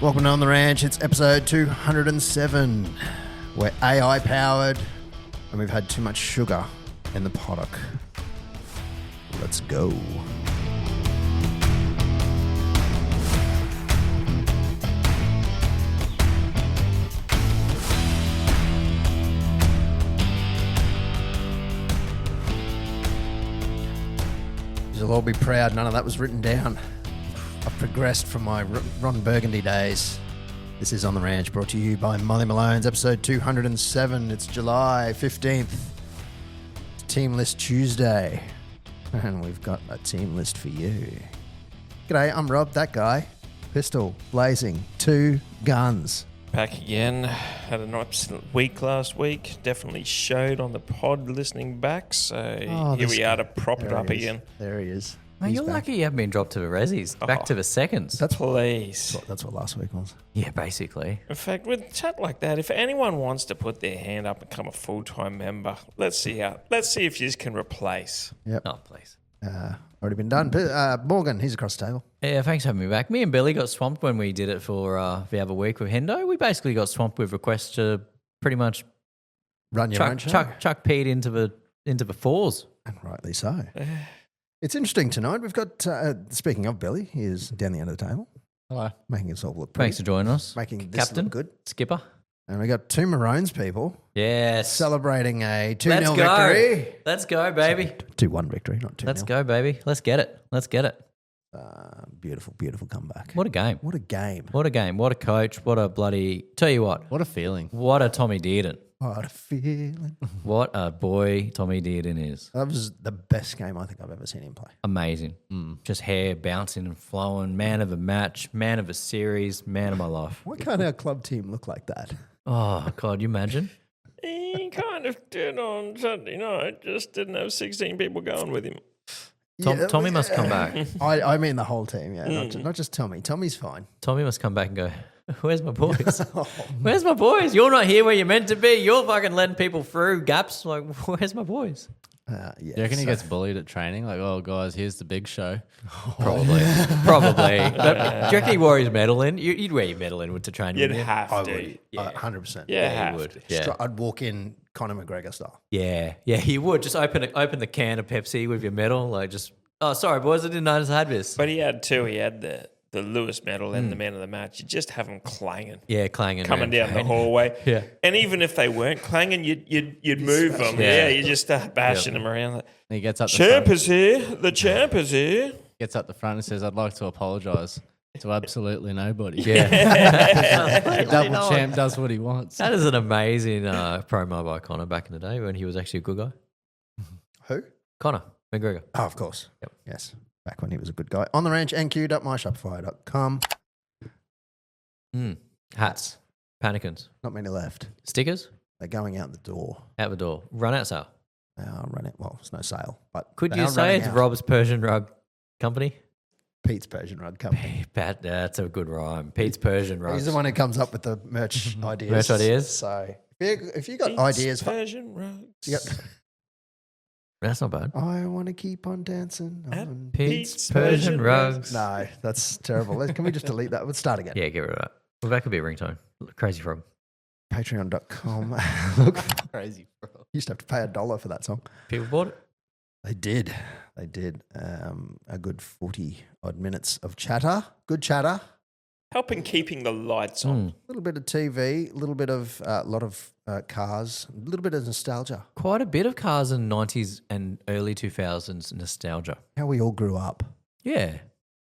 Welcome to On the Ranch. It's episode 207. We're AI powered and we've had too much sugar in the paddock. Let's go. You'll all be proud none of that was written down. I've progressed from my Ron Burgundy days. This is On the Ranch, brought to you by Malones, episode 207. It's July 15th. It's Team List Tuesday. And we've got a team list for you. G'day, I'm Rob, that guy. Pistol, blazing, 2 guns. Back again. Had an excellent week last week. Definitely showed on the pod listening back. So here we are to prop it up again. There he is. Mate, you're lucky you haven't been dropped to the resis. Back to the seconds. Please. That's what last week was. Yeah, basically. In fact, with chat like that, if anyone wants to put their hand up and become a full-time member, let's see if you can replace. Yep. Oh, please. Already been done. Morgan, he's across the table. Yeah, thanks for having me back. Me and Billy got swamped when we did it for the other week with Hendo. We basically got swamped with requests to pretty much Run your own show. chuck Pete into the fours. And rightly so. It's interesting tonight. We've got, speaking of Billy, he is down the end of the table. Hello. Making himself look pretty. Thanks for joining us. Making this Captain, look good. Skipper. And we got 2 Malones people Yes. celebrating a 2-0 Let's go. victory. Let's go, baby. 2-1 victory, not 2-0. Let's go, baby. Let's get it. Let's get it. Beautiful, beautiful comeback. What a game. What a game. What a game. What a coach. What a bloody... Tell you what. What a feeling. What a Tommy Dearden. What a feeling. What a boy Tommy Dearden is. That was the best game I think I've ever seen him play. Amazing. Just hair bouncing and flowing. Man of a match. Man of a series. Man of my life. Why can't our club team look like that? Oh, God, you imagine? He kind of did on Sunday night, just didn't have 16 people going with him. Tommy must come back. I mean the whole team, yeah. Not just Tommy. Tommy's fine. Tommy must come back and go, where's my boys? Where's my boys? You're not here where you're meant to be. You're fucking letting people through gaps. Like, where's my boys? Yeah, Do you reckon he gets bullied at training? Like, oh, guys, here's the big show. Probably. But do you reckon he wore his medal in? You'd wear your medal in to train. You'd wouldn't you? have I to. would. 100%. Yeah, you would. to. Yeah. I'd walk in Conor McGregor style. Yeah, you would. Just open the can of Pepsi with your medal. Like, just, oh, sorry, boys, I didn't notice I had this. But he had two. He had the Lewis medal and the man of the match. You just have them clanging. Yeah, clanging. Coming around down the training. hallway. Yeah. And even if they weren't clanging, you'd move them. Yeah. Yeah, you just start bashing them around. Like, And he gets up the champ front, is here. The champ is here. gets up the front and says, I'd like to apologise to absolutely nobody. Yeah. The double champ does what he wants. That is an amazing promo by Conor back in the day when he was actually a good guy. Who? Conor McGregor. Oh, of course. Yep. Yes. Back when he was a good guy. On the ranch, nq.myshopify.com. Hats. Panicans. Not many left. Stickers. They're going out the door. Out the door. Run out sale. They are running. Well, it's no sale, but Could they you are say running it's out. Rob's Persian Rug Company? Pete's Persian Rug Company. That's a good rhyme. Pete's Persian Rug. He's the one who comes up with the merch ideas. Merch ideas? So if you got ideas for Persian rugs. Yep. That's not bad. I want to keep on dancing on Pete's Persian Rugs. No, that's terrible. Can we just delete that? Let's start again. Yeah, get rid of that. Well, that could be a ringtone. Crazy Frog. Patreon.com. Look, Crazy, bro. used to have to pay $1 for that song. People bought it? They did. A good 40 odd minutes of chatter. Good chatter. Helping keeping the lights on. A little bit of TV, a little bit of a lot of cars, a little bit of nostalgia. Quite a bit of cars in 90s and early 2000s nostalgia. How we all grew up. Yeah.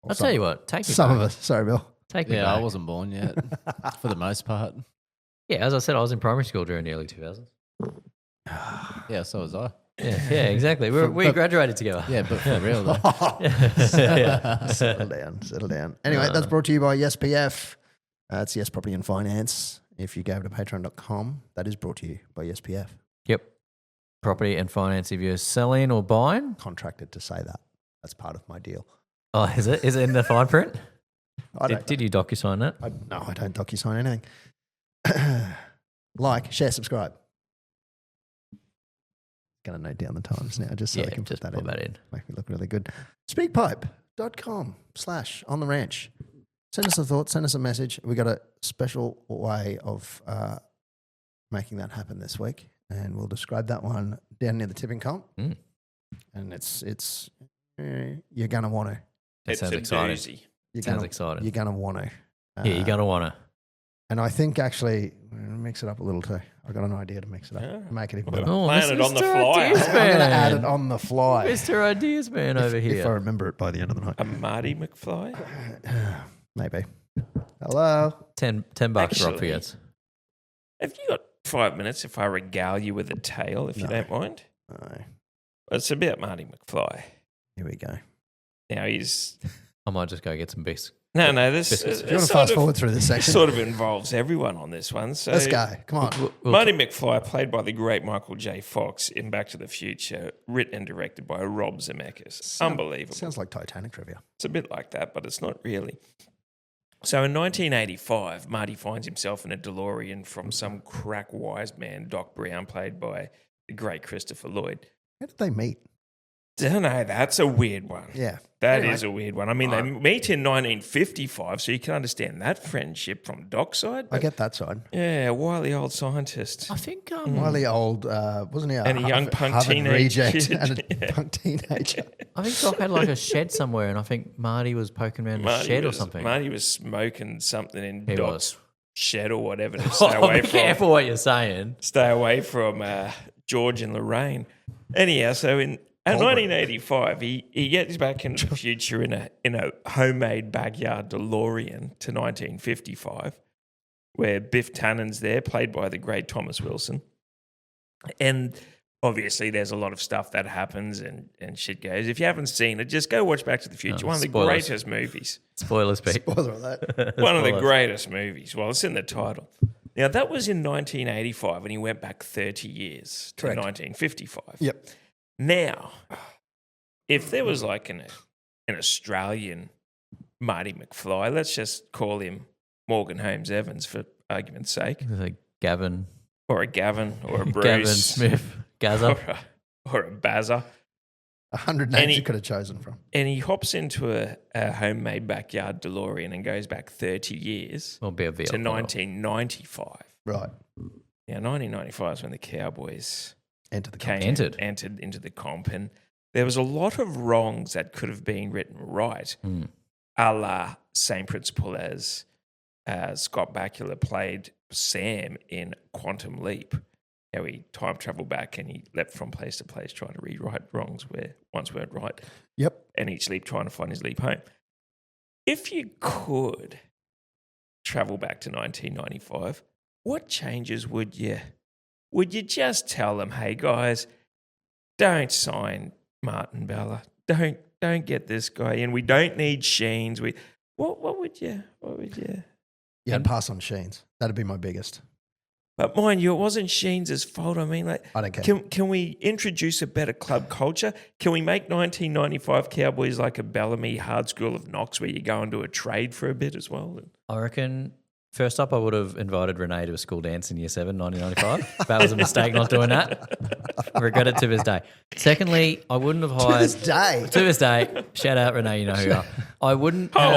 I'll tell you what. Take me Some back. of us. Sorry, Bill. Take me Yeah, back. I wasn't born yet, for the most part. Yeah, as I said, I was in primary school during the early 2000s. Yeah, so was I. Yeah, exactly. We graduated together. Yeah, but for real, though. Settle down. Anyway, that's brought to you by YesPF. It's Yes Property and Finance. If you go over to patreon.com, that is brought to you by YesPF. Yep. Property and finance if you're selling or buying. Contracted to say that. That's part of my deal. Oh, is it? Is it in the fine print? Did you DocuSign that? No, I don't DocuSign anything. Like, share, subscribe. Going to note down the times now just so I can put that in. That in. Make me look really good. Speakpipe.com/on the ranch. Send us a thought. Send us a message. We got a special way of making that happen this week, and we'll describe that one down near the tipping comp. Mm. And it's you're gonna want to. That It's sounds a exciting. doozy. Sounds exciting. You're gonna want to. Yeah, you're going to want to. And I think actually mix it up a little too. I got an idea to mix it up, Yeah. make it even Well, better. Oh, Playing it on the Mr. fly. Ideas I'm going to add Man. it on the fly. Mr. Ideas Man over If I here. remember it by the end of the night. A Marty McFly? Maybe. Hello. $10 for Actually- Rockfields. Have you got 5 minutes if I regale you with a tale, if you No. don't mind? Oh, It's about Marty McFly. here we go. Now he's... I might just go get some biscuits. No, this Biscuits. Do you want to sort fast of- forward through this section? sort of involves everyone on this one. So Let's go. Come on. Marty McFly, played by the great Michael J. Fox in Back to the Future, written and directed by Rob Zemeckis. Unbelievable. Sounds like Titanic trivia. It's a bit like that, but it's not really. So in 1985, Marty finds himself in a DeLorean from some crack wise man, Doc Brown, played by the great Christopher Lloyd. How did they meet? Don't know, that's a weird one. Yeah. That Anyway. is a weird one. I mean, they meet in 1955, so you can understand that friendship from Doc's side. I get that side. Yeah, wily old scientist. I think Wily old, wasn't he? And a young punk Harvard teenage reject kid. and a Yeah. punk teenager. I think Doc had like a shed somewhere, and I think Marty was poking around the shed or something. Marty was smoking something in He Doc's was. shed or whatever to stay Oh, away be from. careful what you're saying. Stay away from George and Lorraine. Anyhow, so in 1985, he gets back into the future in a homemade backyard DeLorean to 1955, where Biff Tannen's there, played by the great Thomas Wilson. And obviously there's a lot of stuff that happens and shit goes. If you haven't seen it, just go watch Back to the Future. One of the spoilers. greatest movies. Spoilers, Pete. Spoiler alert. One of the Spoilers. greatest movies. Well, it's in the title. Now, that was in 1985 and he went back 30 years to Correct. 1955. Yep. Now, if there was like an Australian Marty McFly, let's just call him Morgan Holmes Evans for argument's sake, Like Gavin, or a Gavin, or a Bruce, Gavin Smith, Gaza. or a Bazza, 100 names you could have chosen from. and he hops into a homemade backyard DeLorean and goes back 30 years Will be a to vehicle. 1995. Right. Now, 1995 is when the Cowboys Enter the came, Entered. entered into the comp, and there was a lot of wrongs that could have been written right, a la same principle as Scott Bakula played Sam in Quantum Leap. How he time traveled back and he leapt from place to place trying to rewrite wrongs where once weren't right, Yep. and each leap trying to find his leap home. If you could travel back to 1995, what changes would you just tell them, hey guys, don't sign Martin Bella. Don't get this guy in. We don't need Sheens. What would you Yeah, I'd pass on Sheens. That'd be my biggest. But mind you, it wasn't Sheens' fault. I mean, like, I don't care. Can we introduce a better club culture? Can we make 1995 Cowboys like a Bellamy hard school of Knox where you go into a trade for a bit as well? I reckon first up, I would have invited Renee to a school dance in year 7, 1995. That was a mistake not doing that. I regret it to this day. Secondly, I wouldn't have To hired. this day. To this day, shout out Renee, you know who you are. I wouldn't. have-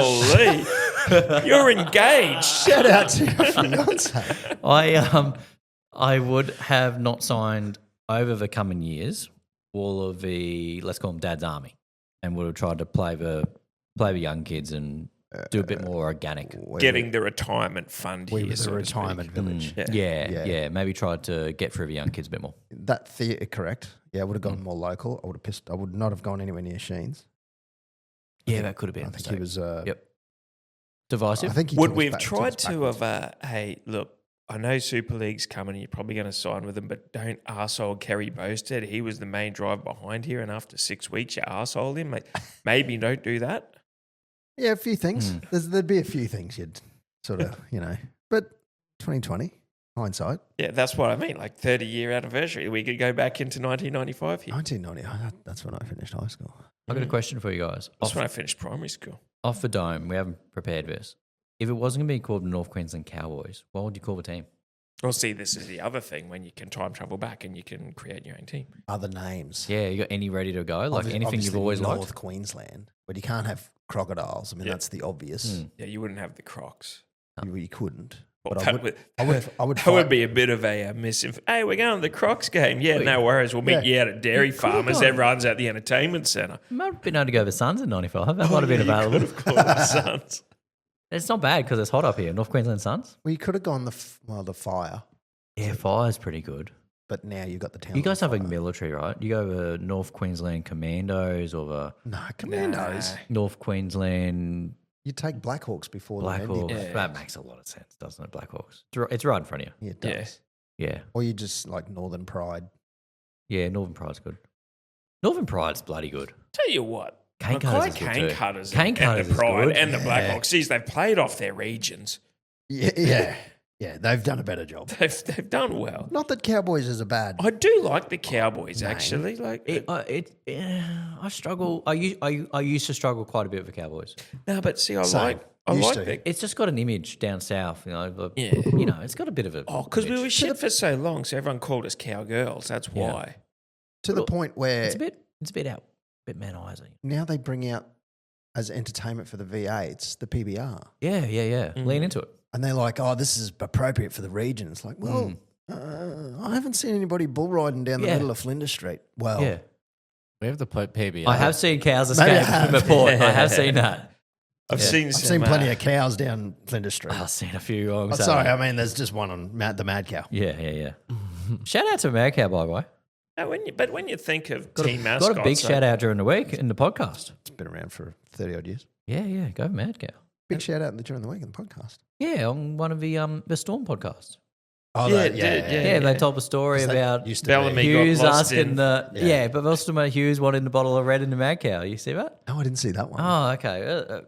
Holy, you're engaged. Shout out to your fiance. I would have not signed over the coming years all of the, let's call them Dad's Army, and would have tried to play the young kids and do a bit more organic. Getting the retirement fund We here. were the so to retirement speak. village. Yeah. Maybe tried to get through the young kids a bit more. That theatre, correct. Yeah, I would have gone more local. I would not have gone anywhere near Sheens. Yeah, that could have been I a think mistake. he was. Yep. Divisive. I think he Would took us we have back- tried took us to backwards. have, hey, look, I know Super League's coming and you're probably going to sign with them, but don't arsehole Kerry Bosted. He was the main driver behind here, and after 6 weeks, you arseholed him. Like, maybe don't do that. Yeah, a few things. Hmm. There'd be a few things you'd sort of, But 2020, hindsight, Yeah, that's what I mean. Like 30-year anniversary. We could go back into 1995 here. 1990. That's when I finished high school. I've got a question for you guys. That's when I finished primary school. Off the dome, we haven't prepared this. If it wasn't going to be called the North Queensland Cowboys, what would you call the team? Well, see, this is the other thing when you can time travel back and you can create your own team. Other names. Yeah, you got any ready to go? Like anything you've Obviously always North liked? Queensland, but you can't have crocodiles. I mean, that's the obvious. Yeah, you wouldn't have the Crocs. You couldn't. Well, But that I would that would be a bit of a misinformation. Hey, we're going to the Crocs game. Yeah, no worries. We'll meet you out at Dairy Farm as everyone's at the entertainment centre. Might have been able to go to Suns in 95. That might have been available. Could have called the Suns. It's not bad because it's hot up here. North Queensland Suns. Well, you could have gone the fire, Yeah, fire's pretty good. but now you've got the town. You guys on have a fire. military, right? You go to North Queensland Commandos or the No, Commandos. Nah. North Queensland You take Blackhawks before the Blackhawks. Navy. Yeah. That makes a lot of sense, doesn't it? Blackhawks. It's right in front of you. Yeah, it Yeah. does. Yeah. Or you just like Northern Pride. Yeah, Northern Pride's good. Northern Pride's bloody good. Tell you what. Cane Mackay Cutters is good Cane too. Cutters Cane and Cutters the is Pride good. and the Yeah. Blackhawks. Geez, they've played off their regions. Yeah, they've done a better job. They've done well. Not that Cowboys is a bad. I do like the Cowboys, actually. Like, I struggle. I used to struggle quite a bit with the Cowboys. no, but see, I Same. like Used to. the It's just got an image down south, you know. Yeah. You know, it's got a bit of a. Oh, because we image. were shit for so long, so everyone called us cowgirls. That's Yeah. why. To the point where It's a bit out, a bit man-eyesy. now they bring out as entertainment for the V8s, the PBR. Yeah. Mm. Lean into it. And they're like, oh, this is appropriate for the region. It's like, well, I haven't seen anybody bull riding down the Yeah. middle of Flinders Street. Well, Yeah, We have the PBR. I have seen cows Maybe I escape have. from a port. I have seen that. I've Yeah. seen I've some, seen plenty of cows down Flinders Street. I've seen a few. On Oh, Saturday. sorry, I mean, there's just one on the Mad Cow. Yeah. Shout out to Mad Cow, by the way. No, when you think of Got team a, mascots, got a big shout out during the week in the podcast. It's been around for 30 odd years. Yeah. Go Mad Cow. Big shout out during the week in the podcast. Yeah, on one of the Storm podcasts. Oh, Yeah, that- Yeah, they told a story about used to Bellamy be. got Hughes lost asking in- yeah, but also Hughes wanting the bottle of red in the Mad Cow. You see that? No, I didn't see that one. Oh, okay.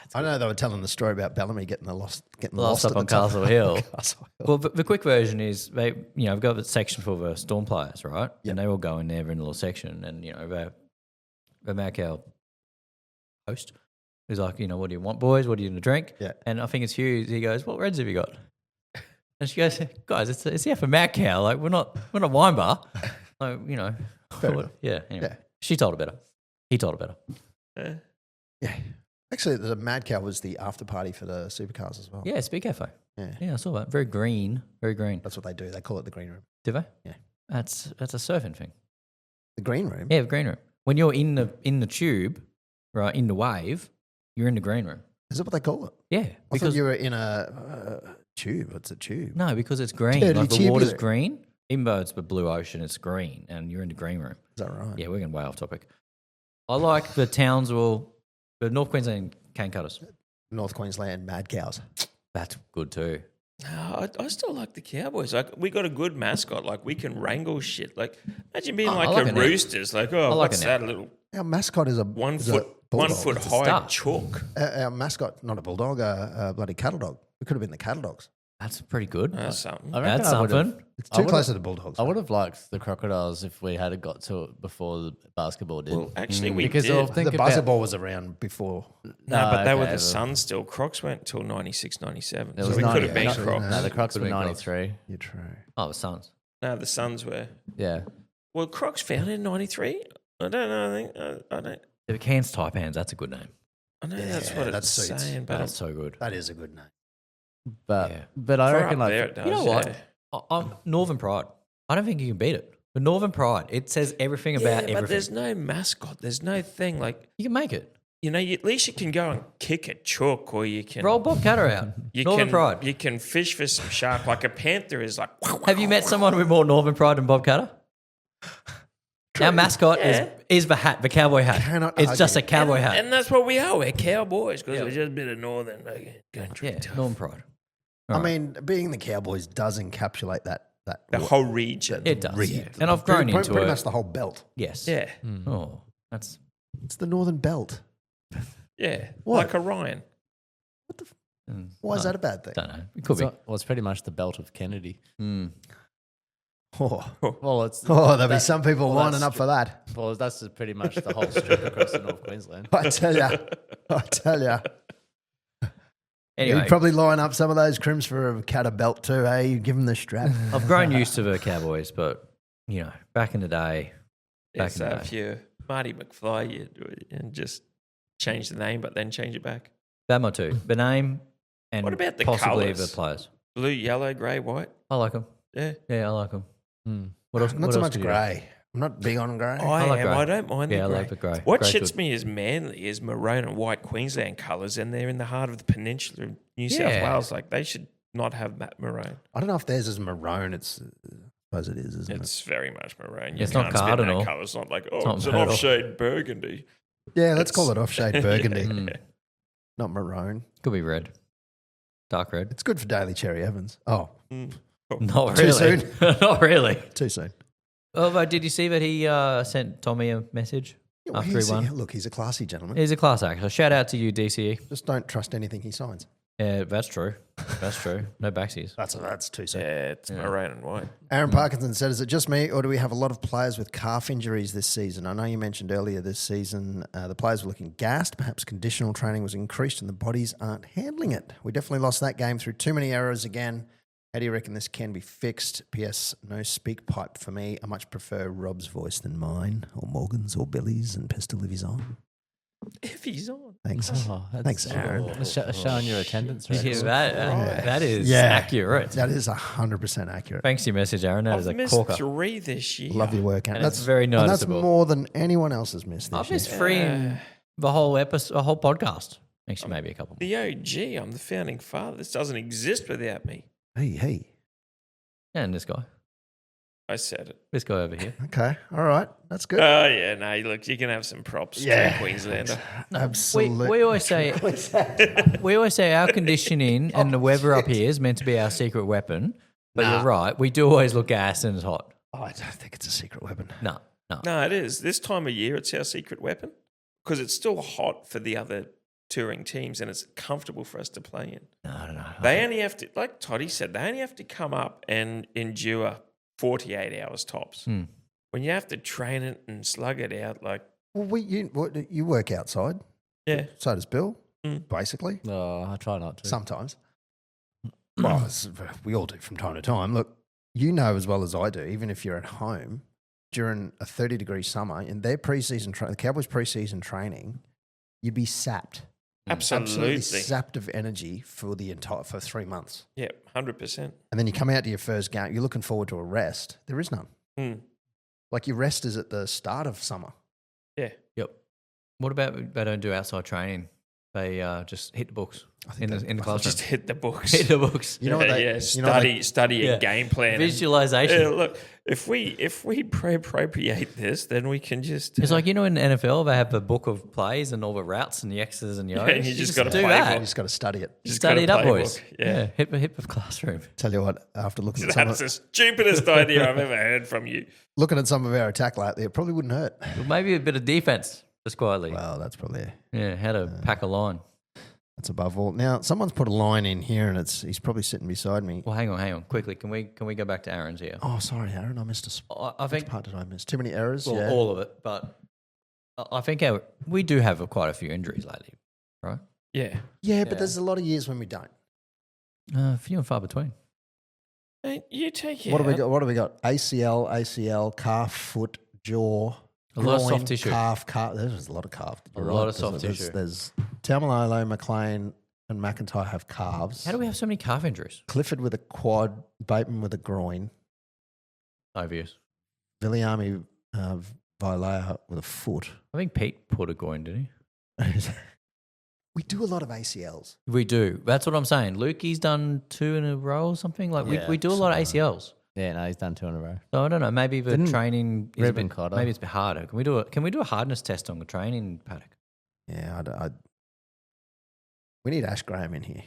It's I know they were telling the story about Bellamy getting Lost lost up at on the top Castle of Hill. Castle Hill. Well, the quick version is we've got a section for the Storm players, right? Yep. And they all go in there in a little section, and the Mad Cow host is like, what do you want, boys? What are you going to drink? Yeah. And I think it's Hughes. He goes, "What reds have you got?" And she goes, "Guys, it's here for Mad Cow. Like we're not a wine bar. Like Fair enough. yeah. Anyway, Yeah. she told it better. He told it better. Yeah. Actually, the Mad Cow was the after party for the supercars as well. Yeah, Speed Cafe. Yeah. Yeah, I saw that. Very green. Very green. That's what they do. They call it the green room. Do they? Yeah. That's a surfing thing. The green room? Yeah, the green room. When you're in the tube, right, in the wave, you're in the green room. Is that what they call it? Yeah, I thought because you were in a tube. It's a tube. no, because it's green. Totally Like the water's tubular. green. Even though it's the blue ocean, it's green, and you're in the green room. Is that right? Yeah, we're going way off topic. I like the Townsville, the North Queensland Cane Cutters. North Queensland Mad Cows. That's good too. No, I still like the Cowboys. Like we got a good mascot. Like we can wrangle shit. Like imagine being I like like a it now. Roosters. Like oh, like what's it now. that? A little Our mascot is a one is a foot bulldog. It's a high star. chalk. Our mascot, not a bulldog, a bloody cattle dog. It could have been the cattle dogs. That's pretty good. That's something. I reckon That's I would've- something. It's I too would've- close to the bulldogs. I would have liked the Crocodiles if we had got to it before the basketball did. Well, actually, we because did. I'll think the about basketball was around before. No, but they were okay, the but- Suns still. Crocs went till 96, 97. There So was we could 90 have been actually, Crocs. no. No, the Crocs Could've were been Crocs. 93. You're true. Oh, the Suns. No, the Suns were. Yeah. Well, Crocs founded in 93? I don't know. I think I don't. The Cairns Taipans, that's a good name. I know Yeah, that's what that it's suits. saying, but That's so good. That is a good name. But Yeah. but I for reckon up like there it does. You know what? yeah. Northern Pride. I don't think you can beat it. The Northern Pride, it says everything Yeah, about but everything. there's no mascot. There's no thing like You can make it. at least you can go and kick a chook, or you can Roll Bob Catter out. You Northern can Pride. You can fish for some shark. Like a panther is like. Have you met someone with more Northern Pride than Bob Catter? Our mascot is the hat, the cowboy hat. Cannot It's just a argue. cowboy hat. And that's what we are. We're cowboys because we're just a bit of northern country. Yeah, tough. Northern Pride. I mean, being the Cowboys does encapsulate that. The whole region. It does. Region. Yeah. And I've grown pretty, into pretty it. much the whole belt. Yes. Yeah, Oh, that's It's the Northern Belt. yeah. What? Like Orion. Why is that a bad thing? don't know. It could be. well, it's pretty much the belt of Kennedy. Mm. Oh, Well, it's there'll be some people well, lining that's up for that. well, that's pretty much the whole strip across the North Queensland. I tell ya. Anyway, You'd probably line up some of those crims for a cat belt too, eh? You give them the strap. I've grown used to the Cowboys, but back in the day, So if you're Marty McFly, you do it and just change the name, but then change it back. Bama too. The name and What about the possibly colours? the players. Blue, yellow, grey, white. I like them. Yeah. Yeah, I like them. What else? Not what so else much do you do? grey. I'm not big on grey. I like am. grey. I don't mind Yeah, I the grey. like the grey. What Grey's shits good. me is Manly is maroon and white Queensland colours, and they're in the heart of the peninsula of New South Yeah. Wales. Like, they should not have that maroon. I don't know if theirs is maroon. I suppose it is, isn't It's very much maroon. You It's not can't spin cardinal. that colour. It's not like, It's not it's an purple. off-shade burgundy. it? Yeah, let's It's- call it off-shade burgundy, Mm, not maroon. could be red, dark red. It's good for Daily Cherry Evans. Oh, Mm. Not Too really. soon? Not really. too soon. Although, did you see that he sent Tommy a message Yeah, well, after he won? Look, he's a classy gentleman. He's a class act. So shout out to you, DCE. Just don't trust anything he signs. Yeah, that's true. That's true. No backsies. That's too soon. Yeah, it's maroon and white. Aaron Parkinson said, is it just me or do we have a lot of players with calf injuries this season? I know you mentioned earlier this season the players were looking gassed. Perhaps conditional training was increased and the bodies aren't handling it. We definitely lost that game through too many errors again. How do you reckon this can be fixed? P.S. No speak pipe for me. I much prefer Rob's voice than mine or Morgan's or Billy's and pistol if he's on. If he's on. Thanks. Oh, that's Thanks, Aaron. showing your attendance Yeah, record. that is Yeah. accurate. That is 100% accurate. Thanks for your message, Aaron. That is I've a missed corker. 3 this year. Love your work, Aaron. And it's very And noticeable. that's more than anyone else has missed this I've year. missed 3 in the whole episode, the whole podcast. Actually, maybe a couple. The OG, I'm the founding father. This doesn't exist without me. Hey. And this guy. I said it. This guy over here. Okay. All right. That's good. Oh, yeah, no, look, you can have some props to Queenslander. Absolutely. We always say our conditioning and the weather up here is meant to be our secret weapon. But Nah. you're right. We do always look gassed and it's hot. Oh, I don't think it's a secret weapon. No. No, it is. This time of year, it's our secret weapon because it's still hot for the other touring teams and it's comfortable for us to play in. No, I don't know. They only have to, like Toddy said, they only have to come up and endure 48 hours tops. Hmm. When you have to train it and slug it out, like, Well, you work outside. yeah. So does Bill, Mm. basically. No, I try not to. Sometimes. Well, we all do from time to time. Look, you know as well as I do, even if you're at home during a 30-degree summer, in their the Cowboys' preseason training, you'd be sapped. Absolutely. Sapped of energy for 3 months. Yeah, 100%. And then you come out to your first game, you're looking forward to a rest. There is none. Mm. Like your rest is at the start of summer. Yeah. Yep. What about they don't do outside training? They just hit the books in the classroom. Just hit the books. Hit the books. You know what they, Study, you know what they- study Yeah. a game plan. and- Visualization. Yeah, look, if we appropriate this, then we can just It's like, in the NFL, they have the book of plays and all the routes and the X's and the O's. and you just got to do play that. you just got to study it. Just Study it got a up, boys. playbook. Yeah. Hit the classroom. Tell you what, after looking at some That's of, the stupidest idea I've ever heard from you. our attack lately, it probably wouldn't hurt. Well, maybe a bit of defense, just quietly. Well, that's probably Yeah, how to pack a line. that's above all. Now, someone's put a line in here, and he's probably sitting beside me. Well, hang on, quickly. Can we go back to Aaron's here? Oh, sorry, Aaron, I missed a spot. I Which think part did I miss? Too many errors. well, Yeah. all of it, but I think we do have quite a few injuries lately, right? Yeah. Yeah, but Yeah. there's a lot of years when we don't. Few and far between. Hey, you take it. What do we got? What do we got? ACL, calf, foot, jaw, A lot of soft groin, tissue. calf. There's a lot of calf. A You're lot right, of soft there's- tissue. There's Tamalolo, McLean, and McIntyre have calves. How do we have so many calf injuries? Clifford with a quad, Bateman with a groin, Obvious. Viliami Vilea with a foot. I think Pete put a groin, didn't he? We do a lot of ACLs. We do. That's what I'm saying. Lukey's done 2 in a row or something. Like Yeah, we do a lot of something ACLs. Yeah, no, he's done 2 in a row. So I don't know. Maybe the Didn't training is a Reuben bit, Cotter? maybe it's a bit harder. Can we do a hardness test on the training paddock? Yeah, we need Ash Graham in here.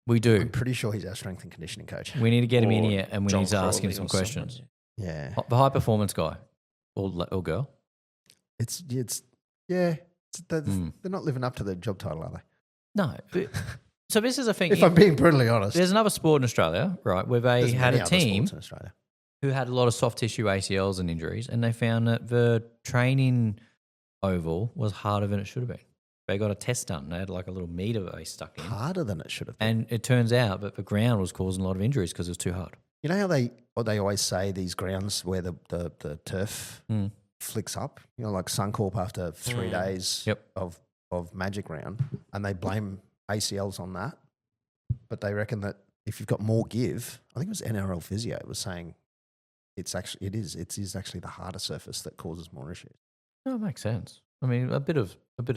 We do. I'm pretty sure he's our strength and conditioning coach. We need to get him in Or here and we John need to ask him Crawley some or someone. questions. Yeah, The high performance guy or girl. they're Hmm. not living up to their job title, are they? No. But, so this is a thing. If I'm being brutally honest, There's another sport in Australia, right, where they there's had many a other team sports in Australia. who had a lot of soft tissue ACLs and injuries, and they found that the training oval was harder than it should have been. They got a test done. They had like a little meter they stuck in. Harder than it should have been. And it turns out that the ground was causing a lot of injuries because it was too hard. You know how they always say these grounds where the turf flicks up, you know, like Suncorp after 3 days of Magic Round, and they blame ACLs on that. But they reckon that if you've got more give, I think it was NRL Physio was saying it is actually the harder surface that causes more issues. No, it makes sense. I mean, a bit of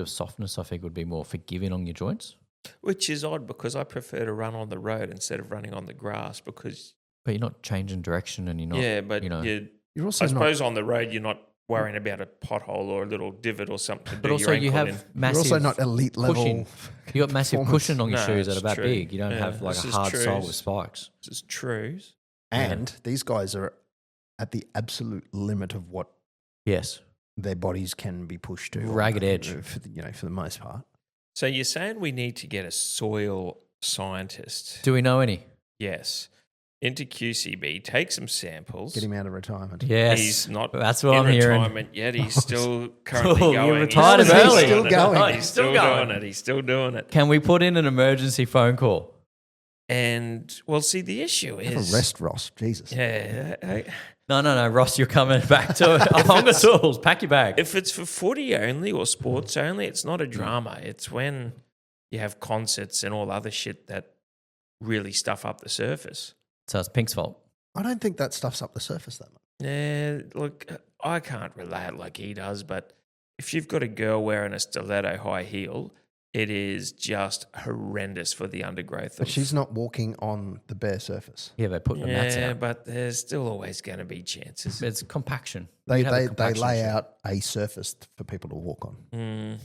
softness, I think, would be more forgiving on your joints. Which is odd because I prefer to run on the road instead of running on the grass because. But you're not changing direction, and you're not. Yeah, but you're also I suppose on the road you're not worrying about a pothole or a little divot or something to do But also your ankle you have in. massive. You're also not elite level. Cushion. You got massive cushion on your No, shoes that it's are that true. big. You don't Yeah, have like this a is hard true. sole with spikes. This is true. And these guys are at the absolute limit of what Yes. their bodies can be pushed to. Ragged edge. For the most part. So you're saying we need to get a soil scientist? Do we know any? Yes. Into QCB, take some samples. Get him out of retirement. Yes. He's not That's what in I'm hearing. retirement yet. He's still currently Oh, going. you retired He's early. doing Still it. going. He's still going. doing it. He's still doing it. Can we put in an emergency phone call? And, well, see, the issue Have is... a rest, Ross. Jesus. Yeah. No, Ross, you're coming back to Honga Tools. Pack your bag. If it's for footy only or sports only, it's not a drama. It's when you have concerts and all other shit that really stuff up the surface. So it's Pink's fault. I don't think that stuff's up the surface that much. Yeah, look, I can't relate like he does, but if you've got a girl wearing a stiletto high heel, it is just horrendous for the undergrowth. But she's not walking on the bare surface. Yeah, they put the mats Yeah, out. but there's still always going to be chances. It's compaction. They You have a they compaction lay issue. out a surface for people to walk on. Mm.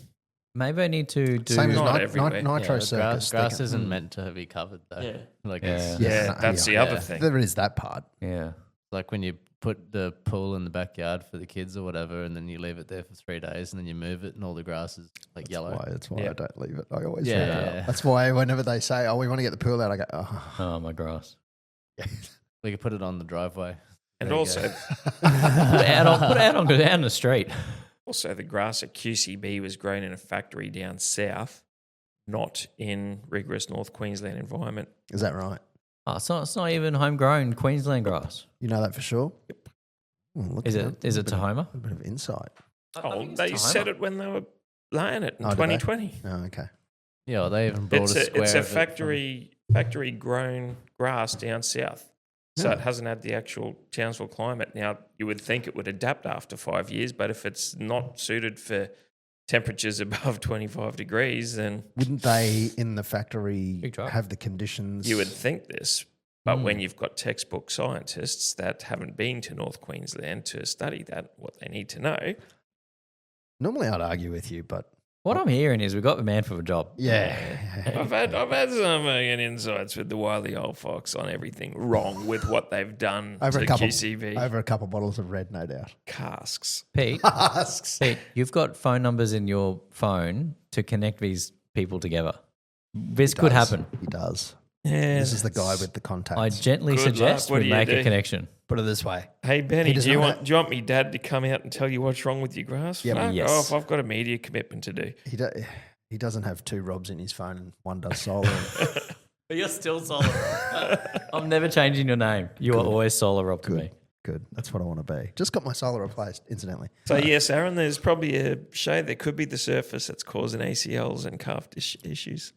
Maybe I need to do. Same as Not nitro everywhere. circus. Grass they isn't can- meant to be covered though. Yeah. Like Yeah. it's Yeah, that's the other Yeah. thing. There is that part. Yeah. like when you put the pool in the backyard for the kids or whatever, and then you leave it there for 3 days, and then you move it, and all the grass is like yellow. That's why Yeah. I don't leave it. I always Yeah, leave it. yeah. That's why whenever they say, "Oh, we want to get the pool out," I go, "Oh, Oh, my grass. We could put it on the driveway. And There you also, go. Put it out on the street. also the grass at QCB was grown in a factory down south, not in rigorous North Queensland environment. is that right? Oh, it's not even homegrown Queensland grass. You know that for sure. Yep. Is it Tahoma? A bit of insight. Oh, they said it when they were laying it in Oh, did they? 2020. Oh, okay. Yeah, well, they even brought It's a square. a of it factory grown grass down south. So Yeah. it hasn't had the actual Townsville climate. Now, you would think it would adapt after 5 years, but if it's not suited for temperatures above 25 degrees, then Wouldn't they in the factory Big truck. have the conditions? you would think this. But when you've got textbook scientists that haven't been to North Queensland to study that, what they need to know. Normally, I'd argue with you, but What I'm hearing is we got the man for the job. yeah. I've had some insights with the wily old fox on everything wrong with what they've done over to a couple, QCV. over a couple bottles of red, no doubt. Casks. Pete, Asks. Pete, you've got phone numbers in your phone to connect these people together. This could happen. He does. Yeah, This is the guy with the contacts. I gently Good suggest luck. What we do you make do? a connection. Put it this way. Hey Benny, He does do you not want me dad to come out and tell you what's wrong with your grass? Yeah, Fuck yes. off, I've got a media commitment to do. He doesn't have two Robs in his phone and one does solar. But you're still Solar. I'm never changing your name. You are always Solar Rob to me. Good. That's what I want to be. Just got my solar replaced, incidentally. So yes, Aaron, there's probably a shade that could be the surface that's causing ACLs and calf issues.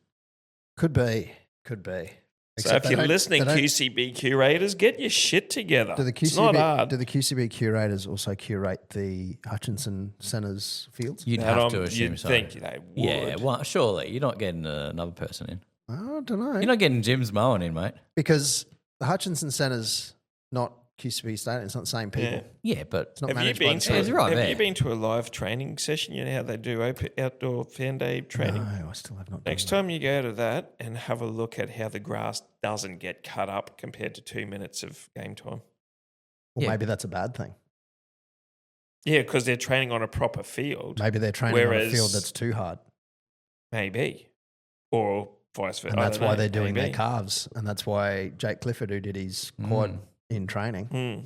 Could be. Could be. So if they you're don't- listening, they don't- QCB curators, get your shit together. do the It's not QCB, hard. do the QCB curators also curate the Hutchinson Centres fields? You'd That have to you'd assume so. think they would. Yeah, well, surely. You're not getting another person in. I don't know. You're not getting Jim's mowing in, mate. Because the Hutchinson Centre's not QCB Stadium. It's not the same people. Yeah. Yeah, but It's not Have you managed by been the to? Yeah, it's right have there. you been to a live training session? You know how they do outdoor fan day training. No, I still have not. done Next that. time you go to that and have a look at how the grass doesn't get cut up compared to 2 minutes of game time. Well, Yeah. maybe that's a bad thing. Yeah, because they're training on a proper field. Maybe they're training on a Whereas- field that's too hard. Maybe. Or vice versa. And I that's don't why know, they're doing their maybe. calves. And that's why Jake Clifford, who did his quad in training. Hmm.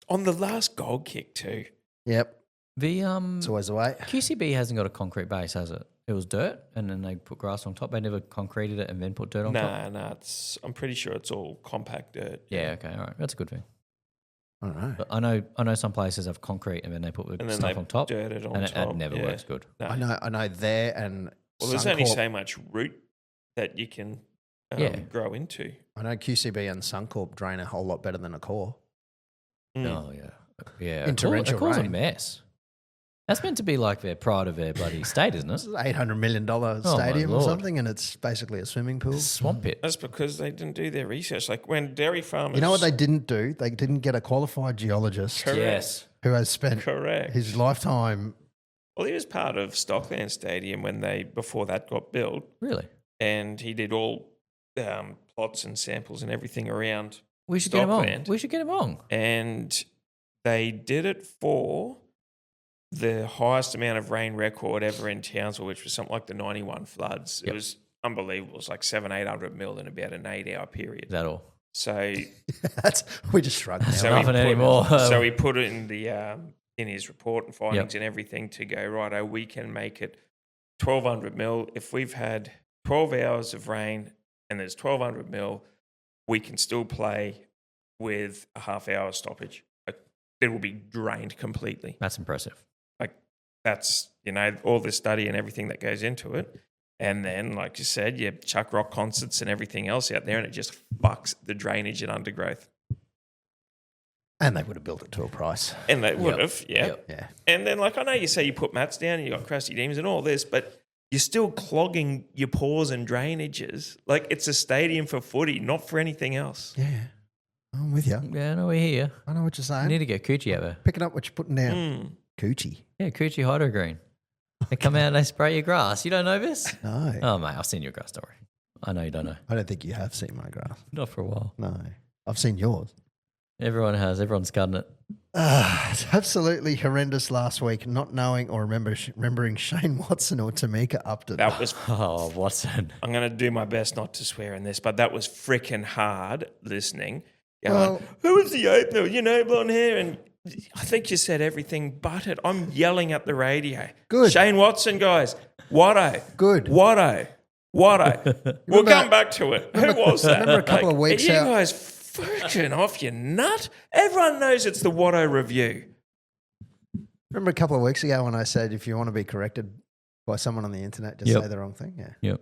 On the last goal kick too. Yep. the It's always the way. QCB hasn't got a concrete base, has it? It was dirt, and then they put grass on top. They never concreted it and then put dirt on top. Nah, I'm pretty sure it's all compact dirt. Yeah, okay, all right, that's a good thing. I don't know. But I know some places have concrete and then they put the And then stuff they on top, dirt it on and top. it never yeah. works good. No. I know there and Well, there's only Suncorp- so much root that you can grow into. I know QCB and Suncorp drain a whole lot better than a core. Mm. Oh yeah, yeah. In torrential a core's a rain. mess. That's meant to be like their pride of their bloody state, isn't This it? is an $800 million my stadium or Lord. something, and it's basically a swimming pool. Swamp pit. That's because they didn't do their research. Like when dairy farmers, You know what they didn't do? They didn't get a qualified geologist Correct. Yes. who has spent Correct. his lifetime. Well, he was part of Stockland Stadium before that got built, Really? and he did all plots and samples and everything around. We should get him on. Stockland. We should get him on. And they did it for the highest amount of rain record ever in Townsville, which was something like the 91 floods. Yep. It was unbelievable. It was like 700-800 mil in about an 8-hour period. Is that all? So, We just shrugged now. so Nothing anymore. So he put it in the in his report and findings Yep. and everything to go, righto, we can make it 1,200 mil. If we've had 12 hours of rain and there's 1,200 mil, we can still play with a half-hour stoppage. Like, it will be drained completely. That's impressive. Like, that's, all the study and everything that goes into it. And then, like you said, you chuck rock concerts and everything else out there, and it just fucks the drainage and undergrowth. And they would have built it to a price. And they would have, yeah. Yep. Yeah. And then, like, I know you say you put mats down and you got crusty demons and all this, but you're still clogging your pores and drainages. Like, it's a stadium for footy, not for anything else. Yeah. I'm with you. Yeah, no, we're here. I know what you're We saying. need to get Coochie out there. Picking up what you're putting down. Mm. Coochie. Yeah, Coochie Hydro Green. They come out and they spray your grass. You don't know this? No. Oh, mate, I've seen your grass story. I know you don't know. I don't think you have seen my graph. Not for a while. No. I've seen yours. Everyone has. Everyone's cutting it. It's absolutely horrendous last week, not knowing or remembering Shane Watson or Tamika Upton. That was, Oh, Watson. I'm going to do my best not to swear in this, but that was freaking hard listening. Well- Who was the opener? Blonde hair. And I think you said everything but it. I'm yelling at the radio. Good. Shane Watson, guys. Watto. Good. Watto. Watto. We'll come back to it. Who was that? remember a couple of weeks Are you out- guys freaking off your nut? Everyone knows it's the Watto review. Remember a couple of weeks ago when I said if you want to be corrected by someone on the internet, just Yep. say the wrong thing? Yeah. Yep.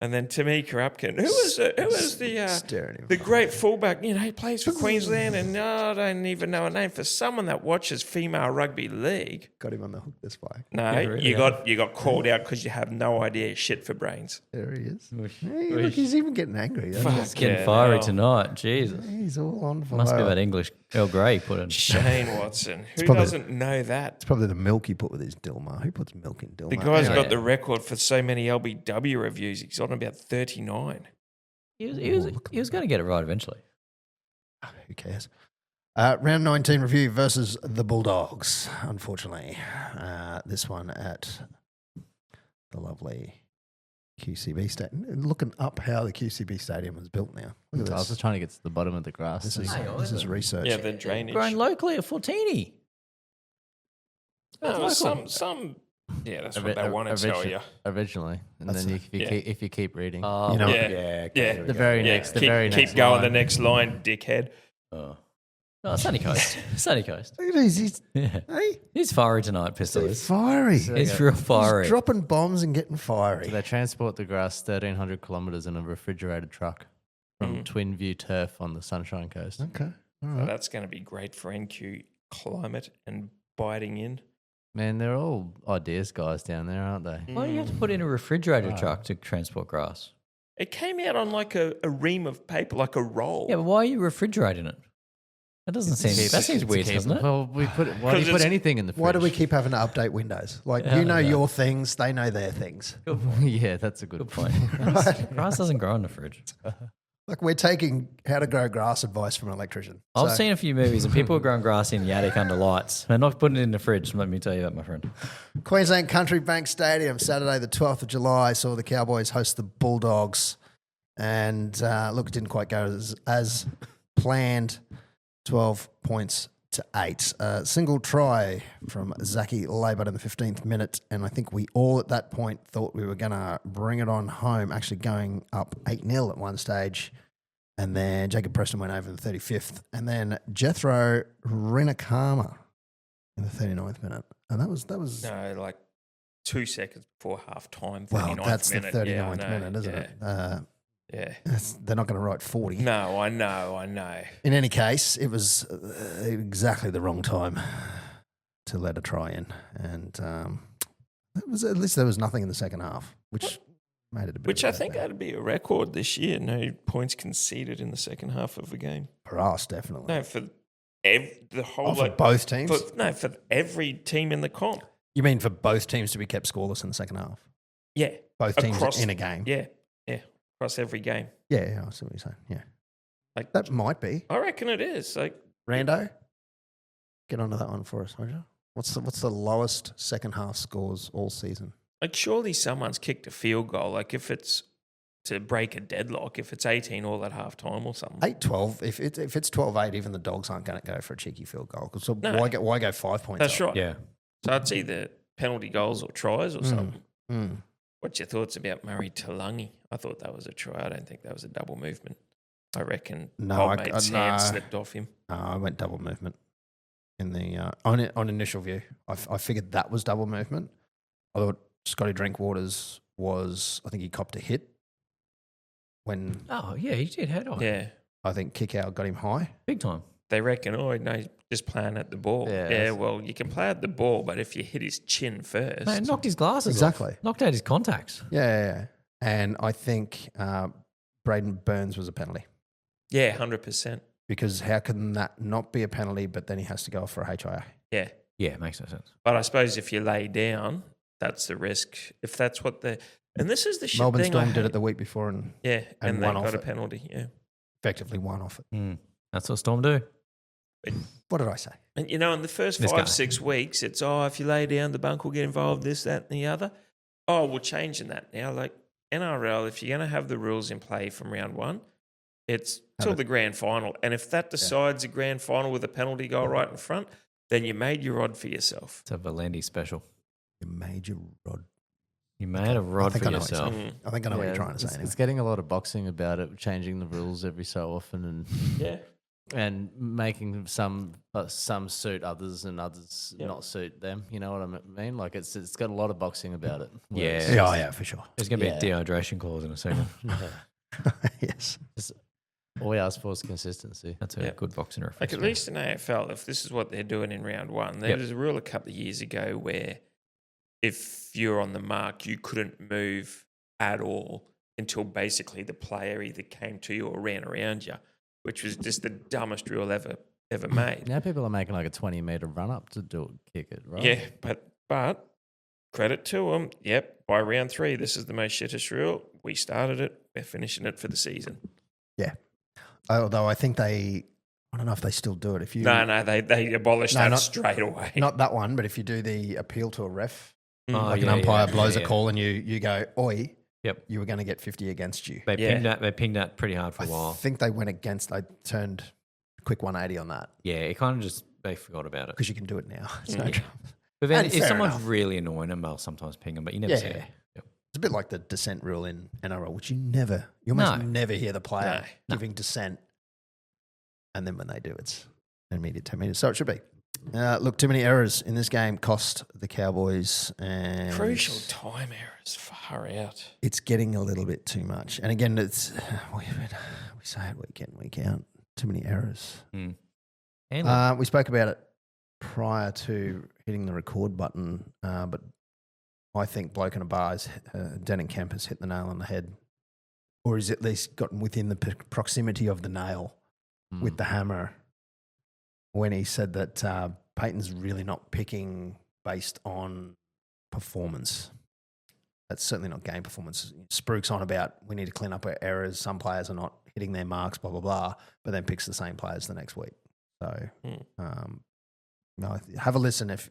And then Tamika Upton. Who was the Staring him. the great fullback? He plays for Queensland, and I don't even know a name for someone that watches female rugby league. Got him on the hook this way. No, Yeah, really, you got called out because you have no idea shit for brains. There he is. Whoosh, Hey, look, whoosh. he's even getting angry. doesn't he? Fuck. It's getting Yeah, fiery no. tonight. Jesus. He's all on fire. Must be that English Earl Grey put in. Shane Watson. Who probably- doesn't know that? It's probably the milk he put with his Dilmah. Who puts milk in Dilmah? The guy's Anyway, got the record for so many LBW reviews. He's on about 39. He was look at going to get it right eventually. Who cares? Round 19 review versus the Bulldogs, unfortunately. This one at the lovely QCB Stadium. Looking up how the QCB Stadium was built now. Look at I was this. just trying to get to the bottom of the grass. This thing. is research. Yeah, the drainage. Grown locally at Fortini. Oh, That's local. some. Yeah, that's Ori- what they want to tell origi- you. Originally, and That's then a- if you keep reading, Oh, You know- yeah. Yeah. Okay, the very Yeah, next, the keep, very keep next going. line. The next line, dickhead. Oh. Oh, Sunny Coast. Sunny Coast. Look at this. He's, Yeah. hey, He's fiery tonight, Pistol he's is. fiery. He's real fiery. He's dropping bombs and getting fiery. They transport the grass 1,300 kilometres in a refrigerated truck from Twin View Turf on the Sunshine Coast. Okay. All So right. that's going to be great for NQ climate and biting in. Man, they're all ideas guys down there, aren't they? Why do you have to put in a refrigerator truck to transport grass? It came out on like a ream of paper, like a roll. Yeah, but why are you refrigerating it? That doesn't seem. That seems To weird, keep- doesn't it? Well, why do 'Cause you put it's- anything in the fridge? Why do we keep having to update Windows? Like, Yeah, you know I know. your things, they know their things. Yeah, that's a good Good point. point. Grass doesn't grow in the fridge. Like, we're taking how to grow grass advice from an electrician. I've So- seen a few movies and people are growing grass in the attic under lights. They're not putting it in the fridge. Let me tell you that, my friend. Queensland Country Bank Stadium, Saturday the 12th of July, saw the Cowboys host the Bulldogs. And look, it didn't quite go as planned. 12 points 8. Single try from Zachy Labour in the 15th minute, and I think we all at that point thought we were going to bring it on home, actually going up 8-0 at one stage. And then Jacob Preston went over in the 35th. And then Jethro Rinakama in the 39th minute. And that was No, like 2 seconds before half time. well, that's minute. the 39th Yeah, I know. minute, isn't it? Yeah. They're not going to write 40. No, I know. In any case, it was exactly the wrong time to let a try in. And it was, at least there was nothing in the second half, which made it a bit Which of a I think letdown. that'd be a record this year. No points conceded in the second half of a game. For us, definitely. No, for the whole For both teams? For every team in the comp. You mean for both teams to be kept scoreless in the second half? Yeah. Both teams in a game? Yeah. Across every game. Yeah, I see what you're saying. Yeah. Like That might be. I reckon it is. Like Rando, get onto that one for us, won't you? What's the lowest second half scores all season? surely someone's kicked a field goal. Like if it's to break a deadlock, if it's 18 all at half time or something. 8-12. If it's 12-8, even the Dogs aren't going to go for a cheeky field goal. So No. why go 5 points? That's up? right. Yeah. So it's either penalty goals or tries or something. Mm. What's your thoughts about Murray Talangi? I thought that was a try. I don't think that was a double movement. I reckon old mate's hand slipped off him. I went double movement in the on initial view. I figured that was double movement. I thought Scotty Drinkwaters was. I think he copped a hit when Oh, yeah, he did head on. Yeah. I think kick out got him high. Big time. They reckon, no, just playing at the ball. Yeah, Yeah, that's- well, you can play at the ball, but if you hit his chin first. Man, knocked his glasses Exactly. off. Knocked out his contacts. Yeah. And I think Braden Burns was a penalty Yeah, 100%. because how can that not be a penalty? But then he has to go for a HIA. Yeah. Yeah, it makes no sense. But I suppose if you lay down, that's the risk. If that's what and this is the shit Melbourne thing Storm I did hate. it the week before and Yeah, and they won got off a it. penalty. Yeah. effectively won off it. That's what Storm do. What did I say? And in the first This 5-6 weeks, it's if you lay down, the bunk will get involved, this, that, and the other. Oh, we're changing that now. Like NRL, if you're going to have the rules in play from round one, it's till the grand final. And if that decides a grand final with a penalty goal right in front, then you made your rod for yourself. It's a Valendi special. You made your rod. You made a rod think for I know what you're yourself. saying. I think I know what you're trying to say. It's, Anyway. it's getting a lot of boxing about it, changing the rules every so often, Yeah. and making some suit others and others not suit them. You know what I mean? Like it's got a lot of boxing about it. Yeah. Yeah, for sure. There's going to be Yeah. a dehydration clause in a second. Yes. All we ask for is consistency. That's a good boxing reference. Like at least in AFL, if this is what they're doing in round one, there was a rule a couple of years ago where if you're on the mark, you couldn't move at all until basically the player either came to you or ran around you, which was just the dumbest rule ever made. Now people are making like a 20-meter run up to kick it, right? Yeah, but credit to them. Yep, by round 3, this is the most shittest rule. We started it. We're finishing it for the season. Yeah. Although I think I don't know if they still do it. If you No, they abolished that not- straight away. not that one, but if you do the appeal to a ref, Oh, like an yeah, umpire yeah, blows yeah, a call and you go, oi, Yep. you were going to get 50 against you. They Yeah. pinged that pretty hard for a I while. think they went against, they turned quick 180 on that Yeah, it kind of just, they forgot about it. because you can do it now. It's no trouble. But then And if fair someone's enough. really annoying them, they'll sometimes ping them, but you never Yeah, see yeah. it. Yep. It's a bit like the dissent rule in NRL, which you almost No. never hear the player No. giving dissent. And then when they do, it's an immediate 10 minutes. So it should be. Look, too many errors in this game cost the Cowboys. And Crucial time errors, far out. it's getting a little bit too much. And again, it's we say it week in, week out. Too many errors. And We spoke about it prior to hitting the record button, but I think Bloke in a Bar's Denning Kemp has hit the nail on the head, or he's at least gotten within the proximity of the nail with the hammer when he said that Peyton's really not picking based on performance. That's certainly not game performance. Spruik's on about we need to clean up our errors. Some players are not hitting their marks, blah, blah, blah, but then picks the same players the next week. So no, have a listen if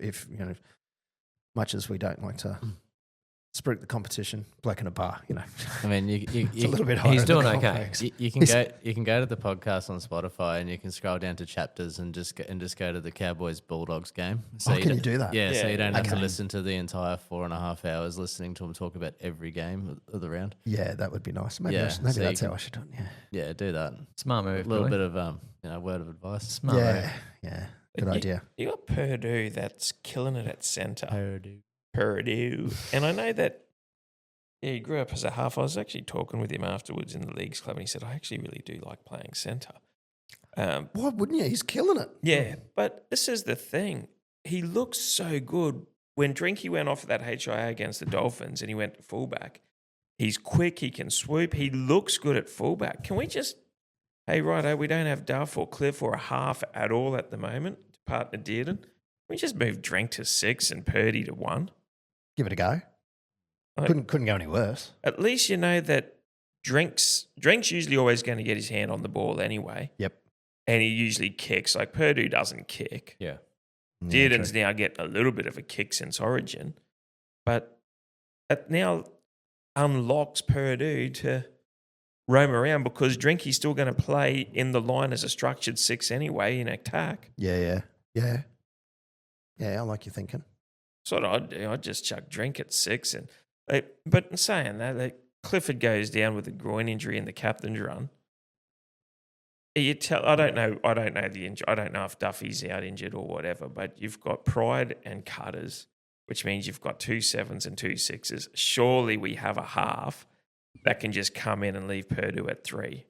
much as we don't like to Spruik the competition, black in a bar, you know. I mean, It's a little bit higher. He's than doing the okay. complex. you can go to the podcast on Spotify and you can scroll down to chapters and just go to the Cowboys Bulldogs game. So Oh, can don't- you do that? Yeah, so Yeah, you don't have to okay. listen to the entire 4.5 hours listening to them talk about every game of the round. Yeah, that would be nice. Maybe, Yeah, maybe so you that's how can- I should do it. Yeah. Yeah, do that. Smart A move. little Billy. bit of word of advice. Smart move. Yeah, yeah. Good idea. You got Purdue that's killing it at centre. Purdue. Purdue. And I know that he grew up as a half. I was actually talking with him afterwards in the leagues club and he said, I actually really do like playing centre. Why wouldn't you? He's killing it. Yeah, but this is the thing. He looks so good. When Drinky went off that HIA against the Dolphins and he went to fullback, he's quick, he can swoop, he looks good at fullback. Can we just, hey, righto, we don't have Duff or Cliff or a half at all at the moment to partner Dearden. Can we just move Drink to 6 and Purdy to 1? Give it a go. Like- Couldn't go any worse. At least you know that Drink's usually always going to get his hand on the ball anyway. Yep. And he usually kicks. Like Purdue doesn't kick. Yeah. Yeah, Dearden's true. now getting a little bit of a kick since Origin. But it now unlocks Purdue to roam around because Drinky's still going to play in the line as a structured 6 anyway in attack. Yeah. I like your thinking. That's what I'd do. I'd just chuck Drink at 6. But in saying that, Clifford goes down with a groin injury in the captain's run. I don't know the injury. I don't know if Duffy's out injured or whatever, but you've got Pride and Cutters, which means you've got 2 7s and 2 6s. Surely we have a half that can just come in and leave Purdue at 3.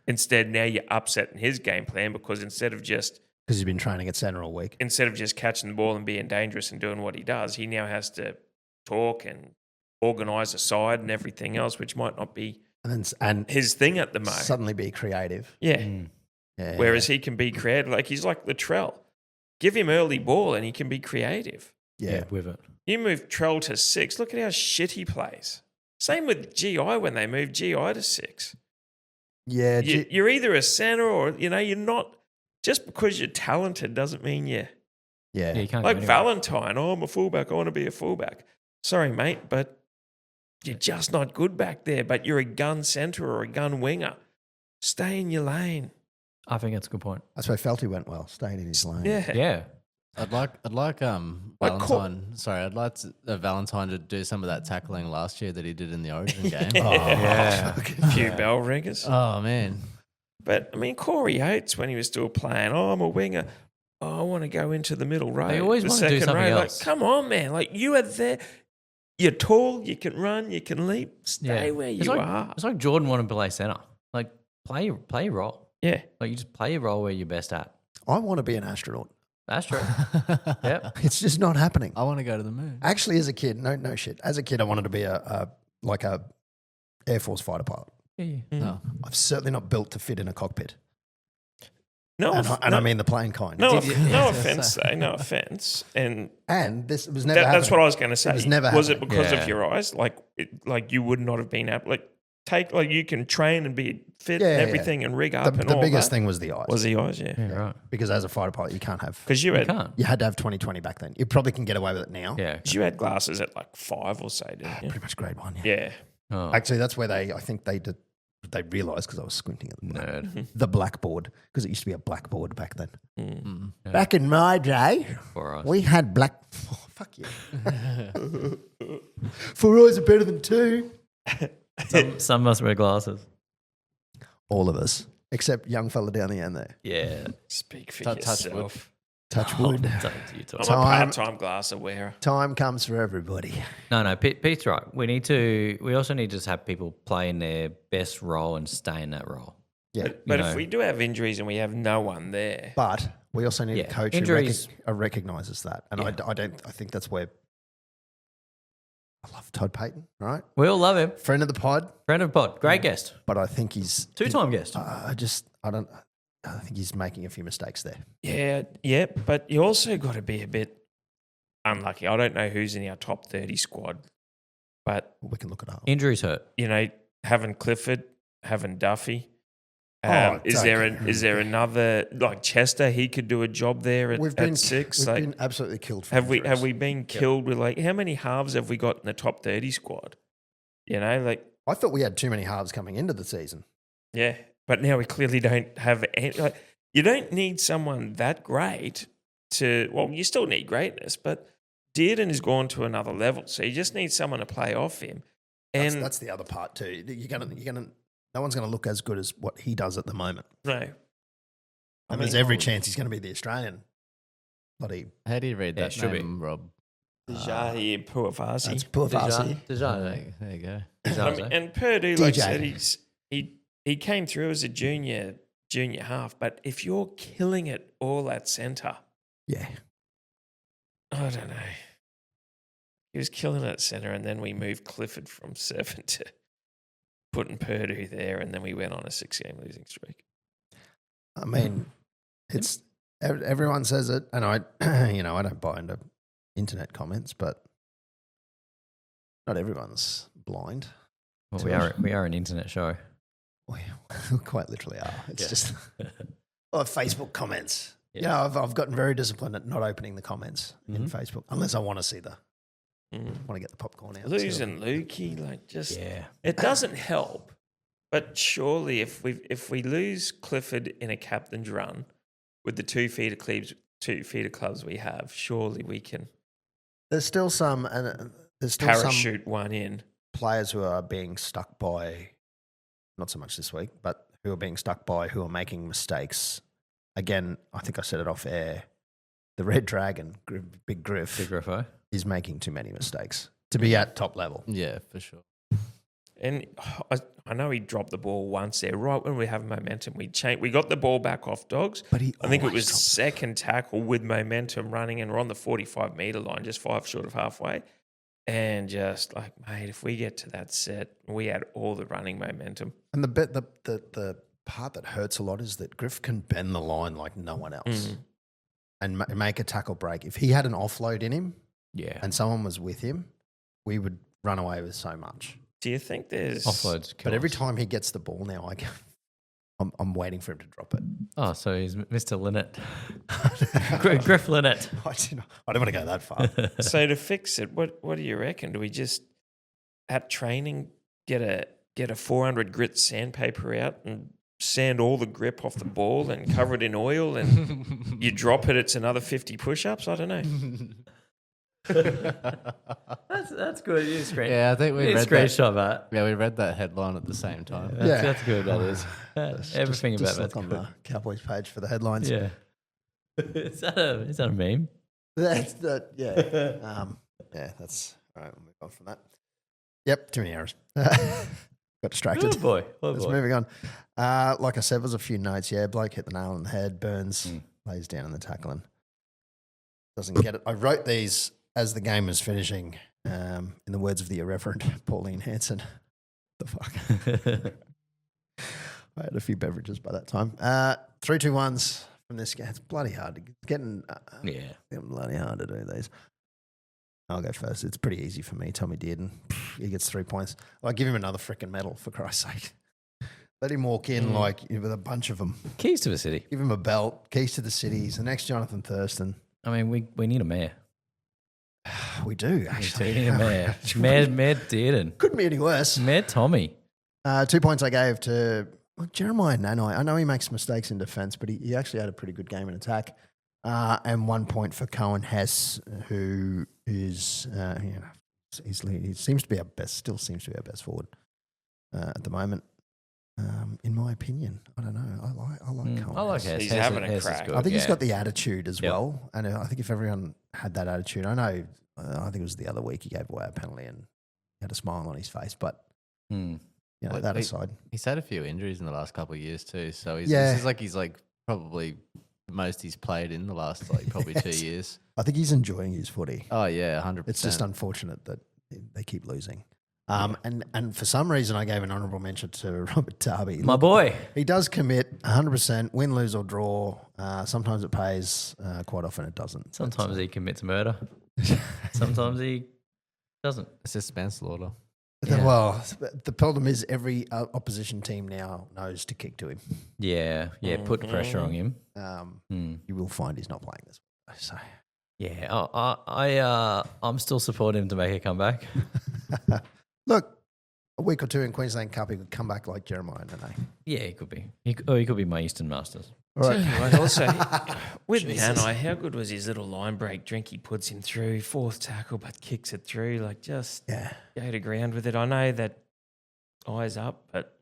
Instead, now you're upsetting his game plan because instead of just Because he's been training at centre all week. catching the ball and being dangerous and doing what he does, he now has to talk and organise a side and everything else, which might not be And his thing at the moment. suddenly be creative. Yeah. Yeah. Whereas he can be creative. Like he's like Latrell. Give him early ball and he can be creative. yeah. With it. You move Trell to 6. Look at how shit he plays. Same with GI when they moved GI to 6. Yeah. You're either a center or, you're not. Just because you're talented doesn't mean yeah. Yeah, you can't like go anywhere. Valentine. Oh, I'm a fullback. I want to be a fullback. Sorry, mate, but you're just not good back there. But you're a gun center or a gun winger. Stay in your lane. I think that's a good point. That's where Felty went well, staying in his lane. Yeah. Yeah. I'd like Valentine. Sorry, I'd like Valentine to do some of that tackling last year that he did in the Origin game. Yeah. A few bell ringers. Oh man, But, I mean, Corey Oates, when he was still playing, I'm a winger. Oh, I want to go into the middle row. They always the want to do second something row. else. Like, come on, man. Like, you are there. You're tall. You can run. You can leap. Stay where you are. It's like Jordan wanted to play centre. Like, play your role. Yeah. Like, you just play your role where you're best at. I want to be an astronaut. That's true. Yep. It's just not happening. I want to go to the moon. Actually, as a kid, no shit. As a kid, I wanted to be a Air Force fighter pilot. Yeah. No. I'm certainly not built to fit in a cockpit. No, And I mean the plane kind. no, Did you- no Yeah. offense, though. No offense. And And this was never happening. that's what I was going to say. was never Was it happening. because Yeah. of your eyes? Like you would not have been able, you can train and be fit Yeah, and yeah. everything and rig up and The all biggest that. thing was the eyes. Was the eyes, yeah. Yeah, right. Because as a fighter pilot, you can't have. Because you You had can't. You had to have 20/20 back then. You probably can get away with it now. Yeah. you had glasses at like 5 or so, didn't you? Pretty much grade 1. Yeah. Yeah. Oh, Actually, that's where I think they realised because I was squinting at nerd the blackboard because it used to be a blackboard back then. Mm. Yeah. Back in my day, for us. we had black. Oh, fuck you. 4 eyes are better than 2. Some must wear glasses. All of us, except young fella down the end there. Yeah. Speak for Touch wood. yourself. Touch wood. Don't you talk. I'm a Time. part-time glass wearer. Time comes for everybody. No, Pete's right. We also need to just have people play in their best role and stay in that role. Yeah. But You if know. we do have injuries and we have no one there, But we also need Yeah, a coach injuries- who recognises that. And Yeah. I think that's where I love Todd Payton, right? We all love him. Friend of the pod, Friend of pod. Great guest. but I think he's 2-time guest. I think he's making a few mistakes there. yeah, but you also got to be a bit unlucky. I don't know who's in our top 30 squad, but We can look it up. Injuries hurt. having Clifford, having Duffy, Is there another like Chester? He could do a job there at 6. We've Like, been absolutely killed. For have injuries. we been killed with like how many halves have we got in the top 30 squad? You know, like I thought we had too many halves coming into the season. yeah, but now we clearly don't have any. Like, you don't need someone that great to. Well, you still need greatness, but Dearden has gone to another level, so you just need someone to play off him. And That's the other part too. No one's gonna look as good as what he does at the moment. no, And there's every chance he's gonna be the Australian. Bloody How do you read Yeah, that should be. name, Rob? Jahi Puafasi. that's poor Farsi. Dejan. There you go. I mean, and Purdue, like I DJ. said, he came through as a junior half, but if you're killing it all at centre, Yeah. I don't know. He was killing it at centre, and then we moved Clifford from 7 to putting Purdue there, and then we went on a 6-game losing streak. I mean, it's everyone says it, and I don't buy into internet comments, but not everyone's blind. Well, we are an internet show. We quite literally are. It's just Facebook comments. Yeah. Yeah, I've gotten very disciplined at not opening the comments in Facebook unless I want to see want to get the popcorn out. Losing Lukey, like just Yeah. it doesn't help. But surely, if we lose Clifford in a captain's run with the 2 feeder clubs we have, surely we can There's still some parachute one in. players who are being stuck by, not so much this week, but who are being stuck by, who are making mistakes. Again, I think I said it off air. The Red Dragon, Big Griff, Big Griffo. is making too many mistakes to be at top level. Yeah, for sure. And I know he dropped the ball once there, right when we have momentum. We got the ball back off Dogs. But I think it was second tackle with momentum running, and we're on the 45-metre line, just 5 short of halfway. And just like, mate, if we get to that set, we had all the running momentum. And the part that hurts a lot is that Griff can bend the line like no one else and make a tackle break. If he had an offload in him and someone was with him, we would run away with so much. Do you think there's Offloads. But every time he gets the ball now, I'm waiting for him to drop it. Oh, so he's Mr. Linnet. Griff Linnet. I don't want to go that far. So to fix it, what do you reckon? Do we just at training get a 400 grit sandpaper out and sand all the grip off the ball and cover it in oil, and you drop it, it's another 50 push-ups? I don't know. That's good. You screen. Yeah, I think we read screenshot that. Yeah, we read that headline at the same time. That's good. That is. Everything just about look that's on good. the Cowboys page for the headlines. Yeah. Is that a meme? That's that. Yeah. Yeah. That's all right. We'll move on from that. Yep. Too many errors. Got distracted. Good boy. Good Let's boy. moving on. Like I said, there's a few notes. Yeah, Blake hit the nail on the head. Burns lays down in the tackling. Doesn't get it. I wrote these as the game was finishing. In the words of the irreverent Pauline Hanson. The fuck. I had a few beverages by that time. 3, 2, 1s from this game. It's bloody hard to getting. Bloody hard to do these. I'll go first. It's pretty easy for me. Tommy Dearden, he gets 3 points. I'll give him another freaking medal, for Christ's sake. Let him walk in with a bunch of them. Keys to the city. Give him a belt, keys to the city. He's the next Jonathan Thurston. I mean, we need a mayor. We do, We actually. need a mayor. Mayor Dearden. Couldn't be any worse. Mayor Tommy. 2 points I gave to Jeremiah Nanai. I know he makes mistakes in defence, but he actually had a pretty good game in attack. And 1 point for Cohen Hess, who is, he seems to be still seems to be our best forward at the moment. In my opinion, I don't know. I like Cohen. I like Hess. Hess. He's Hess having a is crack. good, I think he's yeah. got the attitude as Yep. well. And I think if everyone had that attitude, I think it was the other week he gave away a penalty and he had a smile on his face. But Well, that aside, He's had a few injuries in the last couple of years too. So he's probably the most he's played in the last probably 2 years. I think he's enjoying his footy. Oh yeah, 100%. It's just unfortunate that they keep losing. And for some reason, I gave an honourable mention to Robert Darby. My boy. He does commit 100%, win, lose or draw. Sometimes it pays, quite often it doesn't. Sometimes he commits murder. Sometimes he doesn't. It's just manslaughter. Yeah. Well, the problem is every opposition team now knows to kick to him. Yeah, put pressure on him. You will find he's not playing this. So Yeah, I'm still supporting him to make a comeback. look, a week or two in Queensland Cup, he could come back like Jeremiah Nene. Yeah, he could be. He could be my Eastern Masters. All right. Tell you what, also, with Nanai, how good was his little line break drink he puts him through? Fourth tackle, but kicks it through. Like, just go to ground with it. I know that eyes up, but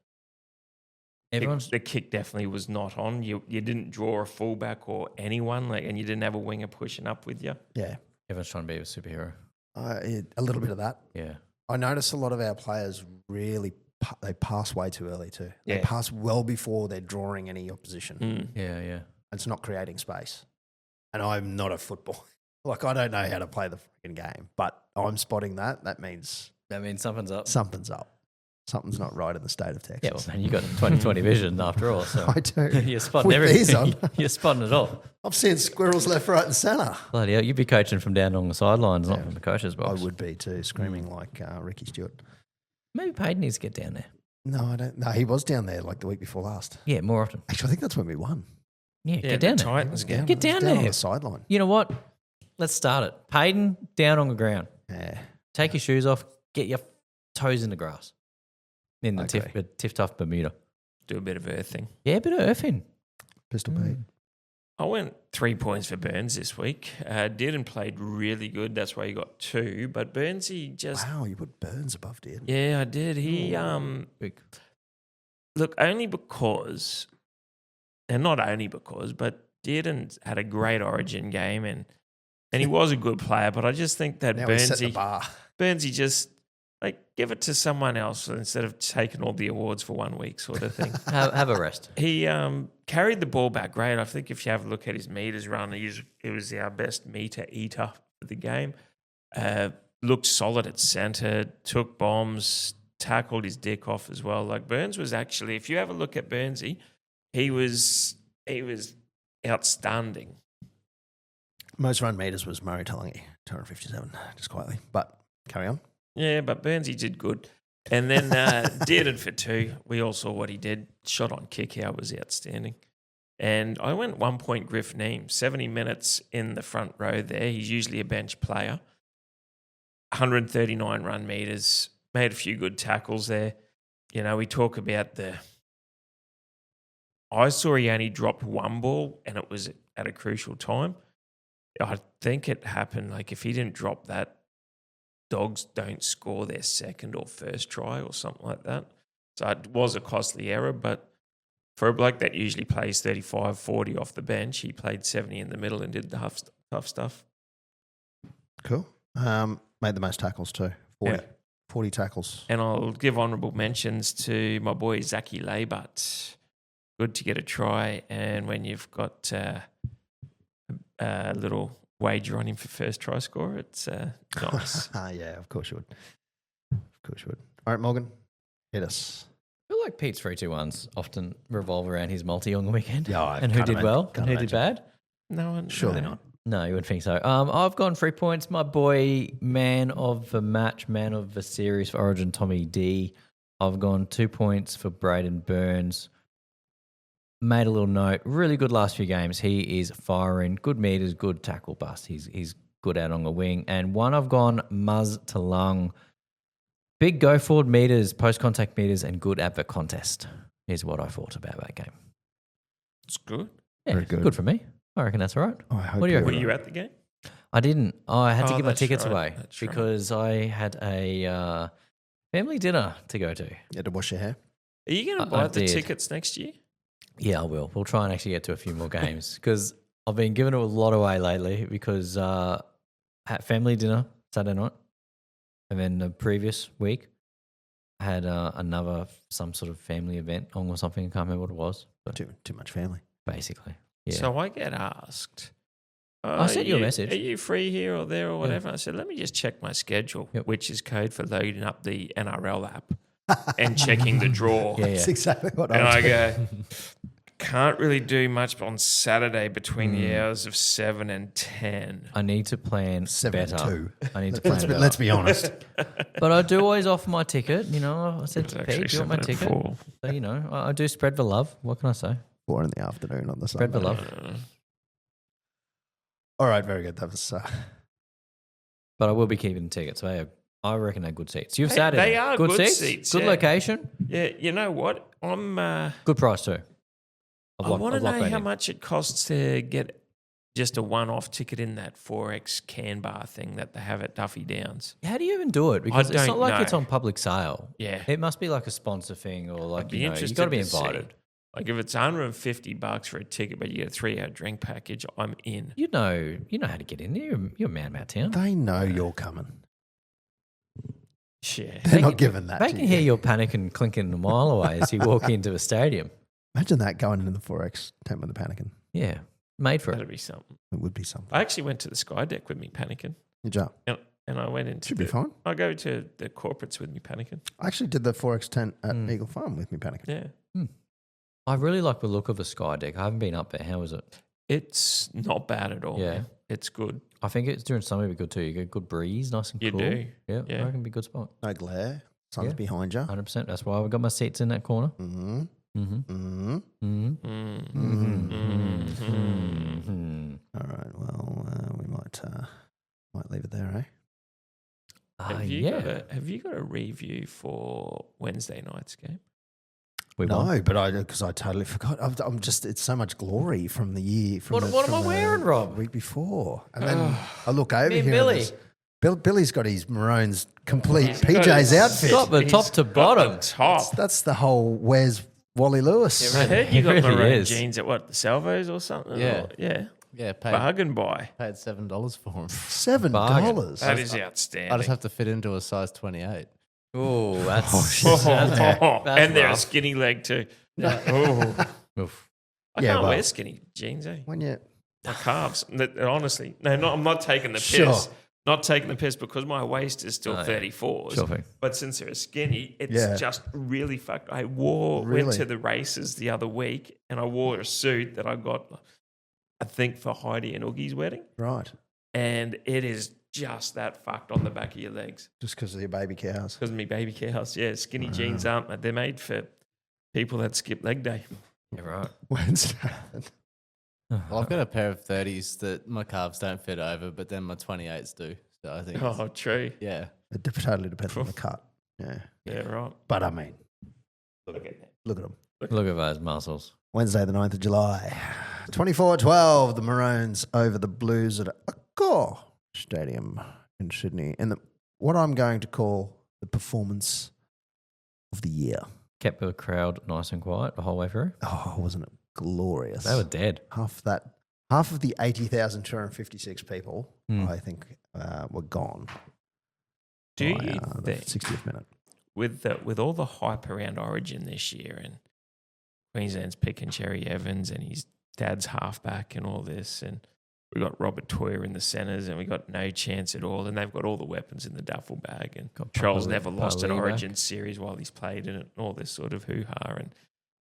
the kick definitely was not on. You didn't draw a fullback or anyone, and you didn't have a winger pushing up with you. Yeah. Everyone's trying to be a superhero. A little bit of that. Yeah. I notice a lot of our players really they pass way too early too. They Yeah. pass well before they're drawing any opposition. Yeah. It's not creating space. And I'm not a football. Like, I don't know how to play the freaking game, but I'm spotting that. That means something's up. something's up. Something's not right in the state of Texas. Yeah, well, man, you got 20/20 vision after all. So I do. you're spotting With everything. these on. You're spotting it all. I'm seeing squirrels left, right, and centre. Bloody hell, you'd be coaching from down on the sidelines, not from the coach's box. I would be too, screaming like Ricky Stewart. Maybe Payton needs to get down there. No, I don't. No, he was down there like the week before last. Yeah, more often. Actually, I think that's when we won. Yeah, Yeah, get down the there. Titans game. Get down on there. the sideline. You know what? Let's start it. Payton, down on the ground. Yeah. Take your shoes off. Get your toes in the grass. In the Okay. tiff-tough Bermuda. Do a bit of earthing. Yeah, a bit of earthing. Pistol Pete. I went 3 points for Burns this week. Did and played really good. That's why he got 2. But Burns, he just Wow, you put Burns above Dearden. yeah, I did. He Big. look only because, and not only because, but Dearden had a great Origin game and he was a good player. But I just think that Now we set the Burnsy just like give it to someone else instead of taking all the awards for 1 week, sort of thing. Have a rest. He carried the ball back great. I think if you have a look at his meters run, it was our best meter eater for the game. Looked solid at centre, took bombs, tackled his dick off as well. Like Burns was actually, if you have a look at Burnsy, he was outstanding. Most run meters was Murray Talangi, 257, just quietly. But carry on. Yeah, but Burnsy did good. And then did it for 2. We all saw what he did. Shot on kick out was outstanding. And I went 1 point Griff Neem, 70 minutes in the front row there. He's usually a bench player. 139 run meters, made a few good tackles there. You know, we talk about I saw he only dropped 1 ball and it was at a crucial time. I think it happened, like if he didn't drop that, Dogs don't score their second or first try or something like that. So it was a costly error, but for a bloke that usually plays 35, 40 off the bench, he played 70 in the middle and did the tough stuff. Cool. Made the most tackles too. 40, Yeah. 40 tackles. And I'll give honourable mentions to my boy Zachy Laybut. Good to get a try. And when you've got a little wager on him for first try score, it's nice. Yeah, of course you would. Of course you would. All right, Morgan, hit us. I feel like Pete's 3-2-1s often revolve around his multi on the weekend. Yeah, I and who can't did imagine- well can't and who did imagine. bad. No, Surely no. not. No, you wouldn't think so. I've gone 3 points. My boy, man of the match, man of the series for Origin, Tommy D. I've gone 2 points for Braden Burns. Made a little note. Really good last few games. He is firing. Good meters, good tackle bust. He's good out on the wing. And 1 I've gone Muzz to Lung. Big go forward meters, post contact meters, and good at the contest is what I thought about that game. It's good. Yeah, Very it's good. good for me. I reckon that's all right. I hope What do you you're Were reckon? you at the game? I didn't. I had to Oh, give my that's tickets right. away That's right. because I had a family dinner to go to. You had to wash your hair. Are you going I to buy the did. tickets next year? Yeah, I will. We'll try and actually get to a few more games because I've been giving a lot away lately because had family dinner Saturday night, and then the previous week I had some sort of family event on or something. I can't remember what it was, but Too much family. basically, yeah. So I get asked. I sent you a "Are message." Are you free here or there or whatever? I said, let me just check my schedule, Yep. which is code for loading up the NRL app and checking the draw. yeah, That's yeah. exactly what And I I do. go, Can't really do much on Saturday between the Hmm. hours of 7 and 10. I need to plan 7 better. and 2. I need to plan Let's be, better. let's be honest. But I do always offer my ticket. You know, I said It's to actually Pete, do you want my 7 and ticket? 4. So, you know, I do spread the love. What can I say? 4 in the afternoon on the Spread Sunday. the love. All right, very good. That was But I will be keeping the tickets. I reckon they're good seats. You've They- sat in they them. are good good seats, seats, good yeah. location, Yeah, you know what? good price too. I want to know how much it costs to get just a one-off ticket in that 4X can bar thing that they have at Duffy Downs. How do you even do it? Because it's not don't like know. it's on public sale. Yeah. It must be like a sponsor thing or like, I'd be you know, you interested got to be to see. invited. Like if it's $150 for a ticket, but you get a 3-hour drink package, I'm in. You know how to get in there. You're a man about town. They know you're coming. Yeah. They're not giving that They to can you. hear your panicking clinking a mile away as you walk into a stadium. Imagine that going into the 4X tent with the panicking. Yeah, made for it. That'd be something. It would be something. I actually went to the Sky Deck with me panicking. Good job. And I went into Should be fine. I go to the corporates with me panicking. I actually did the 4X tent at Eagle Farm with me panicking. Yeah. I really like the look of a sky deck. I haven't been up there. How is it? It's not bad at all. Yeah. Man. It's good. I think it's during summer it'd be good too. You get a good breeze, nice and You cool. do. Yeah, Yeah. I reckon it'd be a good spot. No glare. Sun's Yeah. behind you. 100%. That's why we got my seats in that corner. Mm-hmm. Mm-hmm. Mm-hmm. Mm-hmm. Mm. All right. Well, we might leave it there, eh? Have you got a review for Wednesday night's game? We won. No, but because I totally forgot. I'm just, it's so much glory from the year. From What am I wearing, Rob? Week before, and then I look over Me and here. Billy. And Billy's got his Maroons complete He's got PJ's his- outfit. Got the top He's to got bottom. the top. That's the whole. Where's Wally Lewis? I heard you It got really maroon is. jeans at what, the Salvos or something? Yeah. Or- yeah. Yeah, Bargain buy. paid $7 for them. $7. That is outstanding. I just have to fit into a size 28. Oh, that's and they're a rough. skinny leg too. Oh. Oof. I Yeah, can't well- wear skinny jeans, eh? When you My calves. Honestly. No, I'm not taking the piss. Sure. Not taking the piss because my waist is still Oh, yeah. 34s. Sure thing. But since they're skinny, it's Yeah. just really fucked. I Really? went to the races the other week and I wore a suit that I got, I think, for Heidi and Oogie's wedding. right, And it is just that fucked on the back of your legs. just because of your baby cows. Because of me baby cows. Yeah, skinny jeans aren't. They're made for people that skip leg day. Yeah, right. Wednesday. Well, I've got a pair of 30s that my calves don't fit over, but then my 28s do. So I think, it's- Oh, true. yeah. It totally depends on the cut. Yeah, Yeah, right. but I mean, Look at that. look at them. Look at those muscles. Wednesday, the 9th of July. 24-12, the Maroons over the Blues at Accor Stadium in Sydney. And what I'm going to call the performance of the year. Kept the crowd nice and quiet the whole way through. Oh, wasn't it glorious? They were dead. Half of the 80,256 people, I think, were gone. Do by, you the think 60th minute? with all the hype around Origin this year and Queensland's picking Cherry Evans and his dad's halfback and all this, and we got Robert Toyer in the centres and we got no chance at all, and they've got all the weapons in the duffel bag, and Got Trell's Papali- never lost an Papali Origin back. series while he's played in it, and all this sort of hoo-ha, and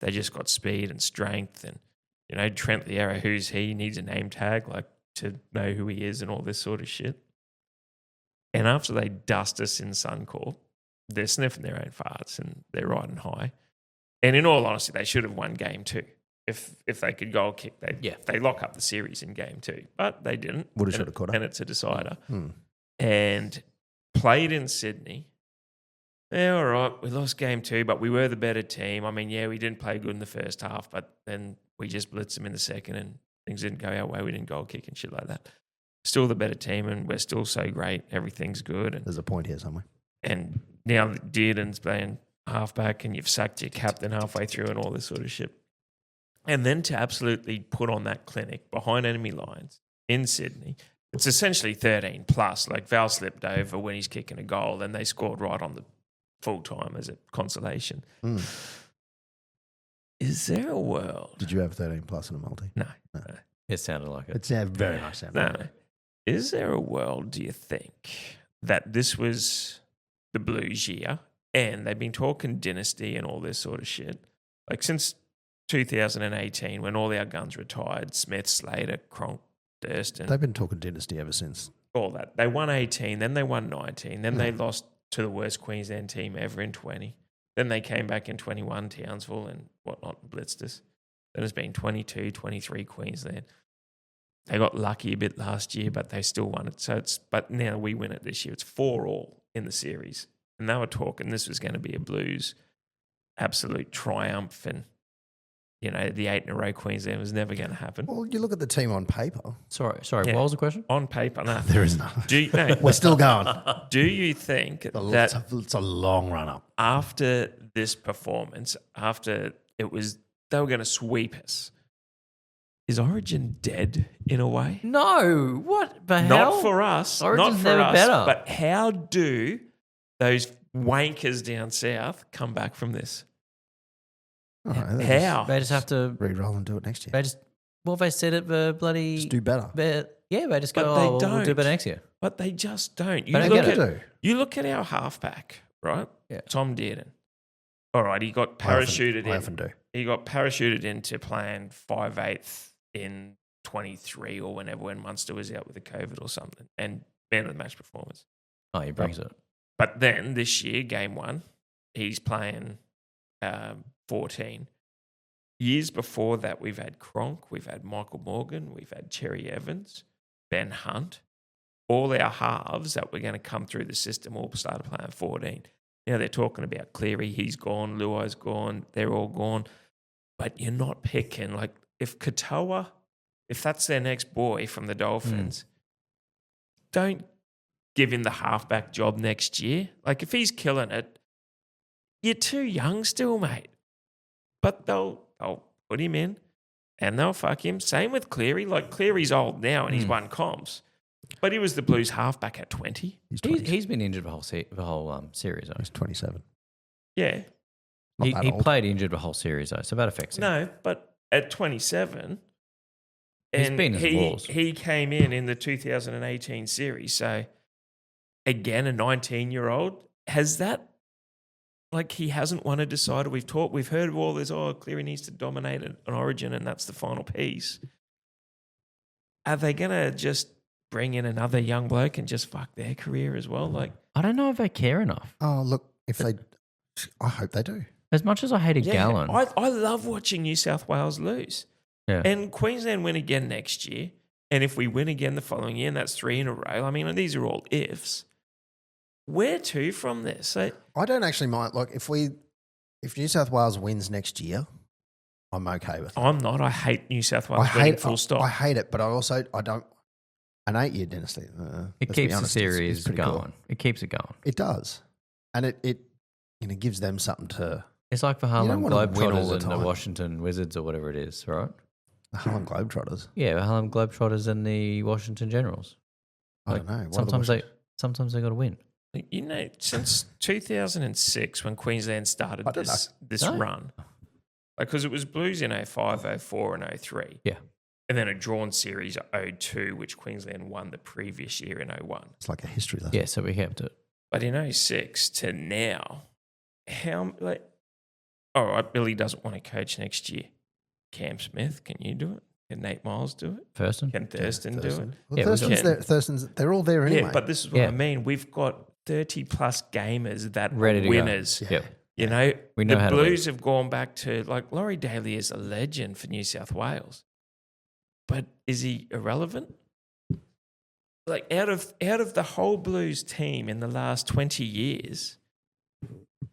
they just got speed and strength, and you know, Trent Liera, who's he, needs a name tag like to know who he is and all this sort of shit. And after they dust us in Suncorp, they're sniffing their own farts and they're riding high. And in all honesty, they should have won game 2. If they could goal kick, they lock up the series in game 2. But they didn't. Woulda, And shoulda, it- coulda. And it's a decider. Hmm. And played in Sydney. Yeah, all right. We lost game 2, but we were the better team. I mean, yeah, we didn't play good in the first half, but then we just blitzed them in the second and things didn't go our way. We didn't goal kick and shit like that. Still the better team, and we're still so great. Everything's good. There's a point here somewhere. And now Dearden's playing halfback and you've sacked your captain halfway through and all this sort of shit. And then to absolutely put on that clinic behind enemy lines in Sydney, it's essentially 13 plus. Like Val slipped over when he's kicking a goal and they scored right on the full time as a consolation. Mm. Is there a world? Did you have 13 plus in a multi? No. It sounded like it. It's very nice. Sound. No. Is there a world, do you think, that this was the Blues year and they've been talking dynasty and all this sort of shit? Like since 2018 when all our guns retired, Smith, Slater, Cronk, Thurston, They've been talking dynasty ever since. all that. They won 18, then they won 19, then they lost to the worst Queensland team ever in 20. Then they came back in 21, Townsville and whatnot, blitzed us. Then it's been 22, 23, Queensland. They got lucky a bit last year, but they still won it. But now we win it this year. It's 4-all in the series. And they were talking this was going to be a Blues absolute triumph. And, the 8 in a row Queensland was never going to happen. Well, you look at the team on paper. Sorry. Yeah. What was the question? On paper, no. There is none. No. We're still going. Do you think that It's a long run up. after this performance, after they were going to sweep us, is Origin dead in a way? No. What the hell? Not for us. Origin's not for never us. better. But how do those wankers down south come back from this? All right, How? They just have to. re-roll and do it next year. They said it for bloody. Just do better. They just go. But they We'll do don't. better next year. But they just don't. They don't get it. You look at our halfback, right? Yeah. Tom Dearden. All right, he got parachuted I often do. He got parachuted into playing 5/8 in 23 or when Munster was out with the COVID or something, and man of the match performance. Oh, he brings it. But then this year, game 1, he's playing 14. Years before that, we've had Cronk, we've had Michael Morgan, we've had Cherry Evans, Ben Hunt. All our halves that were going to come through the system all started playing 14. Now they're talking about Cleary, he's gone, Luai's gone, they're all gone. But you're not picking, like, if Katoa, if that's their next boy from the Dolphins, don't give him the halfback job next year. Like, if he's killing it, you're too young still, mate. But they'll put him in and they'll fuck him. Same with Cleary. Like, Cleary's old now and he's won comps. But he was the Blues halfback at 20. He's been injured the whole series. Though. He's 27. Yeah. Not He, that he old. played injured the whole series though, so that affects him. No, but at 27, He's and been in the Wars. he came in the 2018 series. So, again, a 19-year-old. Has that, like, he hasn't won a decider. We've heard of all this, Cleary needs to dominate an Origin and that's the final piece. Are they going to just bring in another young bloke and just fuck their career as well? Like, I don't know if they care enough. Oh, look, I hope they do. As much as I hated Gallon, I love watching New South Wales lose. yeah. And Queensland win again next year. And if we win again the following year, and that's 3 in a row, I mean, these are all ifs. Where to from this? So, I don't actually mind. Look, if New South Wales wins next year, I'm okay with it. I'm not. I hate New South Wales winning full stop. I hate it, but I don't. An 8-year dynasty. it let's be keeps the honest, series it's pretty going. cool. It keeps it going. It does, and it gives them something to. It's like the don't Harlem wanna win all Globetrotters the and the time. Washington Wizards or whatever it is, right? The Harlem Globetrotters. Yeah, the Harlem Globetrotters and the Washington Generals. I don't know. What are the Sometimes they got to win. Since 2006 when Queensland started I don't this No. run, because it was Blues in 05, 04 and 03. Yeah. And then a drawn series 02, which Queensland won the previous year in 01. It's like a history lesson. Yeah, so we kept it. But in 06 to now, all right, Billy doesn't want to coach next year. Cam Smith, can you do it? Can Nate Miles do it? Thurston? Can Thurston do it? Well, Yeah, we Thurston's they're all there anyway. Yeah, but this is what Yeah. I mean. We've got 30 plus gamers that Ready are to winners. go. Yep. You know, We know the how to win. Blues have gone back to, like, Laurie Daly is a legend for New South Wales. But is he irrelevant? Like, out of the whole Blues team in the last 20 years,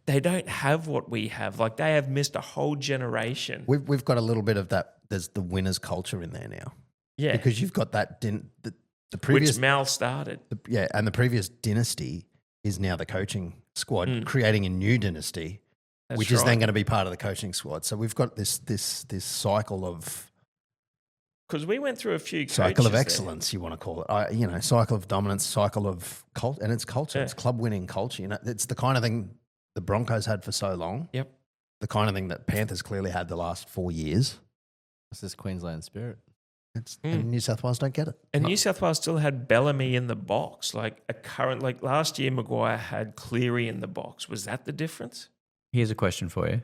they don't have what we have. Like, they have missed a whole generation. we've got a little bit of that. There's the winners culture in there now. Yeah. Because you've got that the previous Which Mal started. and the previous dynasty is now the coaching squad creating a new dynasty, That's which is right. then going to be part of the coaching squad. So we've got this cycle of Because we went through a few cycle of coaches there. excellence, you want to call it. Cycle of dominance, cycle of cult, and it's culture. Yeah. It's club winning culture. It's the kind of thing the Broncos had for so long. Yep. The kind of thing that Panthers clearly had the last 4 years. It's this Queensland spirit. And New South Wales don't get it. And New South Wales still had Bellamy in the box. Like last year, Maguire had Cleary in the box. Was that the difference? Here's a question for you.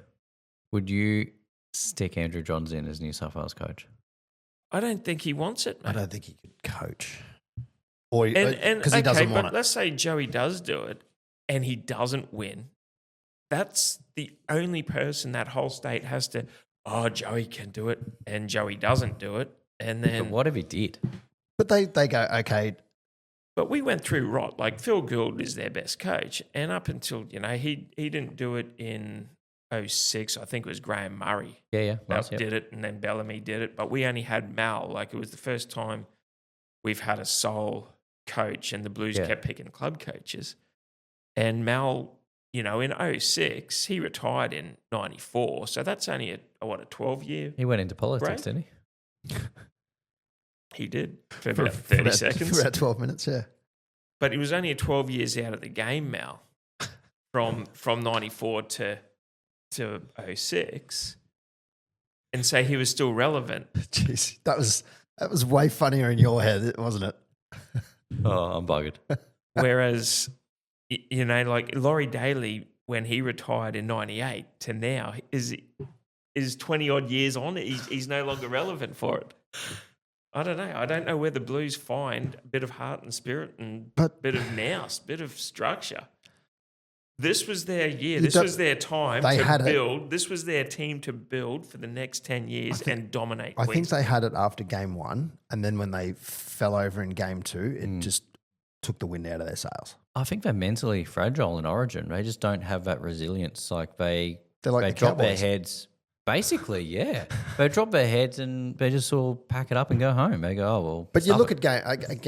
Would you stick Andrew Johns in as New South Wales coach? I don't think he wants it, I mate. don't think he could coach. Or And because he doesn't want but it. let's say Joey does do it and he doesn't win. That's the only person that whole state has to, Joey can do it and Joey doesn't do it. And But then, what if he did? But they go, okay, but we went through rot. Like Phil Gould is their best coach. And up until, he didn't do it in 06. I think it was Graham Murray Yeah. that did it. And then Bellamy did it. But we only had Mal. Like it was the first time we've had a sole coach and the Blues Yeah. kept picking club coaches. And Mal, in 06, he retired in 94. So that's only a 12-year. He went into politics, Right. didn't he? He did for about 30 seconds. For about 12 minutes, yeah. But he was only 12 years out of the game, Mal, from 94 to 06. And so he was still relevant. Jeez, that was way funnier in your head, wasn't it? Oh, I'm buggered. Whereas, like Laurie Daly, when he retired in 98 to now, is 20 odd years on, he's no longer relevant for it. I don't know. I don't know where the Blues find a bit of heart and spirit and a bit of nous, bit of structure. This was their year. This was their time to build. This was their team to build for the next 10 years and dominate I think Queensland. they had it after game one, and then when they fell over in game two, it just took the wind out of their sails. I think they're mentally fragile in Origin. They just don't have that resilience. Like They're like they the drop their Cowboys. heads. Basically, yeah. They drop their heads and they just all pack it up and go home. They go, oh, well. But you stuff look it. at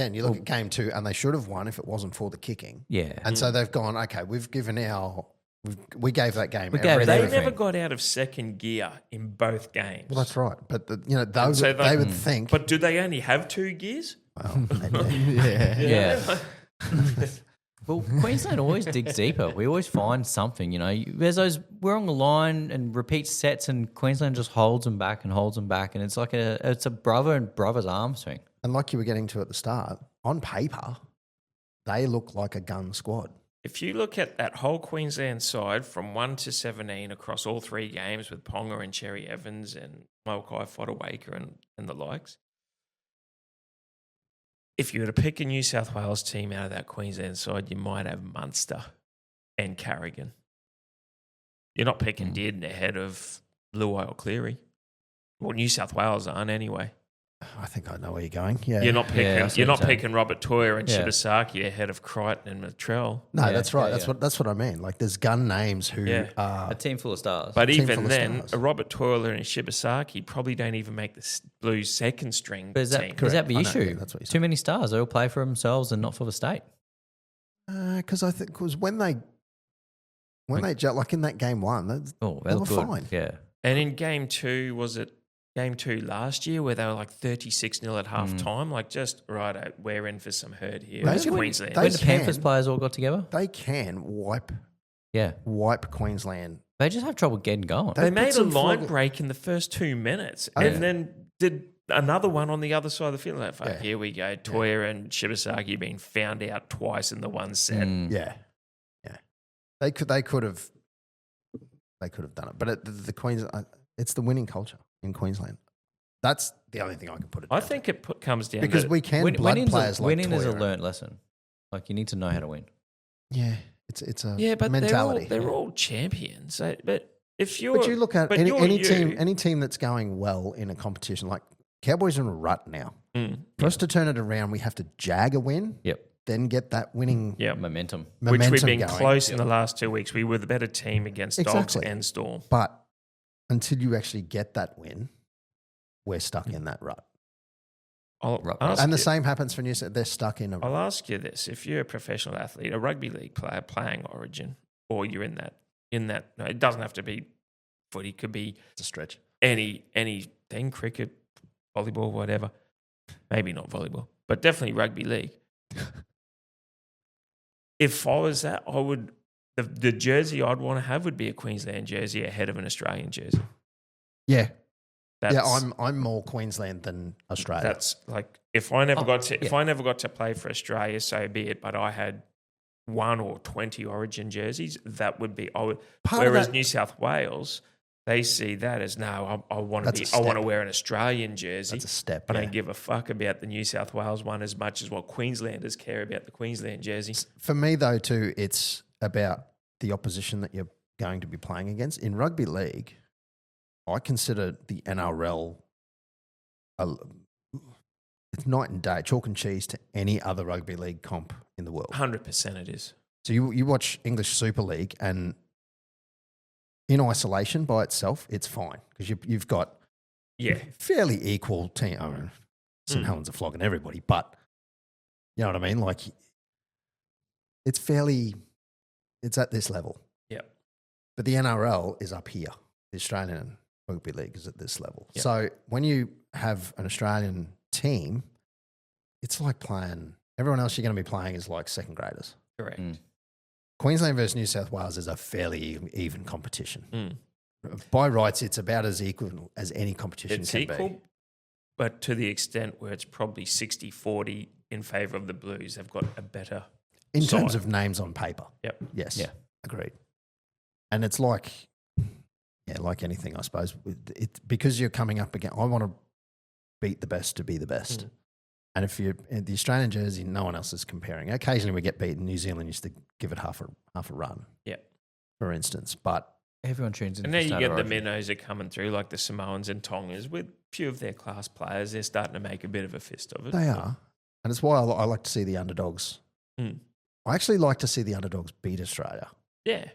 game two, and they should have won if it wasn't for the kicking. Yeah. And so they've gone, okay, we gave that game. We gave everything. They everything. never got out of second gear in both games. Well, that's right. But so they would think. But do they only have 2 gears? Well, maybe. Yeah. Well, Queensland always digs deeper. We always find something, There's those, we're on the line and repeat sets and Queensland just holds them back. And it's like it's a brother and brother's arm swing. And like you were getting to at the start, on paper, they look like a gun squad. If you look at that whole Queensland side from 1 to 17 across all 3 games with Ponga and Cherry Evans and Mokai Fodawaker and the likes, if you were to pick a New South Wales team out of that Queensland side, you might have Munster and Carrigan. You're not picking Dearden ahead of Luai or Cleary. Well, New South Wales aren't anyway. I think I know where you're going. Yeah. You're not picking. I see You're what not you're saying. picking Robert Toyer and Yeah. Shibasaki ahead of Crichton and Latrell. No, Yeah, that's right. yeah, That's what I mean. Like there's gun names who Yeah. are A team full of stars. But Team even full of then, stars. a Robert Toiler and a Shibasaki probably don't even make the Blues second string But is team. that the I know, issue? yeah, that's what you're Too many stars. They all play for themselves and not for the state. because I think when they like in that game one, Oh, they they were look good. fine. Yeah. And in game 2, was it game 2 last year where they were like 36-0 at half time? Like just, right, we're in for some hurt here. They It's can- Queensland. they When the Panthers can. players all got together. They can wipe Yeah. Queensland. They just have trouble getting going. They They put made a some line flog- break in the first 2 minutes Oh, and yeah. then did another one on the other side of the field. Like, fuck, Yeah. here we go. Toyer and Shibasaki being found out twice in the one set. Yeah, yeah. They could have done it, but the Queensland, it's the winning culture in Queensland. That's the only thing I can put it. I down think it comes down because to we can blood players like winning is a Toyer. learnt lesson. Like you need to know how to win. Yeah, it's a yeah, but mentality. they're all champions. So, but if you're, But you look at but any you're you. team that's going well in a competition, like Cowboys are in a rut now. Mm, For us to turn it around, we have to jag a win, Yep. then get that winning yeah, Momentum. which momentum we've been going. close in the last 2 weeks. We were the better team against Dogs Exactly. and Storm. But until you actually get that win, we're stuck in that rut. I'll Right. ask And the you- same happens for New South. They're stuck in a I'll rut. ask you this: if you're a professional athlete, a rugby league player playing Origin, or you're in that, no, it doesn't have to be footy. Could be It's a stretch. anything, cricket, volleyball, whatever. Maybe not volleyball, but definitely rugby league. If I was that, I would the jersey I'd want to have would be a Queensland jersey ahead of an Australian jersey. Yeah, That's, yeah. I'm more Queensland than Australia. That's like if I never got to yeah. if I never got to play for Australia, so be it. But I had 1 or 20 Origin jerseys. That would be I would. Part of Whereas that- New South Wales, They see that as no. I want to That's be. a I want to step. wear an Australian jersey. That's a step. I yeah. don't give a fuck about the New South Wales one as much as what Queenslanders care about the Queensland jersey. For me, though, too, it's about the opposition that you're going to be playing against. In rugby league, I consider the NRL it's night and day, chalk and cheese to any other rugby league comp in the world. 100% it is. So you watch English Super League, and in isolation by itself, it's fine because you've got Yeah. fairly equal team. I mean, St Helens are flogging everybody, but you know what I mean? Like, it's at this level. Yep. But the NRL is up here. The Australian Rugby League is at this level. Yep. So when you have an Australian team, it's like playing, everyone else you're going to be playing is like second graders. Correct. Queensland versus New South Wales is a fairly even competition. Mm. By rights, it's about as equal as any competition It's can equal, be. but to the extent where it's probably 60-40 in favour of the Blues. They've got a better In side. terms of names on paper. Yep. Yes. Yeah. Agreed. And it's like, like anything, I suppose. Because you're coming up again, I want to beat the best to be the best. Mm. And if you're in the Australian jersey, no one else is comparing. Occasionally we get beaten. New Zealand used to give it half a run. Yeah. For instance. But Everyone tunes in. And for now you State get of the Origin. minnows are coming through, like the Samoans and Tongans, with a few of their class players. They're starting to make a bit of a fist of it. they are. And it's why I like to see the underdogs. Mm. I actually like to see the underdogs beat Australia. Yeah.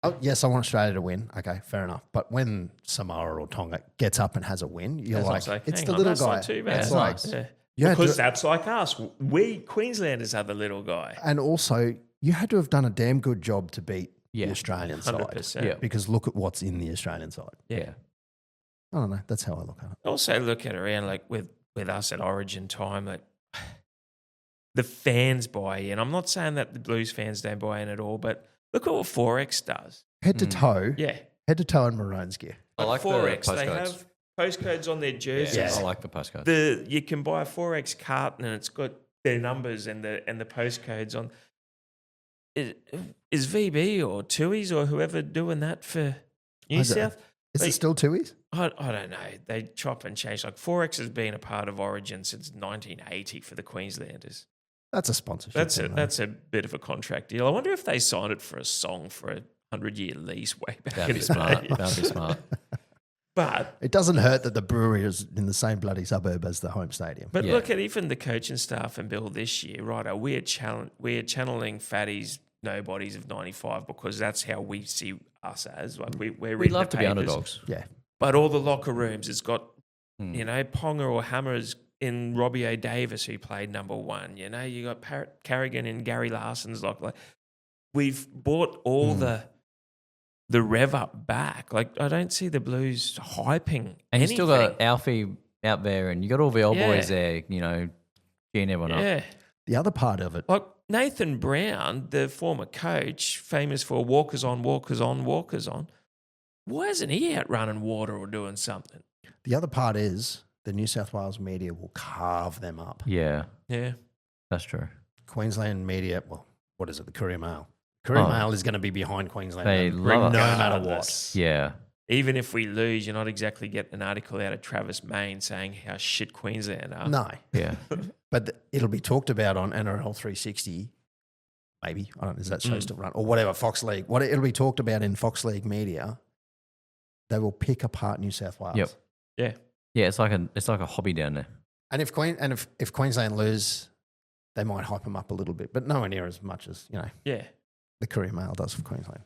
Oh, yes, I want Australia to win. Okay, fair enough. But when Samoa or Tonga gets up and has a win, you're That's like, not it's hang the on, little that's guy. not too bad. It's Yeah, like, nice. Yeah. you had Because to- that's like us. We Queenslanders are the little guy. and also you had to have done a damn good job to beat Yeah. the Australian side. 100%. Yeah. Because look at what's in the Australian side. Yeah. I don't know. That's how I look at it. Also look at around like with us at Origin time, like the fans buy in. I'm not saying that the Blues fans don't buy in at all, but look at what Forex does. Head to toe. Yeah. Head to toe in Malones gear. I like the Forex, they postcodes. have postcodes on their jerseys. Yeah, Yeah. I like the postcodes. You can buy a Forex carton and it's got their numbers and the postcodes on. Is VB or Tui's or whoever doing that for New Is it- South? Is it Like, still Tui's? I don't know. They chop and change. Like Forex has been a part of Origin since 1980 for the Queenslanders. That's a sponsorship. That's thing, though. that's a bit of a contract deal. I wonder if they signed it for a song for a 100-year lease way back That'd in be the smart. day. That'd be smart. But It doesn't hurt that the brewery is in the same bloody suburb as the home stadium. But Yeah. look at even the coaching staff and Bill this year, right? We're channeling fatties, nobodies of 95 because that's how we see us as. Like we're We reading love the to be papers. underdogs. Yeah. But all the locker rooms, it's got, Hmm. you know, Ponga or Hammers in Robbie O'Davis who played number one. You know, you got Carrigan and Gary Larson's like we've bought all the rev up back. Like I don't see the Blues hyping. And you anything. still got Alfie out there, and you got all the old boys Yeah. there, you know, geeing everyone up. yeah. The other part of it, Like Nathan Brown, the former coach, famous for walkers on, walkers on, walkers on. Why isn't he out running water or doing something? the other part is the New South Wales media will carve them up. Yeah, Yeah. that's true. Queensland media, well, what is it? The Courier Mail. Courier Oh. Mail is going to be behind Queensland. They no love it. matter what. Regardless. Yeah, Even if we lose, you're not exactly getting an article out of Travis Main saying how shit Queensland are. No, yeah. but it'll be talked about on NRL 360. Maybe I don't know. Is that show still run or whatever? Fox League. What it'll be talked about in Fox League media. They will pick apart New South Wales. Yep. Yeah. Yeah, it's like a hobby down there. And if Queensland lose, they might hype them up a little bit, but nowhere near as much as Yeah. the Courier Mail does for Queensland.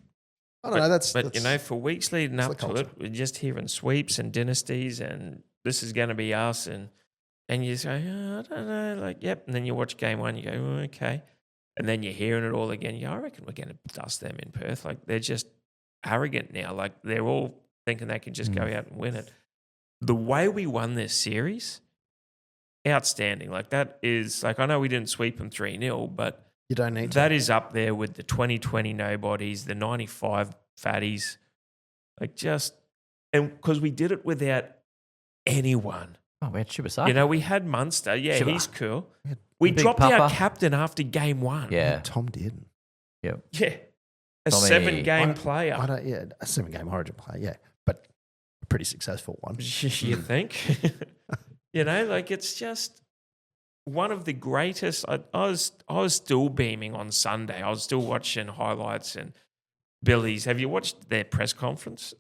I don't know. That's you know, for weeks leading it's up the to culture. it, we're just hearing sweeps and dynasties and this is going to be us. And you say, oh, I don't know. Like, yep. And then you watch game one, you go, oh, okay. And then you're hearing it all again. You go, I reckon we're going to dust them in Perth. Like, they're just arrogant now. Like, they're all thinking they can just go out and win it. The way we won this series, outstanding. Like, that is, like, I know we didn't sweep them 3-0, but you don't need to. that is up there with the 2020 nobodies, the 95 fatties. Like, just, and because we did it without anyone. Oh, we had Shibasaki. You know, we had Munster. Yeah, Shiva. he's cool. Yeah, We Big dropped our Papa. captain after game one. Yeah. Tom did. Yep. Yeah. A Tommy- 7-game I player. don't. Yeah, a 7-game Origin player. Yeah, but pretty successful one. You think? You know, like it's just one of the greatest. I was still beaming on Sunday. I was still watching highlights and Billy's. Have you watched their press conference?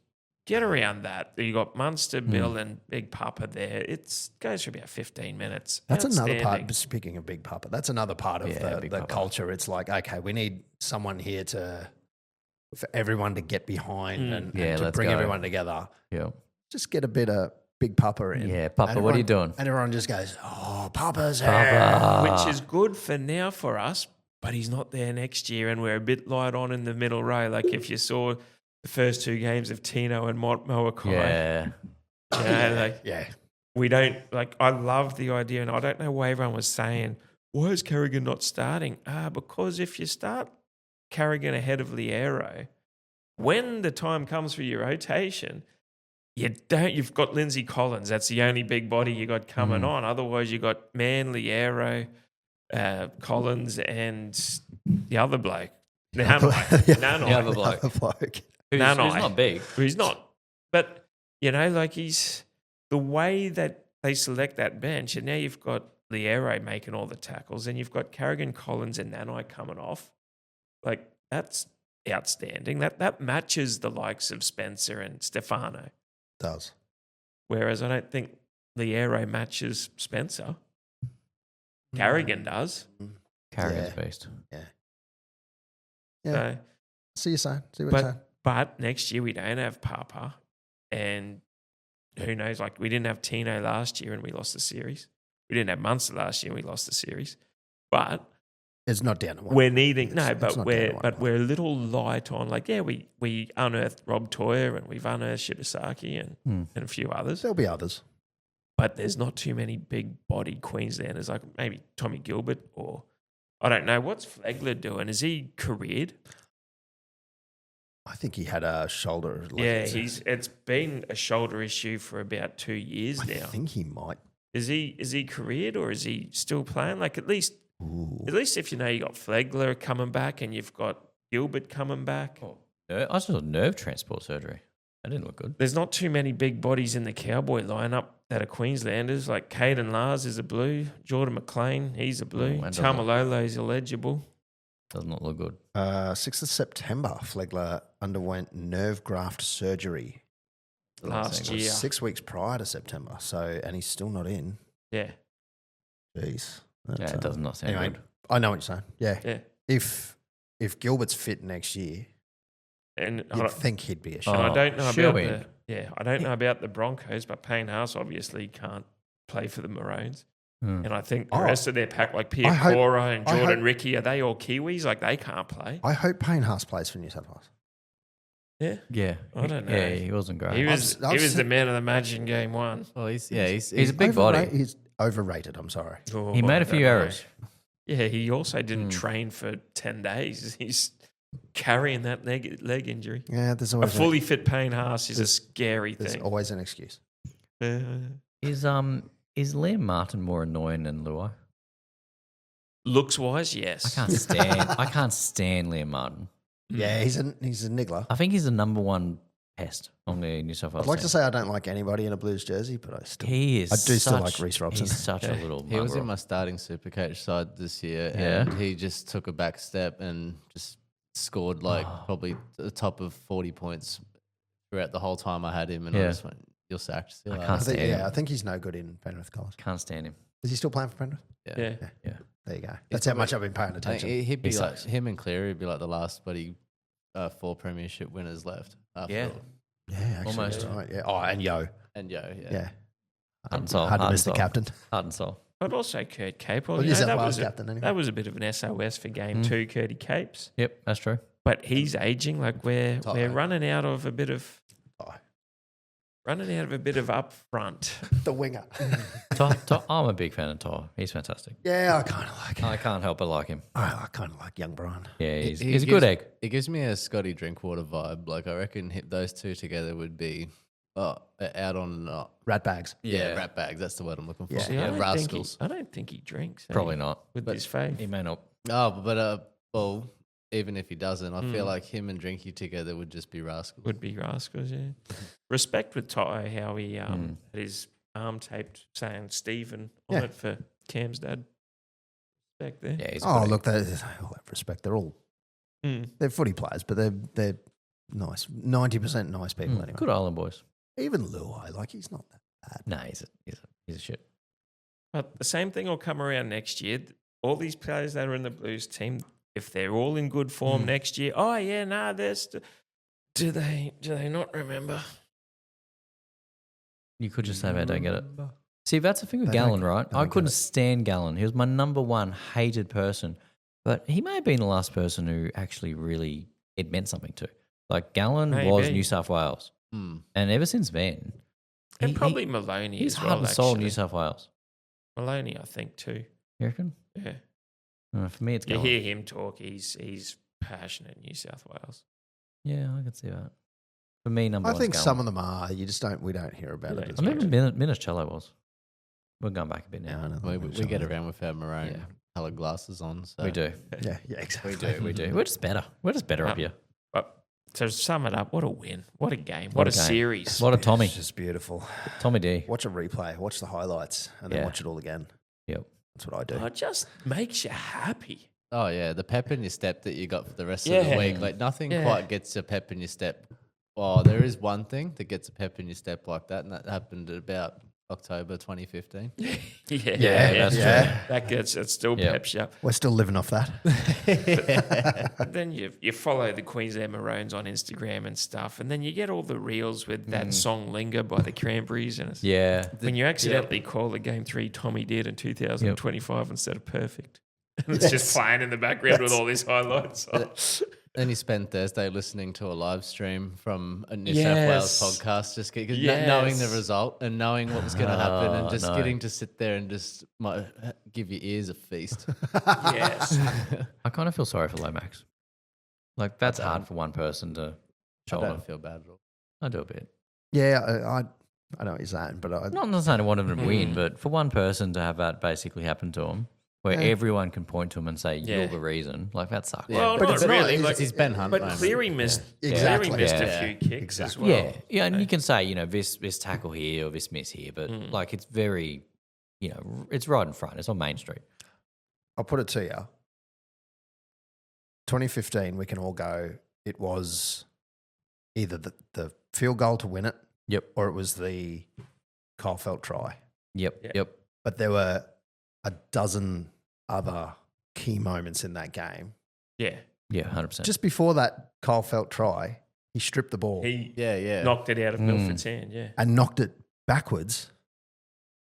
Get around that. You got Munster, Bill, and Big Papa there. It goes for about 15 minutes. That's another Outstanding. part. Speaking of Big Papa, that's another part of Big the Papa. culture. It's like, okay, we need someone here for everyone to get behind and to let's bring go. everyone together. Yeah. Just get a bit of Big Papa in. Yeah, Papa, And what are you everyone- doing? And everyone just goes, "Oh, Papa's here." Which is good for now for us, but he's not there next year, and we're a bit light on in the middle row. Like if you saw the first 2 games of Tino and Moakai, Yeah. you know, like Yeah, we don't like. I love the idea, and I don't know why everyone was saying, "Why is Carrigan not starting?" Because if you start Carrigan ahead of Liero, when the time comes for your rotation, you've got Lindsay Collins. That's the only big body you got coming on. Otherwise, you got Man, Liero, Collins, and the other bloke. Nanai. The Nanai. other bloke. Other bloke. Who's Nanai. not big. He's not. But, you know, like he's the way that they select that bench, and now you've got Liero making all the tackles, and you've got Carrigan, Collins, and Nanai coming off. Like, that's outstanding. That matches the likes of Spencer and Stefano. Does. Whereas I don't think Liero matches Spencer. Carrigan does. Carrigan's Yeah. beast. Yeah. So, See you saying. See what you're saying. but next year we don't have Papa. And who knows? Like, we didn't have Tino last year and we lost the series. We didn't have Munster last year and we lost the series. But It's not down to one. we're needing It's but not down to one. we're a little light on, like, yeah, we unearthed Rob Toyer and we've unearthed Shitasaki and a few others. There'll be others. But there's not too many big body Queenslanders, like maybe Tommy Gilbert, or I don't know. What's Flegler doing? Is he careered? I think he had a shoulder. Yeah, it's been a shoulder issue for about 2 years I now. think he might. Is he careered or is he still playing? Like at least if you know you got Flegler coming back and you've got Gilbert coming back. I saw nerve transport surgery. That didn't look good. There's not too many big bodies in the Cowboy lineup that are Queenslanders. Like Caden Lars is a blue. Jordan McLean, he's a blue. and Tamalolo's illegible. Does not look good. 6th of September, Flegler underwent nerve graft surgery Last year. 6 weeks prior to September. So, and he's still not in. Yeah. Jeez. Yeah, it does not sound Anyway, good. I know what you're saying. Yeah. Yeah. If Gilbert's fit next year, And I you'd don't- think he'd be a and shot. I don't know sure about win. I don't know about the Broncos, but Payne Haas obviously can't play for the Maroons. And I think the Oh. rest of their pack, like I Pierre hope- Cora and I Jordan hope- Ricky, are they all Kiwis? Like they can't play. I hope Payne Haas plays for New South Wales. Yeah. Yeah. I don't know. Yeah, he wasn't great. He was I've he was the seen- man of the match in game 1. Well, he's He's a big body. He's overrated. I'm sorry. Oh, He made I a few don't know. errors. Yeah, he also didn't train for 10 days. He's carrying that leg injury. Yeah, there's A always fully fit Payne Haas is a scary there's thing. always an excuse. Is Liam Martin more annoying than Luai? Looks wise, yes. I can't stand Liam Martin. Yeah, he's a niggler. I think he's the number one pest on the New South Wales. I'd like to team. say I don't like anybody in a Blues jersey, but I still He is. I do still such- like Reece Robson. He's such a little. He was in mongrel. my starting Supercoach side this year, Yeah? and he just took a back step and just scored like probably the top of 40 points throughout the whole time I had him, and I Yeah. just went, "You're sacked." See you I later." can't I think, stand him. I think he's no good in Penrith colours. Can't stand him. Is he still playing for Penrith? Yeah. Yeah. There you go. That's how much I've been paying I think attention. he'd be He like sucks. him and Cleary would be like the last 4 premiership winners left. After Yeah. all. Yeah, actually, Almost. you're right. Yeah. Oh, and Yo. And yeah. Yeah. Heart and soul. Hard to heart miss and the soul. captain. Heart and soul. But also Kurt Capewell. Well, You New know, South that, Wales was captain anyway. that was a bit of an SOS for game 2, Curdy Capes. Yep, that's true. But he's aging. Like we're Tight. running out of a bit of Oh, up front. the winger. I'm a big fan of Ty. He's fantastic. Yeah, I kind of like him. I can't help but like him. I kind of like young Brian. Yeah, He he's a good gives- egg. It gives me a Scotty Drinkwater vibe. Like I reckon those two together would be out on Rat bags. rat bags. That's the word I'm looking for. Yeah. See, Yeah, I rascals. don't think he drinks. Probably not. with his face. He may not. Oh, but well, even if he doesn't, I feel like him and Drinky together would just be rascals. Would be rascals, yeah. Respect with Toto, how he had his arm taped saying Stephen on it for Cam's dad. Respect there. Yeah, he's Oh, look, they all have respect. They're all they're footy players, but they're nice. 90% nice people anyway. good Island boys. Even Luai, like he's not that bad. No, he's a shit. But the same thing will come around next year. All these players that are in the Blues team, if they're all in good form next year, do they not remember? You could just say, I don't get it. See, that's the thing with They don't Gallen, get it. right? They I don't couldn't get it. stand Gallen. He was my number one hated person. But he may have been the last person who actually really it meant something to. Like Gallen was Maybe. New South Wales. And ever since then, And probably Maloney he's as well, heart and soul actually. New South Wales. Maloney, I think, too. You reckon? Yeah. For me, it's You Gallen. hear him talk, he's passionate in New South Wales. Yeah, I could see that. For me, number I one's think Gallen. some of them are. We don't hear about Yeah, it. As I much. remember Minicello was. We're going back a bit Yeah, now. I know We that. get around with our maroon Yeah. coloured glasses on. So. We do. Yeah, exactly. We do. We're just better. We're just better up here. But to sum it up, what a win. What a game. What a game. series. What a Tommy. It's just beautiful. Tommy D. Watch a replay, watch the highlights, and then Yeah. watch it all again. Yep. That's what I do. It just makes you happy. Oh, yeah, the pep in your step that you got for the rest of the Yeah. week. Like, nothing Yeah. quite gets a pep in your step. Oh, there is one thing that gets a pep in your step like that, and that happened at about October 2015. Yeah, that's true. It still Yep. peps you up. We're still living off that. But then you follow the Queensland Maroons on Instagram and stuff, and then you get all the reels with that song "Linger" by the Cranberries, and it's, Yeah. when you accidentally call the game 3 Tommy did in 2025 instead of perfect, and it's just playing in the background with all these highlights. Then you spend Thursday listening to a live stream from a New South Yes. Wales podcast, just Yes. knowing the result and knowing what was going to happen, and just no. getting to sit there and just give your ears a feast. Yes, I kind of feel sorry for Lomax. Like, that's hard for one person to I shoulder. don't feel bad at all. I do a bit. Yeah, I know what you're saying, but Not saying I want him to win, but for one person to have that basically happen to him, where everyone can point to him and say, Yeah. you're the reason, like, that sucks. well, but not it's not- really. it's- like, It's his Ben Hunt but moment. Cleary missed. Exactly. Cleary missed Yeah. a few kicks Exactly. as well. Yeah, and you can say, this tackle here or this miss here, but like, it's very, it's right in front. It's on Main Street. I'll put it to you. 2015, we can all go, it was either the field goal to win it, Yep. or it was the Kyle Felt try. Yep. But there were a dozen other key moments in that game. Yeah, Yeah, 100%. Just before that Kyle Felt try, he stripped the ball he Yeah. knocked it out of Milford's hand. Yeah, and knocked it backwards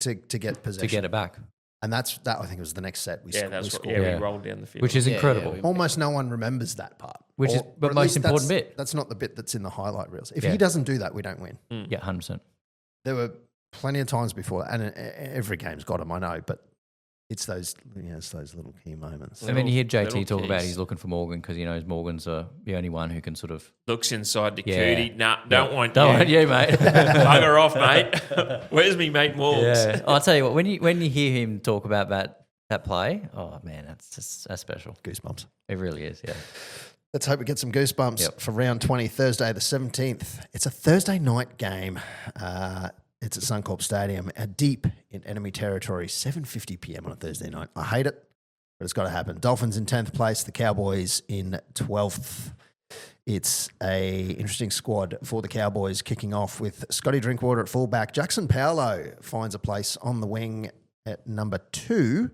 to get possession. to get it back, And that I think was the next set we yeah, that's what. scored. Yeah, Yeah. we rolled down the field, which is Yeah, incredible. yeah, Almost no one remembers that part. Which is the at most least important that's- bit. That's not the bit that's in the highlight reels. If Yeah. he doesn't do that, we don't win. Yeah, 100%. There were plenty of times before, and every game's got him, I know, but it's those little key moments. And then you hear Little JT talk about keys. he's looking for Morgan because he knows Morgan's the only one who can sort of. looks inside the Yeah. cootie. Nah, don't want Don't you. want you, mate. Bugger off, mate. Where's me mate Morgs? Yeah, I'll tell you what. When you hear him talk about that play, oh man, that's special. Goosebumps. It really is. Yeah. Let's hope we get some goosebumps Yep. for round 20, Thursday the 17th. It's a Thursday night game. It's at Suncorp Stadium, deep in enemy territory, 7:50 p.m. on a Thursday night. I hate it, but it's got to happen. Dolphins in 10th place, the Cowboys in 12th. It's a interesting squad for the Cowboys, kicking off with Scotty Drinkwater at fullback. Jackson Paolo finds a place on the wing at number 2.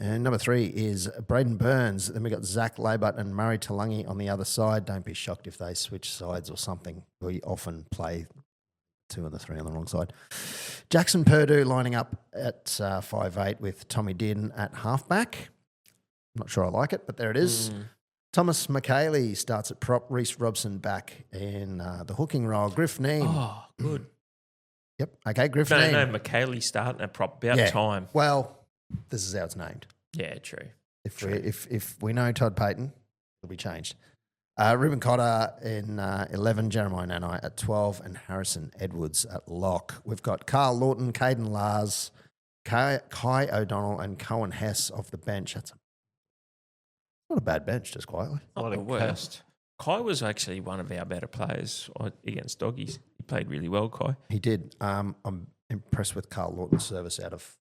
And number 3 is Braden Burns. Then we got Zach Labutt and Murray Talangi on the other side. Don't be shocked if they switch sides or something. We often play 2 and the 3 on the wrong side. Jackson Purdue lining up at 5'8" with Tommy Din at halfback. I'm not sure I like it, but there it is. Thomas McKaylee starts at prop. Reece Robson back in the hooking role. Griff Neem. Oh, good. Yep. Okay, Griff No, Neem. no, McKaylee starting at prop. About time. Well, this is how it's named. Yeah, true. If we know Todd Payton, it'll be changed. Ruben Cotter in 11, Jeremiah Nanai at 12, and Harrison Edwards at lock. We've got Carl Lawton, Caden Lars, Kai O'Donnell, and Cohen Hess off the bench. That's Not a bad bench, just quietly. Not the worst. Kai was actually one of our better players against Doggies. He played really well, Kai. He did. I'm impressed with Carl Lawton's service out of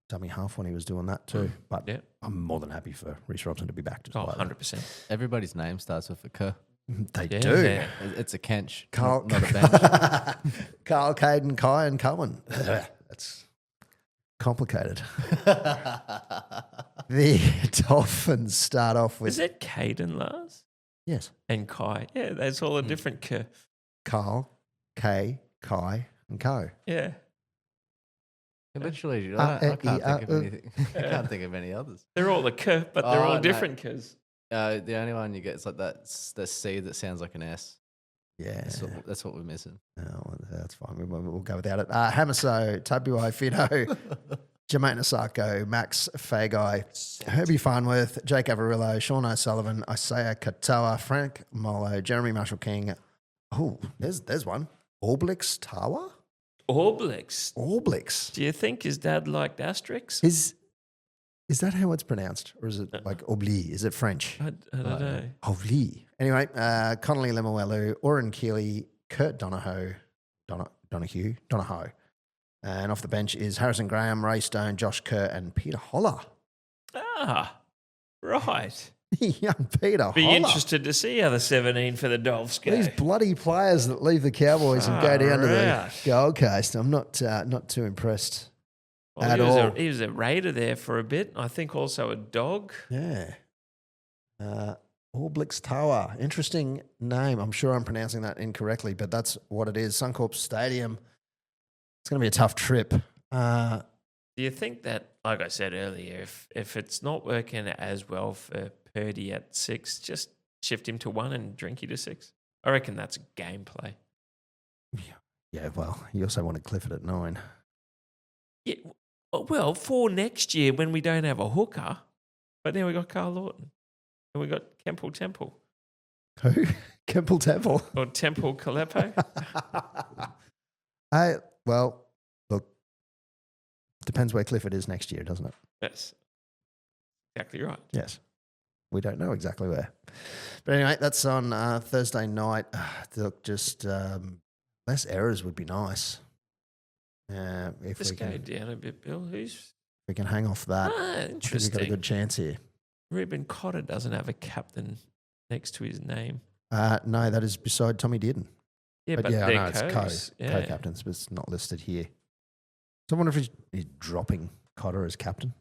dummy half when he was doing that too. But Yeah. I'm more than happy for Reece Robson to be back. Just Oh, quietly. 100%. Everybody's name starts with a K. They Yeah, do. yeah. It's a Kench, Carl, not a bench. Carl, Caden, Kai, and Cohen. That's complicated. The Dolphins start off with Is it Caden Lars yes, and Kai? Yeah, that's all a different K. Carl, K, Kai, and Co. Yeah. Literally, I can't think of E, anything. I can't think of any others. They're all a K, but they're Oh, all no. different Ks. The only one you get is like that the C that sounds like an S. Yeah, That's what we're missing. oh, that's fine. We'll go without it. Hamaso, Tabuai, Fido, Jermaine Asako, Max Fagai, Herbie Farnworth, Jake Avarillo, Sean O'Sullivan, Isaiah Katoa, Frank Molo, Jeremy Marshall King. Oh, there's one. Orblix Tawa? Orblex. Orblix. Do you think his dad liked Asterix? Is that how it's pronounced? Or is it like Obli? Is it French? I don't know. Obli. Anyway, Connolly Lemuelu, Oren Keeley, Kurt Donahoe. And off the bench is Harrison Graham, Ray Stone, Josh Kerr, and Peter Holler. Ah, right. Young Peter Be Holler. interested to see how the 17 for the Dolphs go. These bloody players that leave the Cowboys and go down to the Gold Coast. I'm not too impressed Well, at he was all. he was a Raider there for a bit. I think also a dog. Yeah. Orblix Tower. Interesting name. I'm sure I'm pronouncing that incorrectly, but that's what it is. Suncorp Stadium. It's going to be a tough trip. Do you think that, like I said earlier, if it's not working as well for Purdy at 6, just shift him to 1 and Drinky to 6? I reckon that's gameplay. Yeah, well, you also wanted Clifford at 9. Yeah, well, for next year when we don't have a hooker, but then we got Carl Lawton and we got Temple Who? Kemple Temple. or Temple Kalepo. Well, look, depends where Clifford is next year, doesn't it? That's exactly right. Yes. We don't know exactly where. But anyway, that's on Thursday night. Look, just less errors would be nice. If Just we go can, down a bit, Bill. Who's we can hang off that. I think we've got a interesting? good chance here. Ruben Cotter doesn't have a captain next to his name. No, that is beside Tommy Dearden. Yeah, but yeah, I they're know it's co's. Yeah. co-captains, but it's not listed here. So I wonder if he's dropping Cotter as captain.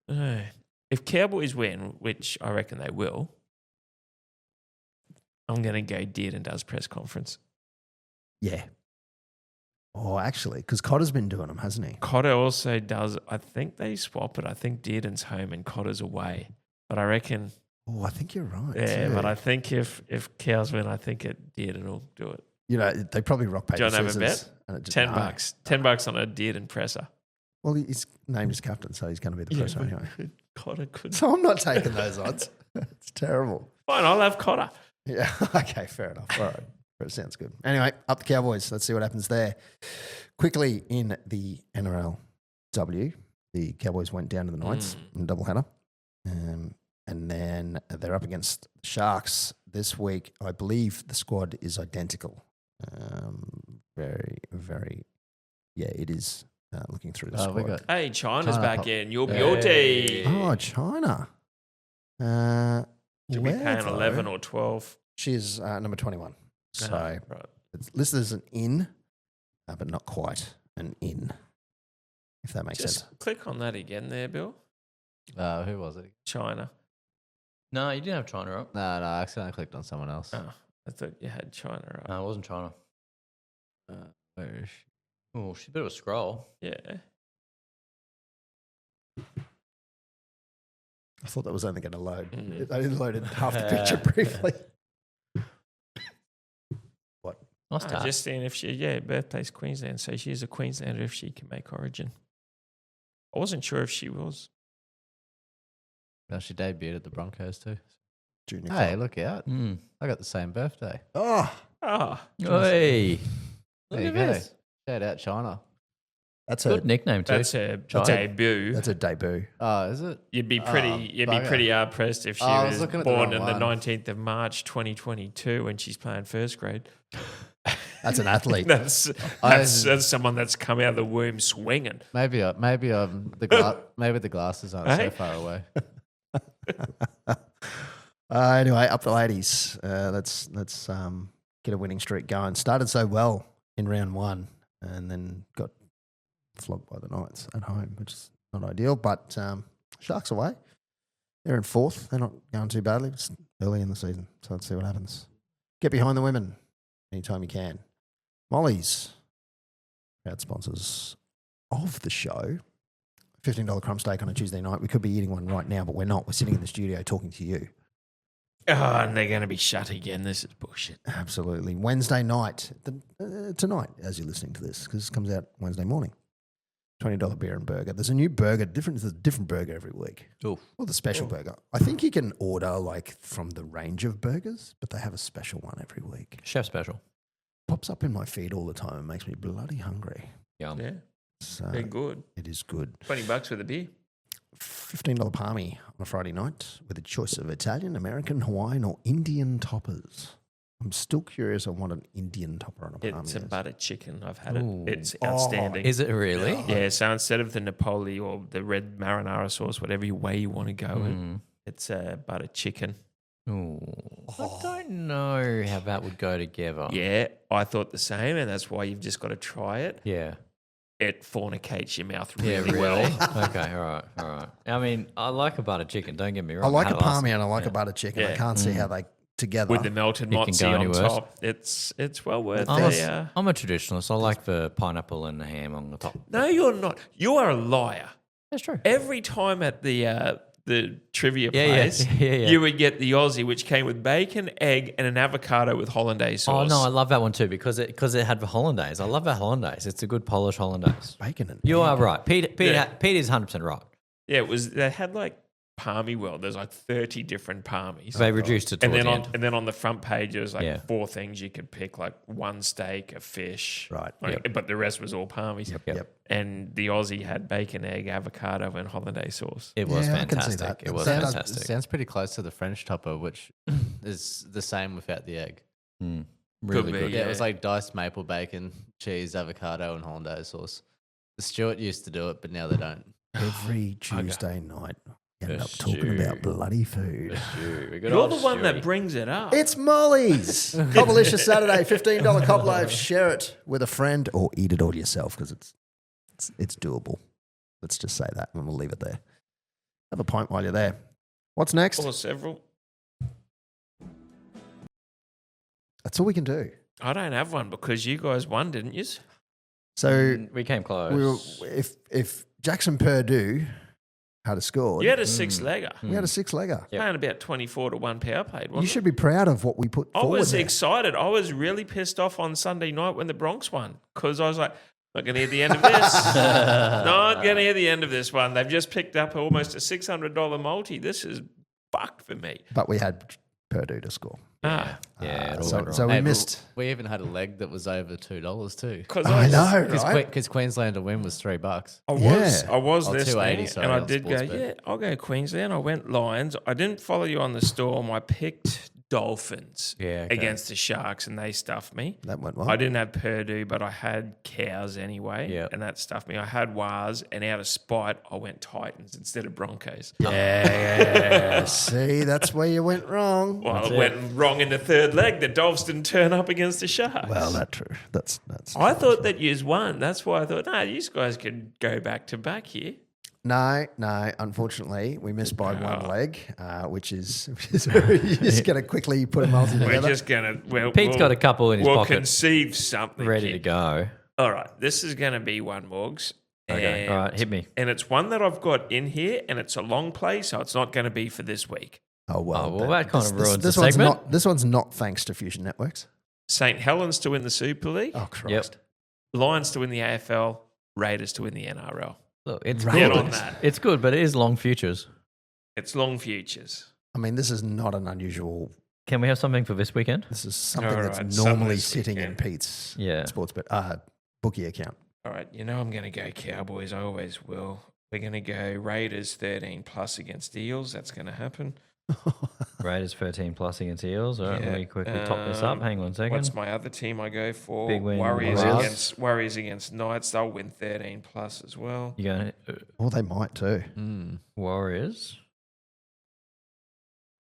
If Cowboys win, which I reckon they will, I'm going to go Dearden does press conference. Yeah. Oh, actually, because Cotter's been doing them, hasn't he? Cotter also does. I think they swap it. I think Dearden's home and Cotter's away. But I reckon, Oh, I think you're right. yeah. too. But I think if Cows win, I think Dearden will do it. You know, they probably rock, paper, Do you want to have a scissors. bet? And it just- $10. no. $10 on a Dearden presser. Well, he's named as captain, so he's going to be the presser anyway. Cotter could. So I'm not taking those odds. It's terrible. Fine, I'll have Cotter. Yeah. Okay. Fair enough. All right. That sounds good. Anyway, up the Cowboys. Let's see what happens there. Quickly in the NRLW, the Cowboys went down to the Knights in a doubleheader. And then they're up against the Sharks this week. I believe the squad is identical. Very, very, yeah, it is. Looking through the squad. We got Hey, China's China back pop- in. You'll be your team. Oh, China. Should be where paying though? 11 or 12. She's number 21. So Right. it's listed as an in, but not quite an in, if that makes Just sense. click on that again there, Bill. who was it? China. No, you didn't have China up. No, I accidentally clicked on someone else. Oh, I thought you had China up. No, it wasn't China. Where is she? Oh, she's a bit of a scroll. Yeah. I thought that was only going to load. Mm. I didn't load in half the picture briefly. What? Nice touch. Just seeing if she, birthday's Queensland, so she is a Queenslander if she can make Origin. I wasn't sure if she was. No, she debuted at the Broncos too. Junior Hey, club. look out. Mm. I got the same birthday. Oh, Ah, Hey, look There you at go. this. Shout out China. That's Good nickname too. That's her Child. debut. That's a debut. Oh, is it? You'd be pretty hard pressed if she I was was looking at the born wrong on the one. 19th of March 2022 when she's playing first grade. That's an athlete. That's someone that's come out of the womb swinging. Maybe the glasses aren't Hey? so far away. Anyway, up the ladies. Let's get a winning streak going. Started so well in round one, and then got flogged by the Knights at home, which is not ideal. But Sharks away. They're in fourth. They're not going too badly. It's early in the season, so let's see what happens. Get behind the women anytime you can. Molly's, proud sponsors of the show. $15 crumb steak on a Tuesday night. We could be eating one right now, but we're not. We're sitting in the studio talking to you. Oh, and they're going to be shut again. This is bullshit. Absolutely. Wednesday night, tonight, as you're listening to this, because it comes out Wednesday morning. $20 beer and burger. There's a new burger, there's a different burger every week. Oof. Or the special burger. I think you can order like from the range of burgers, but they have a special one every week. Chef special. Pops up in my feed all the time and makes me bloody hungry. Yum. Yeah, So they're good. it is good. $20 for the beer. $15 palmy on a Friday night with a choice of Italian, American, Hawaiian, or Indian toppers. I'm still curious on what an Indian topper on a palmy It's is. a butter chicken. I've had Ooh. it. It's outstanding. Is it really? Yeah, so instead of the Napoli or the red marinara sauce, whatever way you want to go in, it's a butter chicken. Ooh. I don't know how that would go together. Yeah, I thought the same, and that's why you've just got to try it. Yeah. It fornicates your mouth Yeah, really really? well. Okay, all right. I mean, I like a butter chicken, don't get me wrong. I like had a it last- palmy and I like a butter chicken. I Yeah. can't see how they together. With the melted It can mozzie go on any worse. top. It's well worth I'm, it. I'm a traditionalist. I like the pineapple and the ham on the top. No, you're not. You are a liar. That's true. Every time at the trivia Yeah, yeah. place, Yeah, yeah. you would get the Aussie, which came with bacon, egg, and an avocado with hollandaise Oh sauce. no, I love that one too because it had the hollandaise. I love that hollandaise. It's a good Polish hollandaise. bacon and You are right. Pete Yeah. is 100% right. Yeah, it was. They had like palmy world. There's like 30 different palmies. They reduced it and towards then the on end. and then on the front page there was like Yeah. 4 things you could pick, like one steak, a fish, Right. like, but the rest was all palmies. Yep. And the Aussie had bacon, egg, avocado, and hollandaise sauce. It was Yeah, I can see fantastic. that. It was Sounds- fantastic. Sounds pretty close to the French topper, which is the same without the egg. Really Could be, good. Yeah, Yeah. it was like diced maple bacon, cheese, avocado, and hollandaise sauce. The Stuart used to do it, but now they don't. every Tuesday night. End The up talking stew. about bloody food. You're the one that brings it up. It's Molly's. Copalicious Saturday, $15 cop loaf. Share it with a friend or eat it all yourself because it's doable. Let's just say that and we'll leave it there. Have a pint while you're there. What's next? or several. That's all we can do. I don't have one because you guys won, didn't you? So We came close. we were, if Jackson Purdue had a score, You had a 6-legger. we had a 6-legger. Yep. Playing about 24 to 1 power played, wasn't You should be proud of what we put I forward was there. excited. I was really pissed off on Sunday night when the Bronx won because I was like, not going to hear the end of this. Not going to hear the end of this one. They've just picked up almost a $600 multi. This is fucked for me. But we had Purdue to score. Ah, Yeah, it all So, went wrong. so we Hey, but missed. We even had a leg that was over $2 too. because I know, right? Because Queensland to win was $3. I was Yeah. I was Oh, listening 280, sorry, and I on did go, Sportsbet. yeah, I'll go Queensland. I went Lions. I didn't follow you on the storm. I picked Dolphins Yeah, okay. against the Sharks and they stuffed me. That went well. I didn't have Purdue, but I had Cows anyway, Yeah. and that stuffed me. I had Waz, and out of spite, I went Titans instead of Broncos. Yeah. See, that's where you went wrong. Well, I went wrong in the third leg. The Dolphins didn't turn up against the Sharks. Well, that's true. That's. I thought that you won. That's why I thought, no, you guys could go back to back here. No. Unfortunately, we missed by one leg, which is you're just going to quickly put a multi We're together. just going to. Pete's got a couple in his We'll pocket conceive something. ready to kid. go. All right. This is going to be one, Morgs. Okay, And- all right, hit me. And it's one that I've got in here, and it's a long play, so it's not going to be for this week. Oh well. Oh, well, that kind of ruins this the one's segment. not. This one's not thanks to Fusion Networks. St. Helens to win the Super League, Oh Christ! Lions to win the AFL, Raiders to win the NRL. Look, it's Right. good. Get on that. It's good, but it is long futures. It's long futures. I mean, this is not an unusual. Can we have something for this weekend? This is something All that's right, normally this sitting in weekend. Pete's Yeah. sports bookie account. All right, I'm going to go Cowboys. I always will. We're going to go Raiders 13+ against Eels. That's going to happen. Raiders 13+ against Eels. All right, Yeah, let me quickly top this up. Hang on a second. What's my other team I go for? Big win. Warriors against Knights. They'll win 13+ as well. You going Well, they might too. Warriors?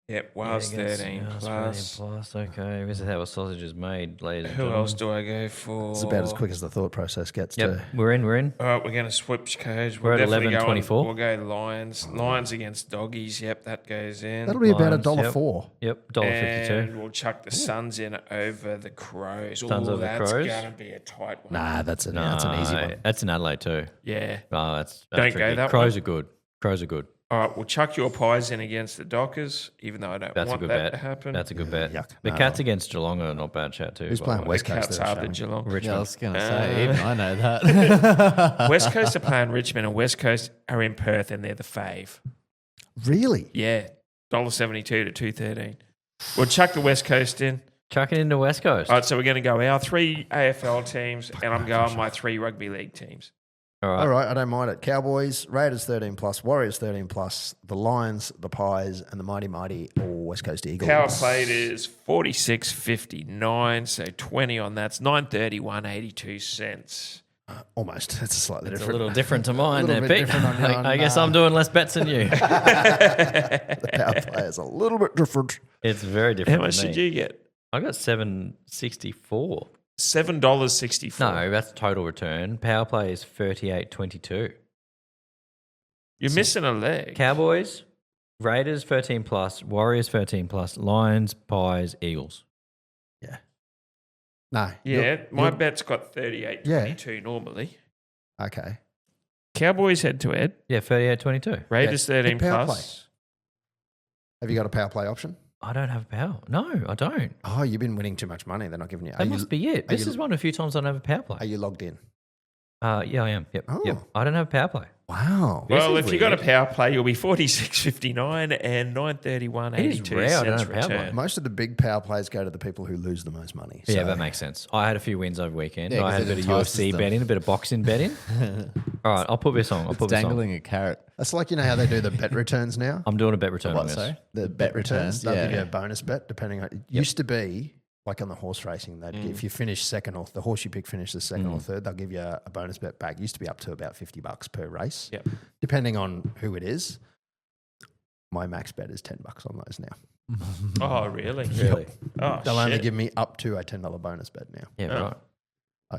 Yep, Wars 13+. Okay, this is how a sausage is made, ladies and Who gentlemen. else do I go for? It's about as quick as the thought process gets Yep, too. we're in. All right, we're going to switch codes. We're at definitely 11.24. We'll go Lions. Lions against Doggies. Yep, that goes in. That'll be about Lions, $1.04. Yep, $1.52. And we'll chuck the Suns in over the Crows. Suns over the that's Crows? going to be a tight one. Nah, that's an easy one. That's in Adelaide too. Yeah. Oh, that's Don't go tricky. that Crows one. are good. Crows are good. All right, we'll chuck your Pies in against the Dockers, even though I don't That's a want good that bet. to happen. That's a good bet. yuck. The No, Cats against Geelong are not bad chat too. Who's by playing the way. West the Coast? Cats there, are the Shane? Geelong. Yeah, I Richmond. was going to say, even I know that. West Coast are playing Richmond, and West Coast are in Perth, and they're the fave. Really? Yeah, $1.72 to $2.13. We'll chuck the West Coast in. Chuck it into West Coast. All right, so we're going to go our 3 AFL teams, and I'm going my 3 rugby league teams. All right. All right, I don't mind it. Cowboys, Raiders 13+, Warriors 13+, the Lions, the Pies, and the Mighty or West Coast Eagles. Power played is 46.59, so 20 on that's 931.82. Almost. That's slightly It's a different. little different to mine Little there, bit Pete. different on your I guess own, I'm doing less bets than you. The power play is a little bit different. It's very different. How much to me. did you get? I got $7.64. $7.64. No, that's total return. Power play is 38.22. You're missing a leg. Cowboys, Raiders 13+, Warriors 13+, Lions, Pies, Eagles. Yeah. No. Yeah, my you're- bet's got 38.22 normally. Okay. Cowboys head to head. Yeah, 38.22. Raiders Yeah, 13 power plus. Have you got a power play option? I don't have power. No, I don't. Oh, you've been winning too much money. They're not giving you. That must be it. This is one of the few times I don't have a power Are play. you logged in? Yeah, I am. Yep. Yep. Oh. I don't have a power play. Wow. Well, is if you got a weird. power play, you'll be 46.59 and 931.82 It is rare I don't cents have power play. return. Most of the big power plays go to the people who lose the most money. Yeah, So- that makes sense. I had a few wins over the weekend. Yeah, I 'cause had a it bit of entices UFC them. betting, a bit of boxing betting. All right, I'll put this on. I'll It's put this on. dangling a carrot. That's like, how they do the bet returns now? I'm doing a bet return on What, this. sorry? The Bet returns, They'll give yeah. you a bonus bet depending on. It used to be like on the horse racing. That if you finish second or the horse you pick finishes second or third, they'll give you a bonus bet back. Used to be up to about $50 per race. Yep. Depending on who it is. My max bet is $10 on those now. Oh, really? Really? Oh, They'll only shit. give me up to a $10 bonus bet now. Yeah, Oh. right.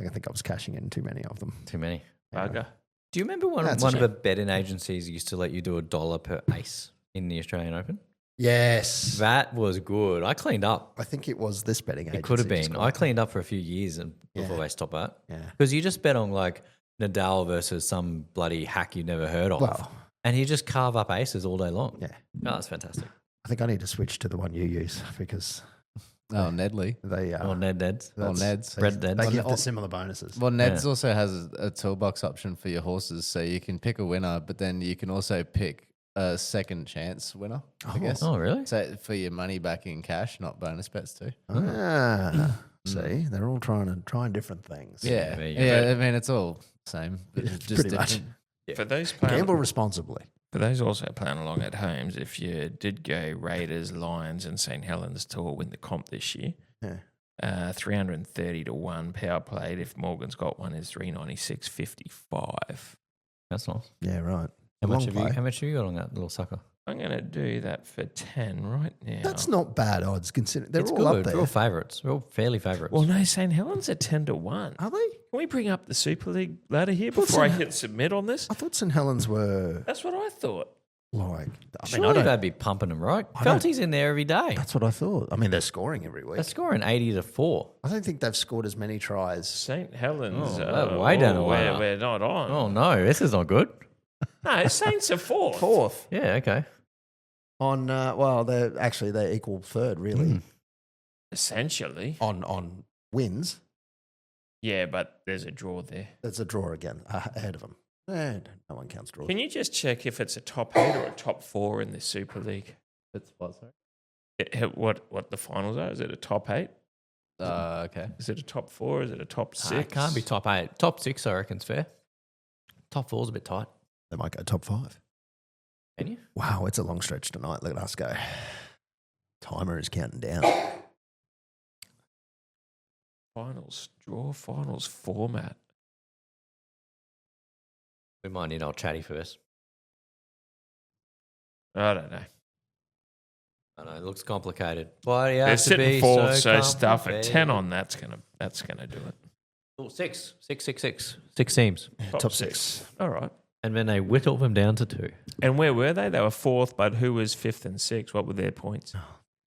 I think I was cashing in too many of them. Too many. Bugger. Do you remember That's a one of shame. the betting agencies used to let you do $1 per ace in the Australian Open? Yes. That was good. I cleaned up. I think it was this betting agency. It could have just been. got I it. cleaned up for a few years and before Yeah. they stopped that. Yeah. Because you just bet on like Nadal versus some bloody hack you've never heard of. Well, And you just carve up aces all day long. yeah. Oh, that's fantastic. I think I need to switch to the one you use because Oh, Nedley. they Or Neds. Or Neds. They, Red Neds. they give Well, the similar bonuses. Well, Neds also has a toolbox option for your horses, so you can pick a winner, but then you can also pick a second chance winner, I guess. Oh, really? So for your money back in cash, not bonus bets too. Ah, see, they're all trying different things. Yeah, there you go. yeah. I mean, it's all the same, but it's just pretty much. different. For those playing, Gamble responsibly. for those also playing along at homes, if you did go Raiders, Lions, and St Helens to all win the comp this year, Yeah. 330 to 1 power played. If Morgan's got one, is 396.55. That's nice. Yeah, right. How Long much have you? play. How much have you got on that little sucker? I'm going to do that for 10 right now. That's not bad odds considering they're It's all good. up there. We're all favourites. We're all fairly favourites. Well, no, St Helens are 10 to 1. Are they? Can we bring up the Super League ladder here What's before I that? hit submit on this? I thought St Helens were That's what I thought. like. I Surely don't- they'd be pumping them, right? I don't- Felty's in there every day. That's what I thought. I mean, they're scoring every week. They're scoring 80 to 4. I don't think they've scored as many tries. St Helens. Oh, they're way down the ladder. we're not on. Oh, no. This is not good. No, Saints are fourth. Fourth Yeah, okay. on. Well, they're equal third, really. Essentially. On wins. Yeah, but there's a draw there. There's a draw again ahead of them. No one counts draws. Can you just check if it's a top 8 or a top 4 in this Super League? It's what, sorry? What the finals are? Is it a top 8? Okay. Is it a top 4? Is it a top 6? It can't be top 8. Top 6, I reckon's fair. Top 4's a bit tight. They might go top 5. Can you? Wow, it's a long stretch tonight. Look at us go. Timer is counting down. Finals draw, finals format. We might need old Chatty first. I don't know. I know, it looks complicated. Why do you They're have to sitting be fourth, so so stuff at 10 complicated? on that's gonna do it. Oh, 6. 6, 6, 6. 6 teams. Top 6. All right. And then they whittle them down to 2. And where were they? They were 4th, but who was 5th and 6th? What were their points?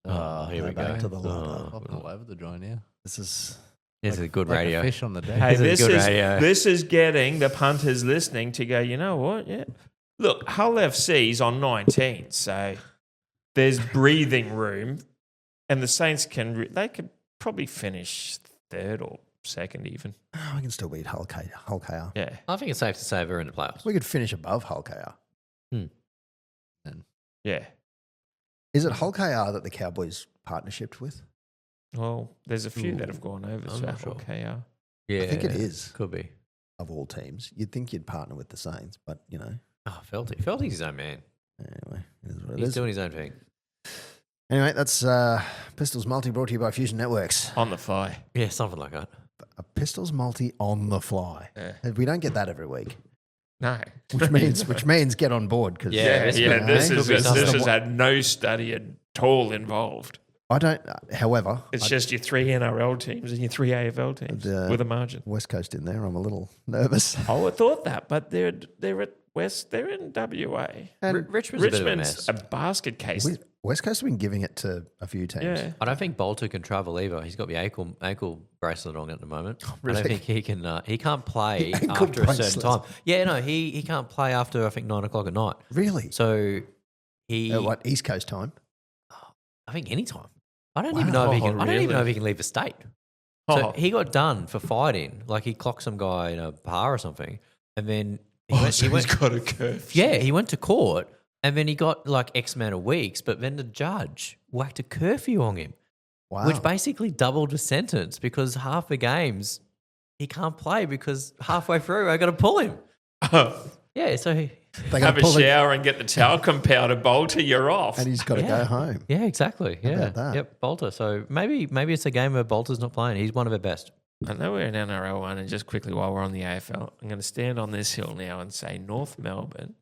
Oh, here we back go. to the ladder. Hopping all over the joint, yeah. This is This is good Like radio. a fish on the deck. Hey, This is good radio. this is getting the punters listening to go, you know what? Yeah. Look, Hull FC's on 19, so there's breathing room. And the Saints they could probably finish 3rd or 2nd even. we can still beat Hull KR. Yeah. I think it's safe to say we're in the playoffs. We could finish above Hull KR. Yeah. Is it Hull KR that the Cowboys partnershiped with? Well, there's a few that have gone over I'm to not sure. KR. Yeah, I think it is. Could be. Of all teams, you'd think you'd partner with the Saints, but you know, Oh, Felty. Felty's his own man. anyway, it is what it He's is. doing his own thing. Anyway, that's Pistols Multi brought to you by Fusion Networks. On the fly. Yeah, something like that. A Pistols Multi on the fly. Yeah. We don't get that every week, No. which means get on board because Yeah, This could be has something. had no study at all involved. I don't. However, It's just your 3 NRL teams and your 3 AFL teams The- with a margin. West Coast in there, I'm a little nervous. I would have thought that, but they're at West. They're in WA. And Richmond's a bit of a Richmond's mess. a basket case. West Coast have been giving it to a few teams. Yeah. I don't think Bolter can travel either. He's got the ankle bracelet on at the moment. I really? don't think he can. He can't play The ankle after a certain bracelet. time. Yeah, no, he can't play after I think 9 o'clock at night. Really? So he, What East Coast time? I think any time. I don't Wow. even know if he Oh, can. I don't even really? know if he can leave the state. So Oh. he got done for fighting. Like he clocked some guy in a bar or something, and then he Oh, went. so He went he's got a curfew. yeah, he went to court, and then he got like X amount of weeks. But then the judge whacked a curfew on him, Wow. which basically doubled the sentence because half the games he can't play because halfway through I got to pull him. Yeah, so they Have got a to pull it, shower and get the talcum powder, Bolter, you're off. and he's got to Yeah. go home. yeah, exactly. Yeah, about that? yep, Bolter. So maybe it's a game where Bolter's not playing. He's one of our best. I know we're in NRL one, and just quickly while we're on the AFL, I'm going to stand on this hill now and say North Melbourne,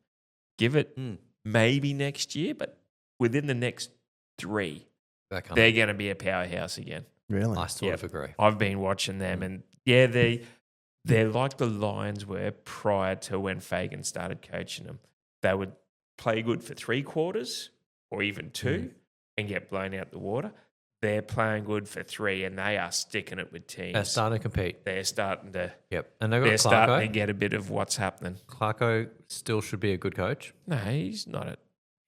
give it maybe next year, but within the next 3, That comes. they're going to be a powerhouse again. Really? I sort Yep. of agree. I've been watching them, and yeah, they're like the Lions were prior to when Fagan started coaching them. They would play good for 3 quarters or even 2 and get blown out the water. They're playing good for 3, and they are sticking it with teams. They're starting to compete. They're starting to. Yep, and they've They're got starting to Clarko. get a bit of what's happening. Clarko still should be a good coach. No, he's not at.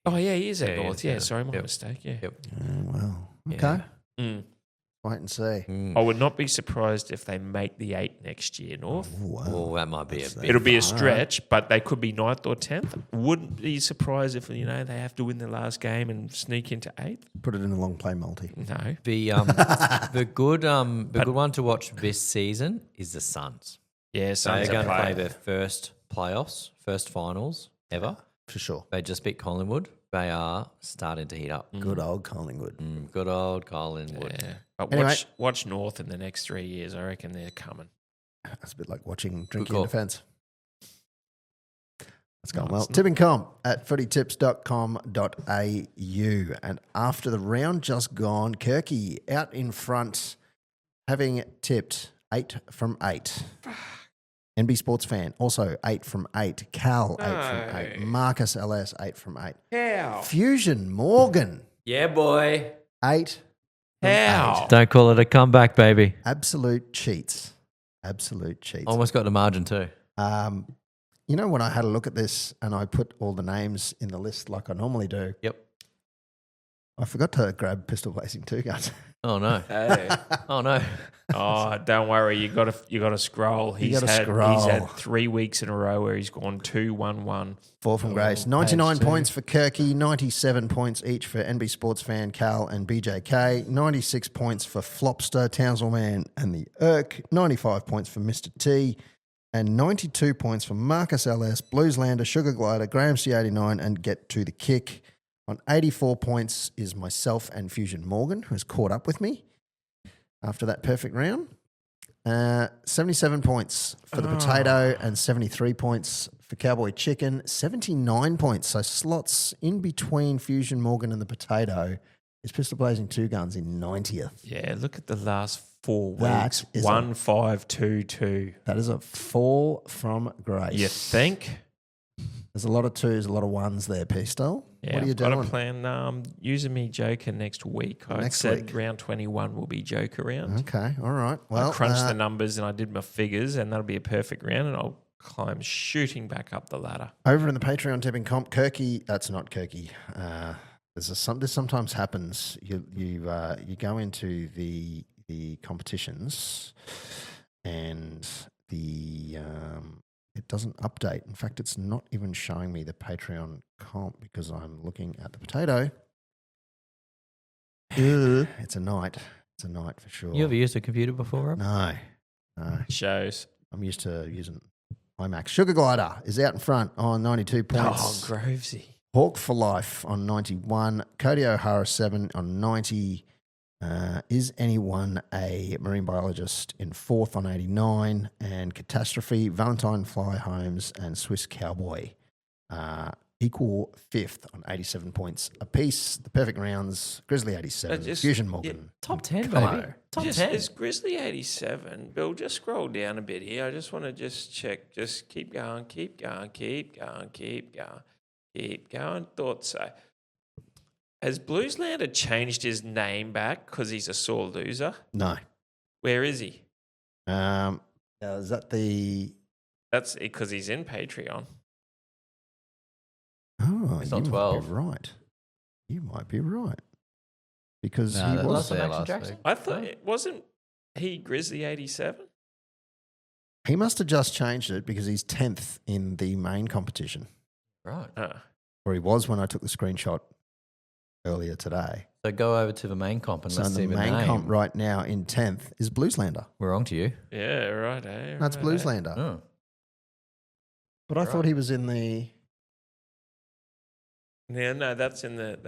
Oh yeah, he is at Yeah, he North. is, Yeah, yeah. sorry, my Yep. mistake. Yeah. Yep. Well, okay. Yeah. Mm. Wait and see. I would not be surprised if they make the 8 next year, North. Oh, wow. Well, that might be a That's bit. It'll be a All right. stretch, but they could be 9th or 10th. Wouldn't be surprised if they have to win the last game and sneak into 8th. Put it in a long play multi. No, The good one to watch this season is the Suns. yeah, They're Suns going are to play playing. their first playoffs, first finals ever. For sure. They just beat Collingwood. They are starting to heat up. Good old Collingwood. Good old Collingwood. Yeah, but Anyway. watch North in the next 3 years. I reckon they're coming. That's a bit like watching drinking call. in defence. That's going No, well. it's not. Tipping comp at footytips.com.au. And after the round just gone, Kirky out in front, having tipped 8 from 8. NB Sports Fan, also 8 from 8. Cal, 8 from 8. No. Marcus LS, 8 from 8. How? Fusion Morgan, Yeah, boy. 8 from How? 8. Don't call it a comeback, baby. Absolute cheats. Absolute cheats. Almost got the margin too. You know, when I had a look at this and I put all the names in the list like I normally do, Yep. I forgot to grab pistol blazing 2 guns. Oh no! Hey. Oh no! Oh, don't worry. You got to scroll. He's gotta had scroll. 3 weeks in a row where he's gone 2-1-1. 4 from Grace. page 99 2. points for Kirky, 97 points each for NB Sports fan Cal and BJK, 96 points for Flopster, Townsville Man and the Irk, 95 points for Mr. T, and 92 points for Marcus LS, Blueslander, Sugar Glider, Graham C89, and Get to the Kick. On 84 points is myself and Fusion Morgan, who has caught up with me after that perfect round. 77 points for the Potato and 73 points for Cowboy Chicken. 79 points, so slots in between Fusion Morgan and the Potato is Pistol Blazing 2 Guns in 90th. Yeah, look at the last 4 That weeks. is 1-5-2-2. That is a 4 from Grace. You think? There's a lot of 2s, a lot of 1s there, Pistol. Yeah, What are you I've got doing? a plan. Using me Joker next week. I Next said week. round 21 will be Joker round. Okay, all right. Well, I crunched the numbers and I did my figures, and that'll be a perfect round, and I'll climb shooting back up the ladder. over in the Patreon tipping comp, Kirky, that's not Kirky. This sometimes happens. You go into the competitions and the it doesn't update. In fact, it's not even showing me the Patreon comp because I'm looking at the Potato. It's a night. It's a night for sure. You ever used a computer before, Rob? No. Shows. I'm used to using iMac. Sugar Glider is out in front on 92 points. Oh, Grovesy. Hawk for Life on 91. Cody O'Hara 7 on 90. Is Anyone a Marine Biologist in 4th on 89. And Catastrophe, Valentine Fly Homes and Swiss Cowboy equal 5th on 87 points apiece. The perfect rounds, Grizzly 87, Fusion Morgan. Top 10, Come baby. on. Top Just, 10. Is Grizzly 87? Bill, just scroll down a bit here. I just want to just check. Just keep going, keep going, keep going, keep going, keep going. Thought so. Has Blueslander changed his name back because he's a sore loser? No. Where is he? Is that the... That's because he's in Patreon. Oh, It's you not might 12. be right. You might be right. Because No, he that was... was there Action last Jackson? week. I thought it wasn't he Grizzly 87? He must have just changed it because he's 10th in the main competition. Right. Or he was when I took the screenshot earlier today. So go over to the main comp and So let's the see the main name. comp right now in 10th is Blueslander. We're on to you. Yeah, right. Eh? That's right, eh? Blueslander. Oh. But I Right. thought he was in the... Yeah, no, that's in the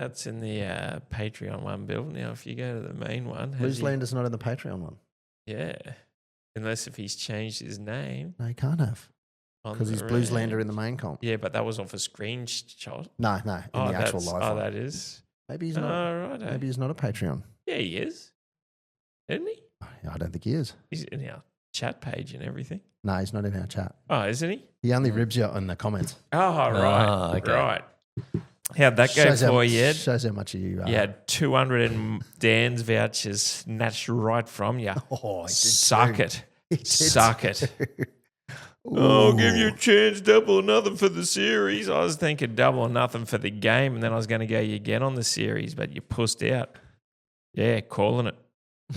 Patreon one, Bill. Now, if you go to the main one, has he- Blueslander's not in the Patreon one. yeah, unless if he's changed his name No, he can't have. on Because he's the Blueslander range. in the main comp. Yeah, but that was off a screenshot. No, in the actual that's- live Oh, one. that is. Maybe he's Oh, not. right. eh? Maybe he's not a Patreon. Yeah, he is. Isn't he? I don't think he is. He's in our chat page and everything. No, he's not in our chat. Oh, isn't he? He only ribs you in the comments. Oh, right. Ah, okay. Right. How'd that go Shows for you, Ed? Shows how much you... You had 200 and Dan's vouchers snatched right from you. Oh, he did Suck too. it. He did Suck it. too. Oh, I'll give Ooh. you a chance, double or nothing for the series. I was thinking double or nothing for the game, and then I was going to go you again on the series, but you pussed out. Yeah, calling it.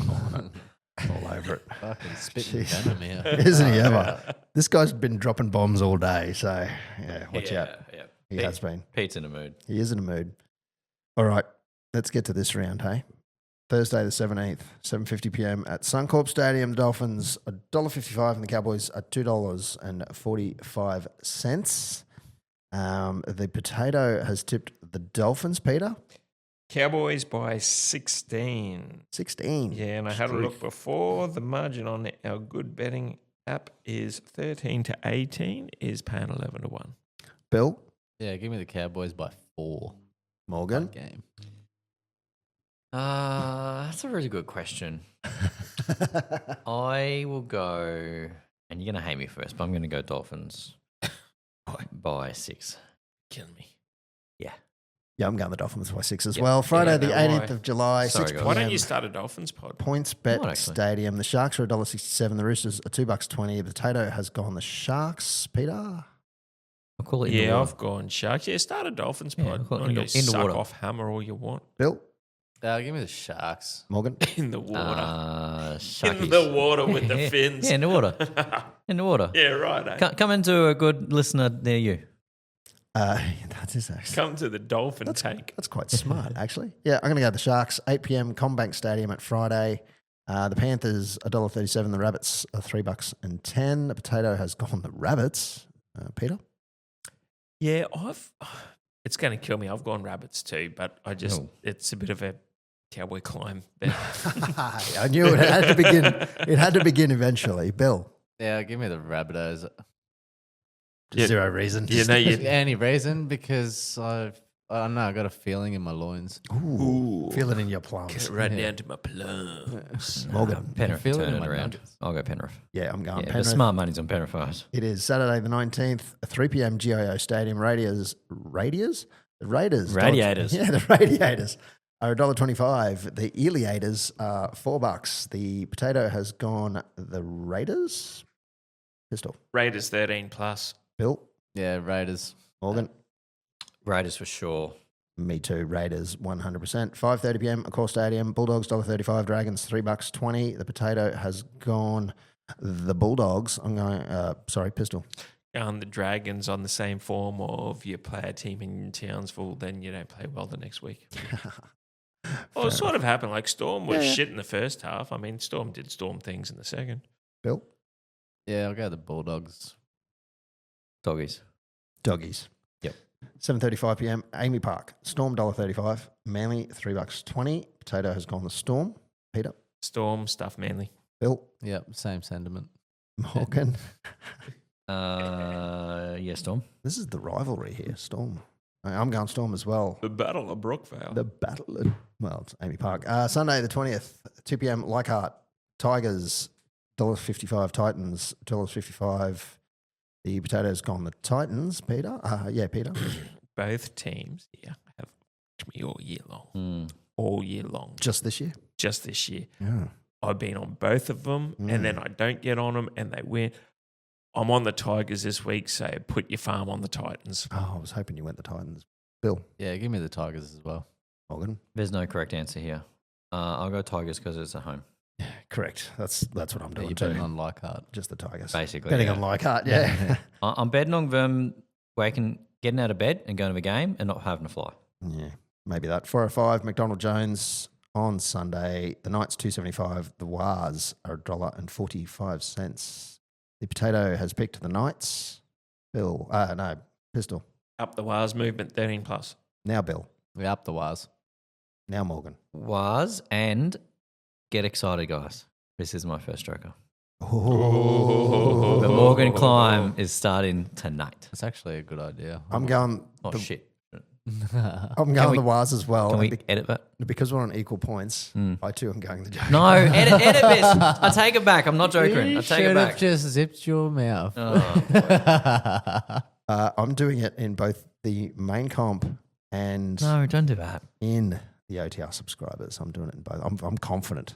All over it. Fucking spitting Jeez. venom here. Isn't he ever? This guy's been dropping bombs all day, so yeah, watch out. Yeah. He has been. Pete's in a mood. He is in a mood. All right, let's get to this round, hey? Thursday the 17th, 7:50 p.m. at Suncorp Stadium. The Dolphins $1.55 and the Cowboys are $2.45. The Potato has tipped the Dolphins, Peter. Cowboys by 16. 16. Yeah, and I had a look before. The margin on our good betting app is 13 to 18, is paying 11 to 1. Bill, Yeah, give me the Cowboys by 4. Morgan. Game. That's a really good question. I will go, and you're going to hate me first, but I'm going to go Dolphins by 6. Killing me. Yeah, I'm going the Dolphins by 6 as Yeah. well. Friday, Yeah, the no, 18th why? of July, Sorry, 6 guys. p.m. Why don't you start a Dolphins pod? Points Bet Might actually. Stadium. The Sharks are $1.67. The Roosters are $2.20. The Potato has gone the Sharks. Peter? I'll call it in the Yeah, water. I've gone Sharks. Yeah, start a Dolphins Yeah, pod. I'll call it You wanna in go the suck water. off hammer all you want. Bill? Give me the Sharks. Morgan? In the water. In Sharkies. the water with the fins. Yeah, in the water. In the water. Yeah, right. Eh? Come into a good listener near you. That is actually. Come to the dolphin tank. That's quite smart, actually. Yeah, I'm going to go with the Sharks. 8 p.m. Combank Stadium at Friday. The Panthers $1.37. The Rabbits are $3.10. The Potato has gone the Rabbits. Peter? Yeah, it's going to kill me. I've gone rabbits too, but it's a bit of a cowboy climb. I knew it had to begin. It had to begin eventually. Bill? Yeah, give me the Rabbitohs. Zero reason. You know, Any reason? Because I don't know, I got a feeling in my loins. Ooh. Feel it in your plums. Get right down to my plums. Morgan? Penrith feel it turn in it my around. nuggets. I'll go Penrith. Yeah, I'm going Yeah, the Penrith. smart money's on Penrith first. It is Saturday the 19th, 3 p.m. GIO Stadium. Raiders? The Raiders. Radiators. Yeah, the Radiators are $1.25. The Eliators are $4. The Potato has gone the Raiders. Pistol. Raiders 13 plus. Bill? Yeah, Raiders. Morgan? Raiders for sure. Me too. Raiders 100%. 5:30 p.m. Accor Stadium. Bulldogs $1.35. Dragons $3.20. The Potato has gone the Bulldogs. I'm going. Pistol. The Dragons on the same form of you play a team in Townsville, then you don't play well the next week. Well, it sort of happened. Like Storm was shit in the first half. I mean, Storm did Storm things in the second. Bill. Yeah, I'll go the Bulldogs. Doggies. Doggies. Yep. 7:35 p.m. Amy Park. Storm $1.35. Manly $3.20. Potato has gone the Storm. Peter. Storm stuff, Manly. Bill. Yep, same sentiment. Morgan. Yeah, Storm. This is the rivalry here. Storm. I'm going Storm as well. The Battle of Brookvale. The battle. It's Amy Park. Sunday the 20th, 2 p.m. Leichhardt. Tigers $1.55. Titans $1.55. The Potatoes gone the Titans. Peter. Peter. Both teams have watched me all year long. Mm. All year long. Just this year. Just this year. Yeah. I've been on both of them, and then I don't get on them, and they win. I'm on the Tigers this week, so put your farm on the Titans. Oh, I was hoping you went the Titans. Bill. Yeah, give me the Tigers as well. Morgan. There's no correct answer here. I'll go Tigers because it's at home. Correct. That's what I'm doing You're too. betting on Leichhardt. Just the Tigers. Basically, Betting yeah. on Leichhardt, yeah. I'm betting on them getting out of bed and going to the game and not having to fly. Yeah, maybe that. 4:05, McDonald Jones on Sunday. The Knights $2.75. The Wars are $1.45. The Potato has picked the Knights. Bill. Pistol. Up the Wars movement, 13 plus. Now Bill. We up the Wars. Now Morgan. Was and get excited, guys. This is my first joker. Oh. The Morgan climb is starting tonight. It's actually a good idea. I'm going. Oh, shit. I'm going the Wars as well. Can we edit that? Because we're on equal points, I too am going the Joker. No, edit this. I take it back. I'm not joking. You I take it should back. have just zipped your mouth. Oh, I'm doing it in both the main comp and no, don't do that. in the OTR subscribers. I'm doing it in both. I'm confident.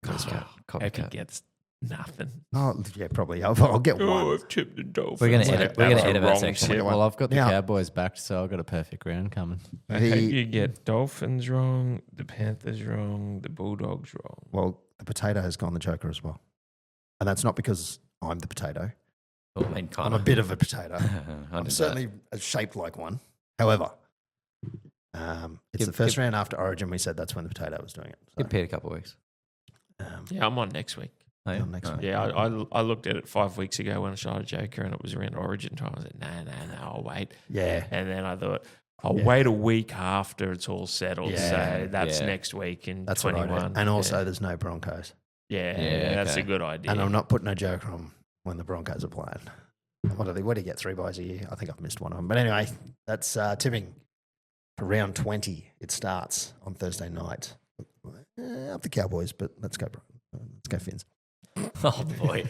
Copycat. Hope he gets nothing. Oh, yeah, probably. I'll get Oh, one. I've tipped the Dolphins. We're gonna edit that section. tip. Well, I've got the Now- Cowboys back, so I've got a perfect round coming. I hope you get Dolphins wrong, the Panthers wrong, the Bulldogs wrong. Well, the Potato has gone the Joker as well. And that's not because I'm the potato. Oh, I mean, I'm a bit of a potato. I I'm did certainly shaped like one. However, it's the first round after Origin. We said that's when the Potato was doing it. that. Get paid a couple of weeks. Yeah, I'm on next week. Oh, yeah? next Oh. week. Yeah, I looked at it 5 weeks ago when I shot a Joker and it was around Origin time. I was like, no, I'll wait. Yeah. And then I thought, I'll wait a week after it's all settled. Yeah, so that's yeah. next week in That's what I 21. did. And also, there's no Broncos. Yeah, that's okay. a good idea. And I'm not putting a Joker on when the Broncos are playing. What do you get, 3 buys a year? I think I've missed one of them. But anyway, that's tipping for round 20. It starts on Thursday night. Up the Cowboys, but let's go Fins. Oh boy,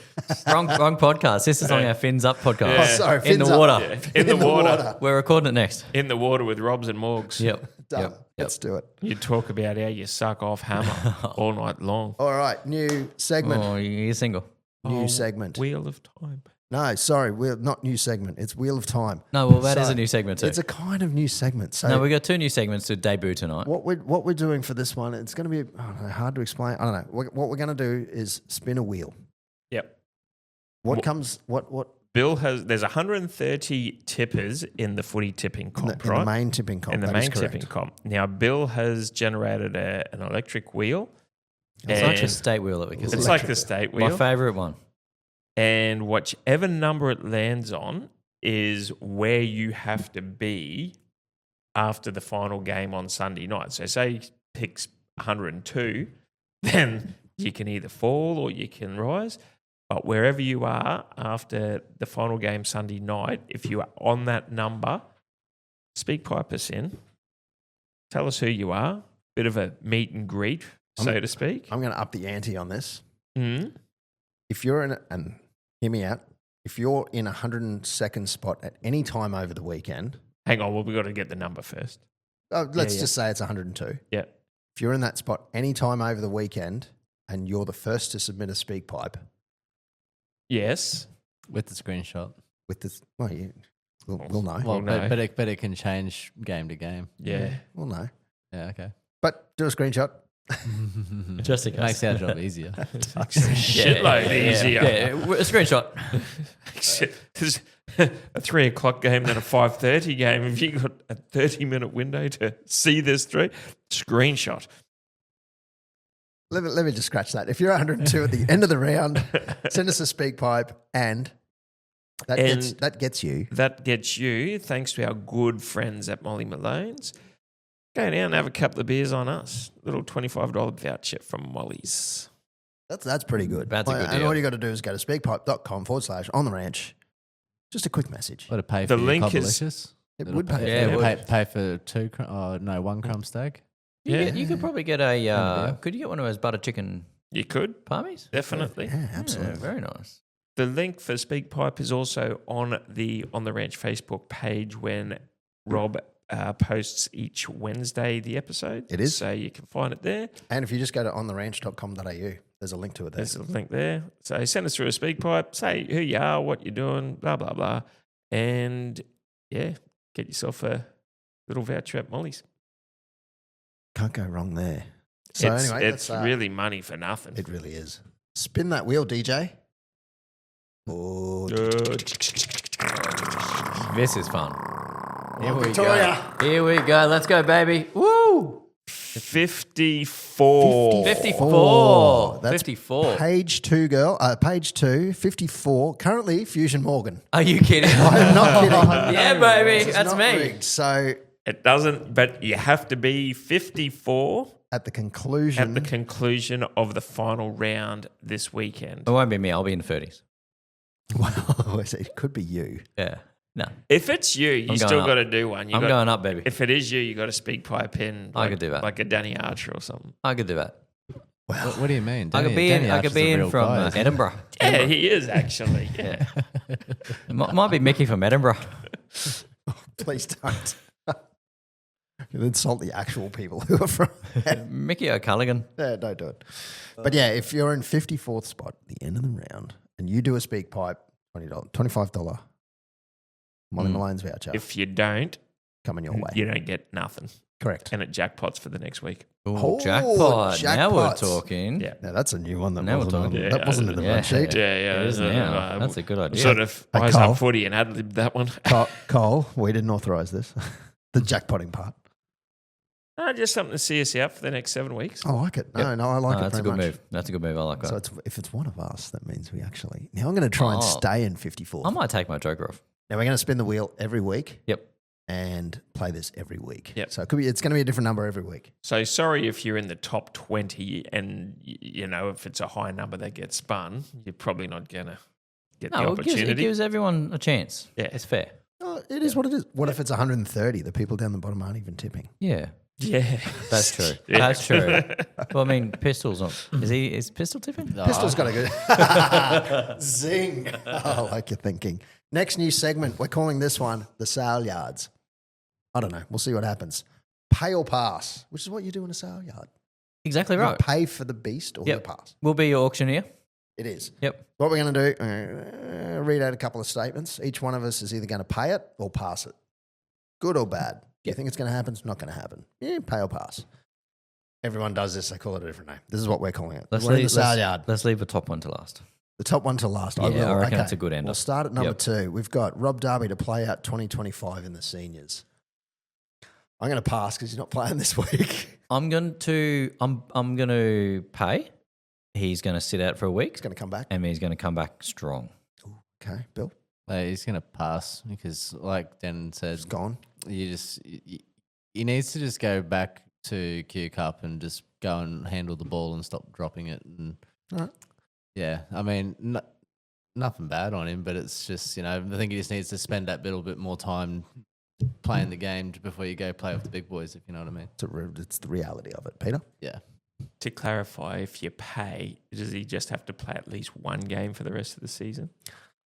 wrong podcast. This is on our Fins Up podcast. Yeah. Oh, sorry, in the Fins Up. water. Yeah, in the water. We're recording it next. In the water with Robs and Morgs. Yep. Done. Yep. Let's do it. You talk about how you suck off hammer all night long. All right, new segment. Oh, you're single. New segment. Wheel of Time. No, sorry, we're not new segment. It's Wheel of Time. No, well, that is So, a new segment too. It's a kind of new segment. So No, we got 2 new segments to debut tonight. what we're doing for this one, it's going to be hard to explain. I don't know. What we're going to do is spin a wheel. Yep. What Bill there's 130 tippers in the footy tipping comp, in right? the main tipping comp? In the that is main correct. tipping comp. Now, Bill has generated an electric wheel. It's like the and state wheel that we can it's see. like the state My wheel. favourite one. And whichever number it lands on is where you have to be after the final game on Sunday night. So say he picks 102, then you can either fall or you can rise. But wherever you are after the final game Sunday night, if you are on that number, speak pipe us in. Tell us who you are. Bit of a meet and greet, so to speak. I'm going to up the ante on this. Mm. If you're in, and hear me out, if you're in 102nd spot at any time over the weekend, Hang on, well, we've got to get the number first. let's just say it's 102. Yeah. If you're in that spot any time over the weekend and you're the first to submit a speak pipe Yes. With the screenshot. with this, we'll know. Well, no. but it can change game to game. Yeah. We'll know. Yeah, okay. But do a screenshot. Just in case. Makes our job easier. Shitload easier. Yeah, a screenshot. There's a 3 o'clock game, then a 5:30 game. If you got a 30-minute window to see this through, screenshot. Let me just scratch that. If you're 102 at the end of the round, send us a speak pipe and that gets you. That gets you, thanks to our good friends at Molly Malones, go down and have a couple of beers on us. Little $25 voucher from Molly's. That's pretty good. That's a good And deal. all you got to do is go to speakpipe.com/on the ranch. Just a quick message. Would it pay The for link your is- Cobblicious? It It'll would pay. Yeah, it would. pay for 1 crumb steak. You could probably get could you get one of those butter chicken You could, palmies? definitely. Yeah, absolutely. Yeah, very nice. The link for SpeakPipe is also on the Ranch Facebook page when Rob posts each Wednesday the episode. It is. So you can find it there. And if you just go to ontheranch.com.au, there's a link to it there. There's a link there. So send us through a SpeakPipe, say who you are, what you're doing, blah, blah, blah. And yeah, get yourself a little voucher at Molly's. Can't go wrong there. So anyway, it's really money for nothing. it really is. Spin that wheel, DJ. Oh, This is fun. Here we Victoria. go. Here we go. Let's go, baby. Woo! 54. 54. That's 54. Page 2, girl. Page 2, 54. Currently, Fusion Morgan. Are you kidding? I'm not kidding. Yeah, baby. It's That's not me. rigged. So It doesn't, but you have to be 54 at the conclusion, at the conclusion of the final round this weekend. It won't be me. I'll be in the 30s. well, it could be you. Yeah. No. If it's you, you going still up. got to do one. I'm going up, baby. If it is you, you got to speak pipe in. I could do that. Like a Danny Archer or something. I could do that. What do you mean? I could be in. I could be in from Edinburgh. Yeah, he is actually. Yeah. It might be Mickey from Edinburgh. Please don't. You'll insult the actual people who are from. Mickey O'Culligan. Yeah, don't do it. But yeah, if you're in 54th spot at the end of the round and you do a speak pipe, $25 Molly Malone's voucher If you don't, coming your way. you don't get nothing. Correct. And it jackpots for the next week. Ooh, Oh, jackpot. Now we're jackpots. talking. Yeah. Now that's a new one that Now we're wasn't, on, talking. that wasn't in the Yeah. run sheet. Yeah. It is now. That's a good idea. Sort of Hey, eyes Carl. up footy and ad-libbed that one. Cole, we didn't authorise this. The jackpotting part. Just something to see us out for the next 7 weeks. I like it. No, I like it That's a very good much. move. That's a good move. I like that. So if it's one of us, that means we actually. Now I'm going to try and stay in 54. I might take my joker off. Now we're going to spin the wheel every week. Yep. And play this every week. Yep. So it's going to be a different number every week. So sorry if you're in the top 20 and, if it's a high number that gets spun, you're probably not going to get the No, it opportunity. gives everyone a chance. Yeah. It's fair. Oh, it is what it is. What if it's 130? The people down the bottom aren't even tipping. Yeah. Yeah. That's true. Yeah. That's true. Well, I mean, Pistol's on. Is Pistol tipping? Pistol's got a good zing. I like your thinking. Next new segment. We're calling this one the sale yards. I don't know. We'll see what happens. Pay or pass, which is what you do in a sale yard. Exactly You right. pay for the beast or Yep. the pass. We'll be your auctioneer. It is. Yep. What we're going to do, read out a couple of statements. Each one of us is either going to pay it or pass it. Good or bad. Do you think it's going to happen? It's not going to happen. Yeah, pay or pass. Everyone does this. They call it a different name. This is what we're calling it. We're in the sale yard. Let's leave the top one to last. The top one to last. Yeah, I reckon Okay. it's a good ender. We'll start at number 2. We've got Rob Darby to play out 2025 in the seniors. I'm going to pass because he's not playing this week. I'm going to pay. He's going to sit out for a week, He's going to come back. and he's going to come back strong. Okay, Bill. He's going to pass because, like Dan said, It's gone. he needs to just go back to Q Cup and just go and handle the ball and stop dropping it. And All right. yeah, I mean, nothing bad on him, but it's just, I think he just needs to spend that little bit more time playing the game before you go play with the big boys, if you know what I mean. It's the reality of it, Peter. Yeah. To clarify, if you pay, does he just have to play at least one game for the rest of the season?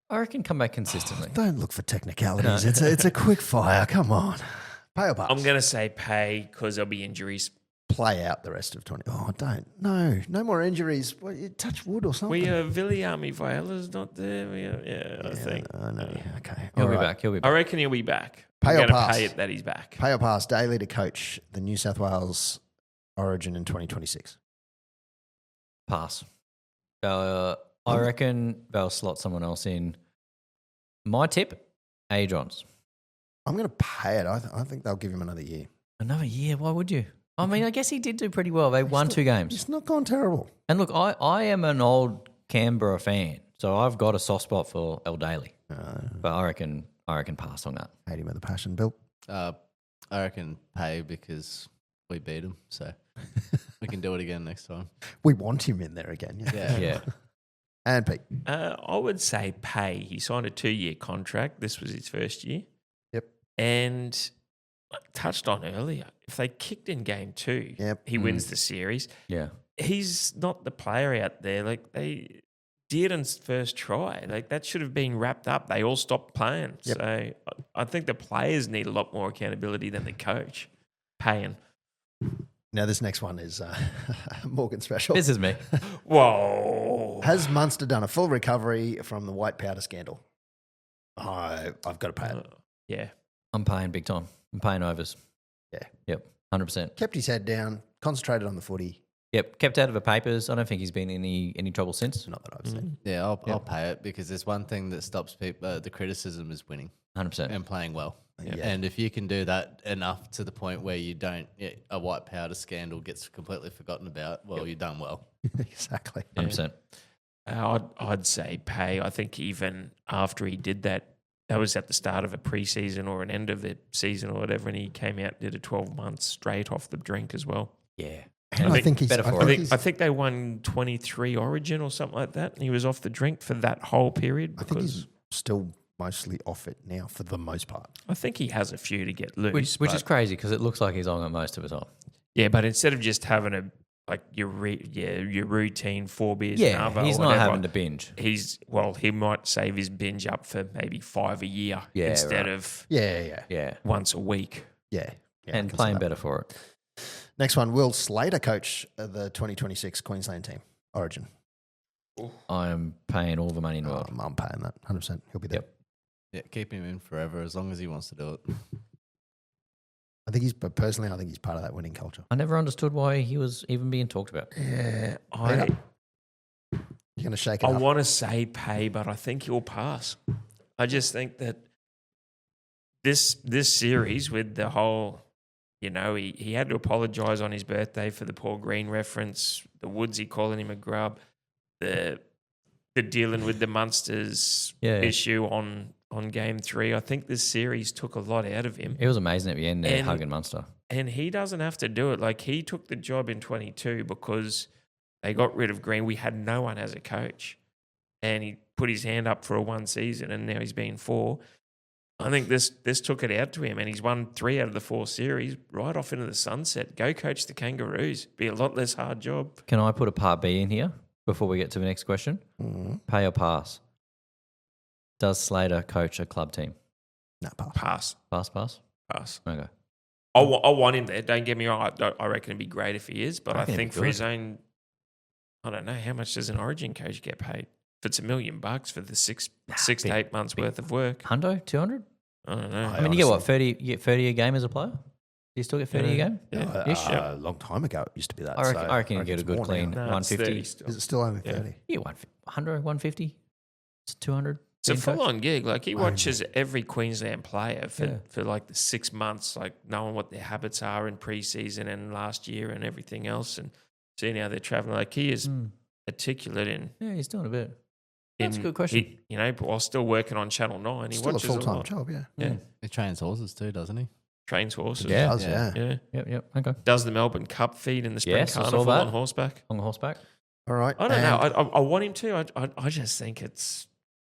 I reckon come back consistently. Don't look for technicalities. It's a quick fire. Come on. Pay or pass? I'm going to say pay because there'll be injuries. Play out the rest of 20. Oh, don't. No more injuries. Well, you touch wood or something. Viliami Viola's not there. I think. I know. Okay. He'll All be right. back. He'll be I back. reckon he'll be back. Pay I'm or going to pass? pay it that he's back. Pay or pass Daly to coach the New South Wales Origin in 2026. Pass. I reckon they'll slot someone else in. My tip, Adrons. I'm going to pay it. I think they'll give him another year. Another year? Why would you? I mean, I guess he did do pretty well. They won 2 games. It's not gone terrible. And look, I am an old Canberra fan, so I've got a soft spot for El Daly. But I reckon pass on that. Hate him with a passion, Bill. I reckon pay because we beat him, so we can do it again next time. We want him in there again. Yeah. Yeah. And Pete. I would say pay. He signed a 2-year contract. This was his first year. Yep. And like touched on earlier, if they kicked in game 2, Yep. he wins the series. Yeah. He's not the player out there. Like they Dearden's first try, like that should have been wrapped up. They all stopped playing. Yep. So I think the players need a lot more accountability than the coach. Paying. Now, this next one is Morgan special. This is me. Whoa. Has Munster done a full recovery from the white powder scandal? I've got to pay it. Yeah. I'm paying big time. I'm paying overs. Yeah. Yep. 100%. Kept his head down, concentrated on the footy. Yep. Kept out of the papers. I don't think he's been in any trouble since. Not that I've seen. Yeah, I'll pay it because there's one thing that stops people. The criticism is winning 100%. and playing well. Yeah. And if you can do that enough to the point where you don't, a white powder scandal gets completely forgotten about, well, you've done well. Exactly. 100%. I'd say pay. I think even after he did that, that was at the start of a preseason or an end of the season or whatever, and he came out and did a 12 months straight off the drink as well. Yeah. And I think he's better for I it. think I think they won 23 Origin or something like that, and he was off the drink for that whole period. I think Because he's still mostly off it now for the most part. I think he has a few to get loose. Which but- is crazy because it looks like he's on it most of the time. yeah, but instead of just having your routine 4 beers, Yeah. an hour He's or not whatever, having to binge. he might save his binge up for maybe 5 a year Yeah, instead right. of Yeah. Yeah. once a week. Yeah. I And can see playing that. better for it. Next one, Will Slater coach the 2026 Queensland team, Origin. I am paying all the money in the world. I'm paying that 100%. He'll be there. Yep. Yeah, keep him in forever as long as he wants to do it. I think but personally, I think he's part of that winning culture. I never understood why he was even being talked about. Yeah, You're going to shake it I up. want to say pay, but I think he'll pass. I just think that this series with the whole, he had to apologise on his birthday for the Paul Green reference, the Woodsy calling him a grub, the dealing with the Munsters issue on game 3. I think this series took a lot out of him. It was amazing at the end there, And- hugging Munster. And he doesn't have to do it. Like, he took the job in 22 because they got rid of Green. We had no one as a coach. And he put his hand up for a 1 season, and now he's been 4. I think this took it out to him, and he's won 3 out of the 4 series right off into the sunset. Go coach the Kangaroos. Be a lot less hard job. Can I put a part B in here before we get to the next question? Mhm. Pay or pass? Does Slater coach a club team? No, pass. Pass. Pass? Okay. I want him there. Don't get me wrong. I reckon it'd be great if he is, but I I reckon think it'd be for his good. own I don't know, how much does an Origin coach get paid? If it's $1 million for the six to 8 months worth of work, Hundo, 200. I don't know. I mean, you get what 30? You get 30 a game as a player. Do you still get 30 a game? Yeah. Ish? A long time ago, it used to be that. I reckon you get a it's good more clean now. No, it's 150. 30 still. Is it still only Yeah. 30? Yeah, 100, 150. It's 200. It's a being coach. full-on gig. Like he Only. watches every Queensland player for, Yeah. for like the 6 months, like knowing what their habits are in preseason and last year and everything else, and seeing how they're traveling. Like he is articulate in. Yeah, he's doing a bit. That's a good question. But while still working on Channel 9, he Still a watches full-time lot. job, yeah. Yeah, He trains horses too, doesn't he? trains horses. Yeah. Does, Yeah. yeah. yeah. Yep. Okay. Does the Melbourne Cup feed in the Spring Yes, I saw Carnival that. on horseback? On horseback. All right. I don't and- know. I want him to. I just think it's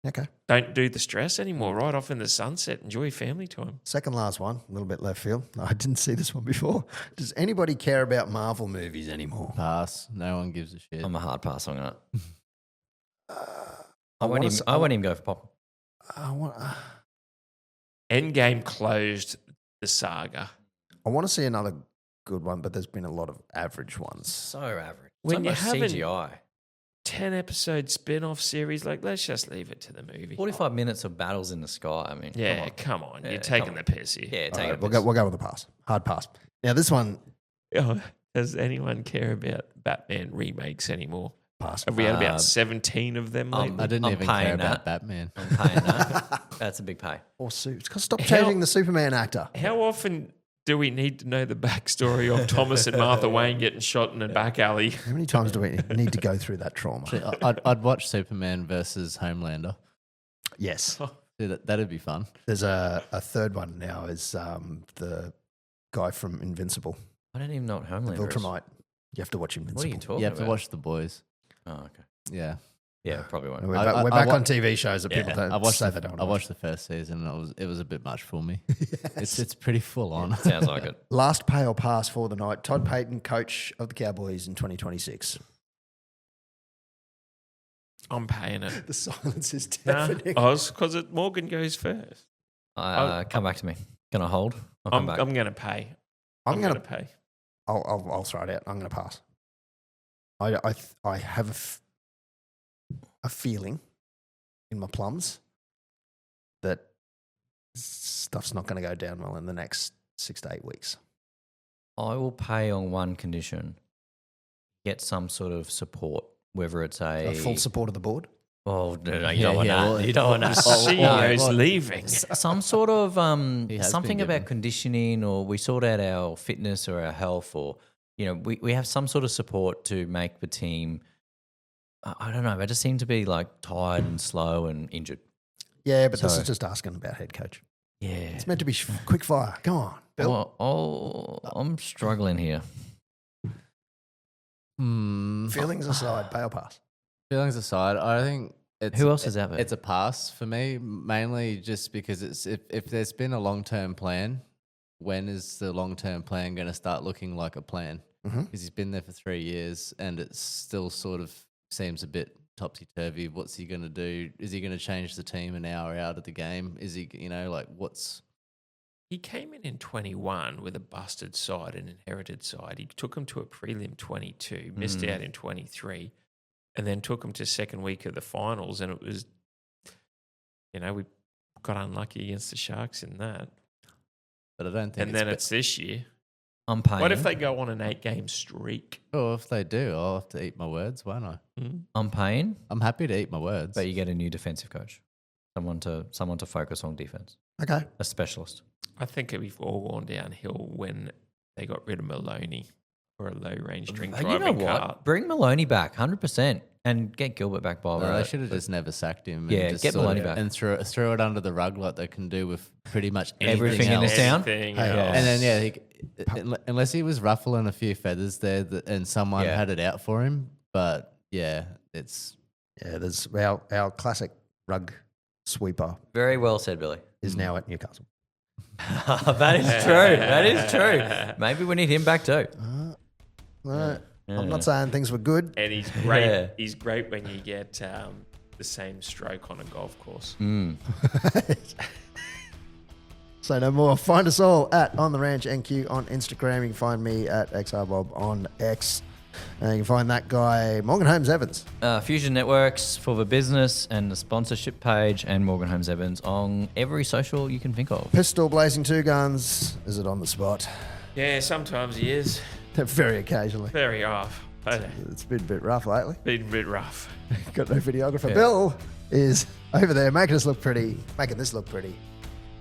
Okay. don't do the stress anymore. Right off in the sunset. Enjoy family time. Second last one, a little bit left field. I didn't see this one before. Does anybody care about Marvel movies anymore? Pass. No one gives a shit. I'm a hard pass on that. I won't even go for pop. I want Endgame closed the saga. to see another good one, but there's been a lot of average ones. So average. When so you much haven't- CGI. 10-episode spin-off series. Like, let's just leave it to the movie. 45 minutes of battles in the sky. I mean, Yeah, come on. Yeah, You're taking come the on. piss here. Yeah, All take right, it. we'll go with a pass. Hard pass. Now this one, Oh, does anyone care about Batman remakes anymore? pass. Have we had Uh, about 17 of them lately? I didn't I'm even paying care that. about Batman. I'm paying that. That's a big pay. Or suits. Stop How- changing the Superman actor. How often do we need to know the backstory of Thomas and Martha Wayne getting shot in a back alley? How many times do we need to go through that trauma? I'd watch Superman versus Homelander. Yes. Yeah, that'd be fun. There's a third one now is the guy from Invincible, I don't even know what Homelander is. Viltrumite. You have to watch What are Invincible. you talking You have about? to watch The Boys. Oh, okay. Yeah. Yeah, probably won't. We're I- back, I- we're I back wa- on TV shows that people don't I watched say the, they don't I watch. watched the first season and it was a bit much for me. It's pretty full on. Sounds like it. Last pay or pass for the night. Todd Payton, coach of the Cowboys in 2026. I'm paying it. The silence is Nah, deafening. because Morgan goes first. Come back to me. Can I hold? I'll come back. I'm going to pay. I'm going gonna. to pay. I'll throw it out. I'm going to pass. I have a feeling in my plums that stuff's not going to go down well in the next 6 to 8 weeks. I will pay on one condition. Get some sort of support, whether it's a... Full support of the board. Oh, no, you Yeah, don't want yeah, that. well, You don't want that. The CEO's leaving. Some sort of He has something been about given. conditioning, or we sort out our fitness or our health, or we have some sort of support to make the team. I don't know. They just seem to be like tired and slow and injured. Yeah, but this So- is just asking about head coach. Yeah. It's meant to be quick fire. Come on, Bill. I'm struggling here. Feelings aside, pay or pass. Feelings aside, I think it's Who else is out there? It's a pass for me, mainly just because it's if there's been a long term plan, when is the long term plan going to start looking like a plan? Mhm. Because he's been there for 3 years and it still sort of seems a bit topsy turvy. What's he going to do? Is he going to change the team an hour out of the game? Is he, what's He came in 21 with a busted side, an inherited side. He took him to a prelim 22, missed out in 23, and then took him to second week of the finals. And it was, we got unlucky against the Sharks in that. But I don't think. And then it's this year. I'm paying. What if they go on an 8-game streak? Oh, if they do, I'll have to eat my words, won't I? I'm paying, I'm happy to eat my words. but you get a new defensive coach, someone to focus on defense, Okay. a specialist. I think we've all gone downhill when they got rid of Maloney for a low-range drink You driving know what? car. Bring Maloney back, 100%, and get Gilbert back by. No, they should have just never sacked him. Yeah, and just get sort Maloney of- back. and throw it under the rug like they can do with pretty much Everything in else. this town? Anything Hey, else. And then unless he was ruffling a few feathers there, and someone Yeah. had it out for him. But yeah, it's Yeah, there's our classic rug sweeper Very well said, Billy. is now at Newcastle. That is true. That is true. Maybe we need him back too. I'm not saying things were good. And he's great. Yeah. He's great when you get the same stroke on a golf course. Say no more. Find us all at On The Ranch NQ on Instagram. You can find me at XRBob on X. You can find that guy, Morgan Holmes Evans. Fusion Networks for the business and the sponsorship page, and Morgan Holmes Evans on every social you can think of. Pistol Blazing Two Guns. Is it on the spot? Yeah, sometimes he is. Very occasionally. Very off. It's been a bit rough lately. Been a bit rough. Got no videographer. Bill is over there making this look pretty.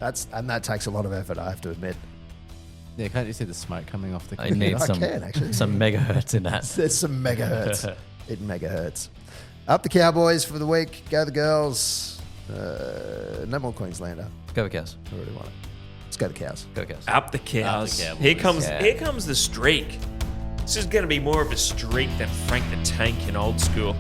And that takes a lot of effort, I have to admit. Yeah, can't you see the smoke coming off the I need I can, actually. some megahertz in that. There's some megahertz. It megahertz. Up the Cowboys for the week. Go the girls. No more Queenslander. Go the Cows. I really want it. Let's go the Cows. Go Cows. Up the Cows. Cowboys. Here comes the streak. This is going to be more of a streak than Frank the Tank in old school.